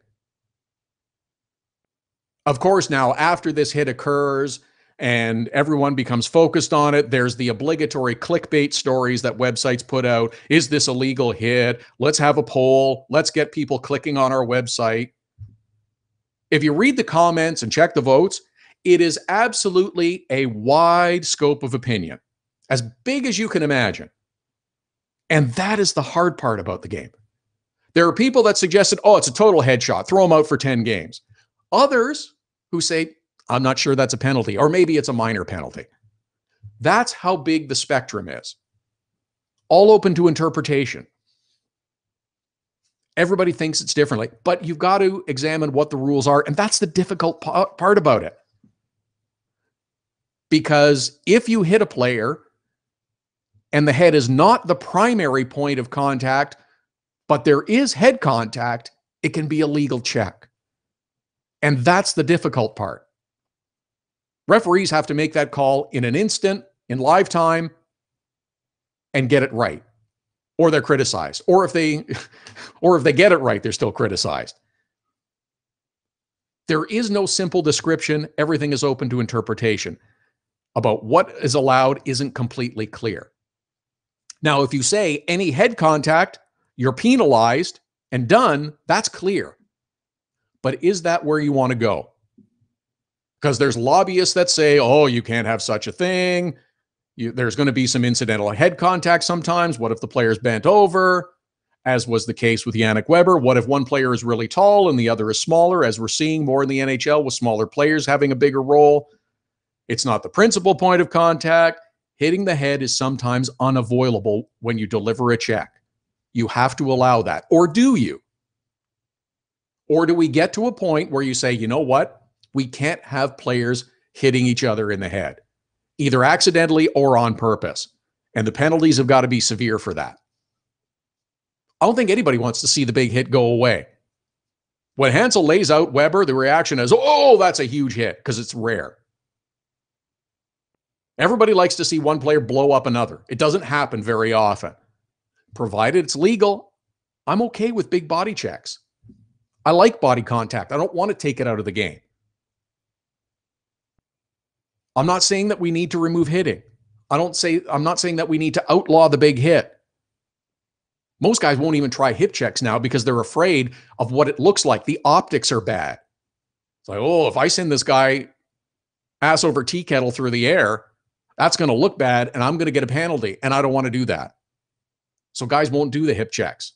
Of course, now, after this hit occurs, and everyone becomes focused on it. There's the obligatory clickbait stories that websites put out. Is this a legal hit? Let's have a poll. Let's get people clicking on our website. If you read the comments and check the votes, it is absolutely a wide scope of opinion, as big as you can imagine. And that is the hard part about the game. There are people that suggested, oh, it's a total headshot, throw them out for 10 games. Others who say, I'm not sure that's a penalty, or maybe it's a minor penalty. That's how big the spectrum is. All open to interpretation. Everybody thinks it's differently, but you've got to examine what the rules are, and that's the difficult part about it. Because if you hit a player and the head is not the primary point of contact, but there is head contact, it can be a legal check. And that's the difficult part. Referees have to make that call in an instant, in live time, and get it right. Or they're criticized. Or if they get it right, they're still criticized. There is no simple description. Everything is open to interpretation. About what is allowed isn't completely clear. Now, if you say any head contact, you're penalized and done, that's clear. But is that where you want to go? Because there's lobbyists that say, oh, you can't have such a thing. There's going to be some incidental head contact sometimes. What if the player's bent over? As was the case with Yannick Weber. What if one player is really tall and the other is smaller, as we're seeing more in the NHL with smaller players having a bigger role? It's not the principal point of contact. Hitting the head is sometimes unavoidable when you deliver a check. You have to allow that. Or do you? Or do we get to a point where you say, you know what? We can't have players hitting each other in the head, either accidentally or on purpose. And the penalties have got to be severe for that. I don't think anybody wants to see the big hit go away. When Hansel lays out Weber, the reaction is, oh, that's a huge hit, because it's rare. Everybody likes to see one player blow up another. It doesn't happen very often. Provided it's legal, I'm okay with big body checks. I like body contact. I don't want to take it out of the game. I'm not saying that we need to remove hitting. I'm not saying that we need to outlaw the big hit. Most guys won't even try hip checks now because they're afraid of what it looks like. The optics are bad. It's like, oh, if I send this guy ass over tea kettle through the air, that's going to look bad and I'm going to get a penalty, and I don't want to do that. So guys won't do the hip checks.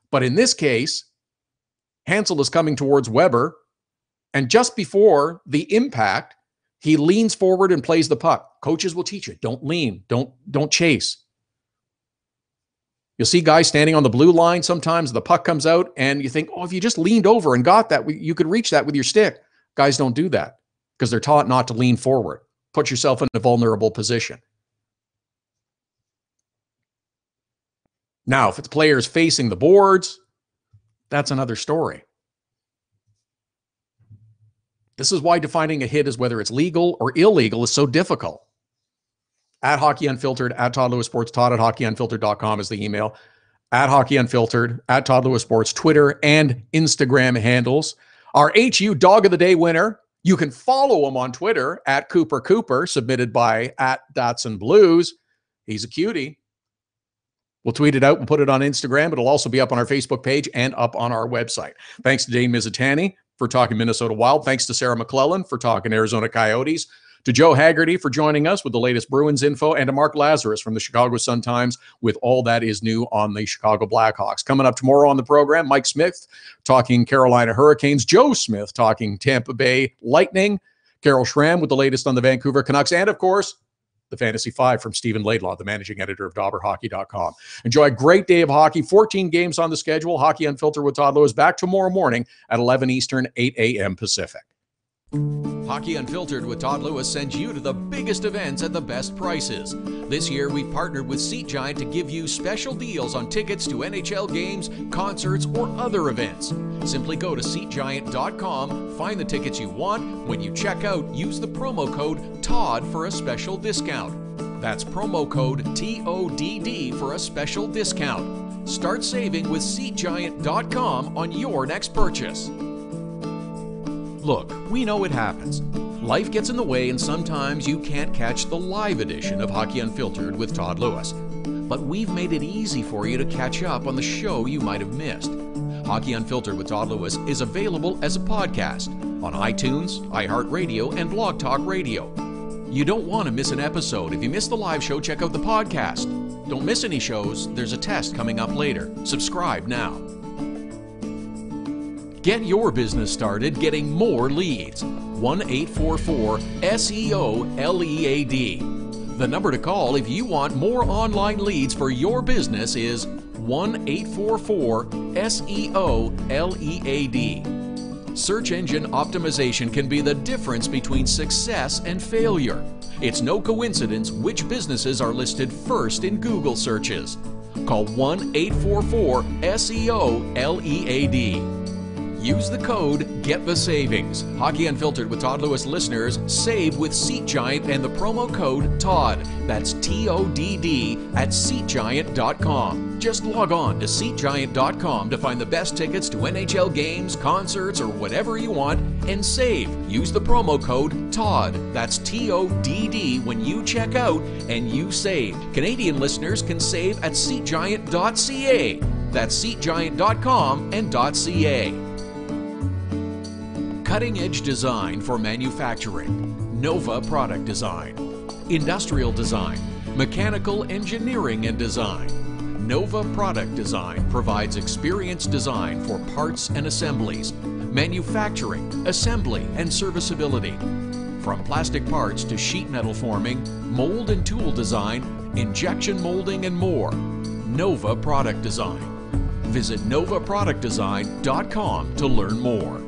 But in this case, Hansel is coming towards Weber, and just before the impact, he leans forward and plays the puck. Coaches will teach you, don't lean, don't chase. You'll see guys standing on the blue line sometimes, the puck comes out, and you think, oh, if you just leaned over and got that, you could reach that with your stick. Guys don't do that because they're taught not to lean forward. Put yourself in a vulnerable position. Now, if it's players facing the boards, that's another story. This is why defining a hit as whether it's legal or illegal is so difficult. At Hockey Unfiltered, at Todd Lewis Sports, Todd at hockeyunfiltered.com is the email. At Hockey Unfiltered, at Todd Lewis Sports, Twitter and Instagram handles. Our HU Dog of the Day winner, you can follow him on Twitter at Cooper Cooper, submitted by at Datsun Blues. He's a cutie. We'll tweet it out and put it on Instagram. It'll also be up on our Facebook page and up on our website. Thanks to Dane Mizutani for talking Minnesota Wild. Thanks to Sarah McClellan for talking Arizona Coyotes. To Joe Haggerty for joining us with the latest Bruins info, and to Mark Lazarus from the Chicago Sun-Times with all that is new on the Chicago Blackhawks. Coming up tomorrow on the program, Mike Smith talking Carolina Hurricanes, Joe Smith talking Tampa Bay Lightning, Carol Schramm with the latest on the Vancouver Canucks, and of course, the Fantasy Five from Stephen Laidlaw, the managing editor of DobberHockey.com. Enjoy a great day of hockey. 14 games on the schedule. Hockey Unfiltered with Todd Lewis back tomorrow morning at 11 Eastern, 8 a.m. Pacific. Hockey Unfiltered with Todd Lewis sends you to the biggest events at the best prices. This year, we've partnered with Seat Giant to give you special deals on tickets to NHL games, concerts, or other events. Simply go to SeatGiant.com, find the tickets you want. When you check out, use the promo code TODD for a special discount. That's promo code TODD for a special discount. Start saving with SeatGiant.com on your next purchase. Look, we know it happens. Life gets in the way and sometimes you can't catch the live edition of Hockey Unfiltered with Todd Lewis. But we've made it easy for you to catch up on the show you might have missed. Hockey Unfiltered with Todd Lewis is available as a podcast on iTunes, iHeartRadio, and Blog Talk Radio. You don't want to miss an episode. If you missed the live show, check out the podcast. Don't miss any shows. There's a test coming up later. Subscribe now. Get your business started getting more leads. 1-844-SEO-LEAD. The number to call if you want more online leads for your business is 1-844-SEO-LEAD. Search engine optimization can be the difference between success and failure. It's no coincidence which businesses are listed first in Google searches. Call 1-844-SEO-LEAD. Use the code Get the Savings. Hockey Unfiltered with Todd Lewis listeners save with SeatGiant and the promo code TODD. That's TODD at SeatGiant.com. Just log on to SeatGiant.com to find the best tickets to NHL games, concerts, or whatever you want and save. Use the promo code TODD. That's TODD when you check out and you saved. Canadian listeners can save at SeatGiant.ca. That's SeatGiant.com and .ca. Cutting-edge design for manufacturing, Nova Product Design. Industrial design, mechanical engineering and design. Nova Product Design provides experienced design for parts and assemblies, manufacturing, assembly, and serviceability. From plastic parts to sheet metal forming, mold and tool design, injection molding, and more. Nova Product Design. Visit novaproductdesign.com to learn more.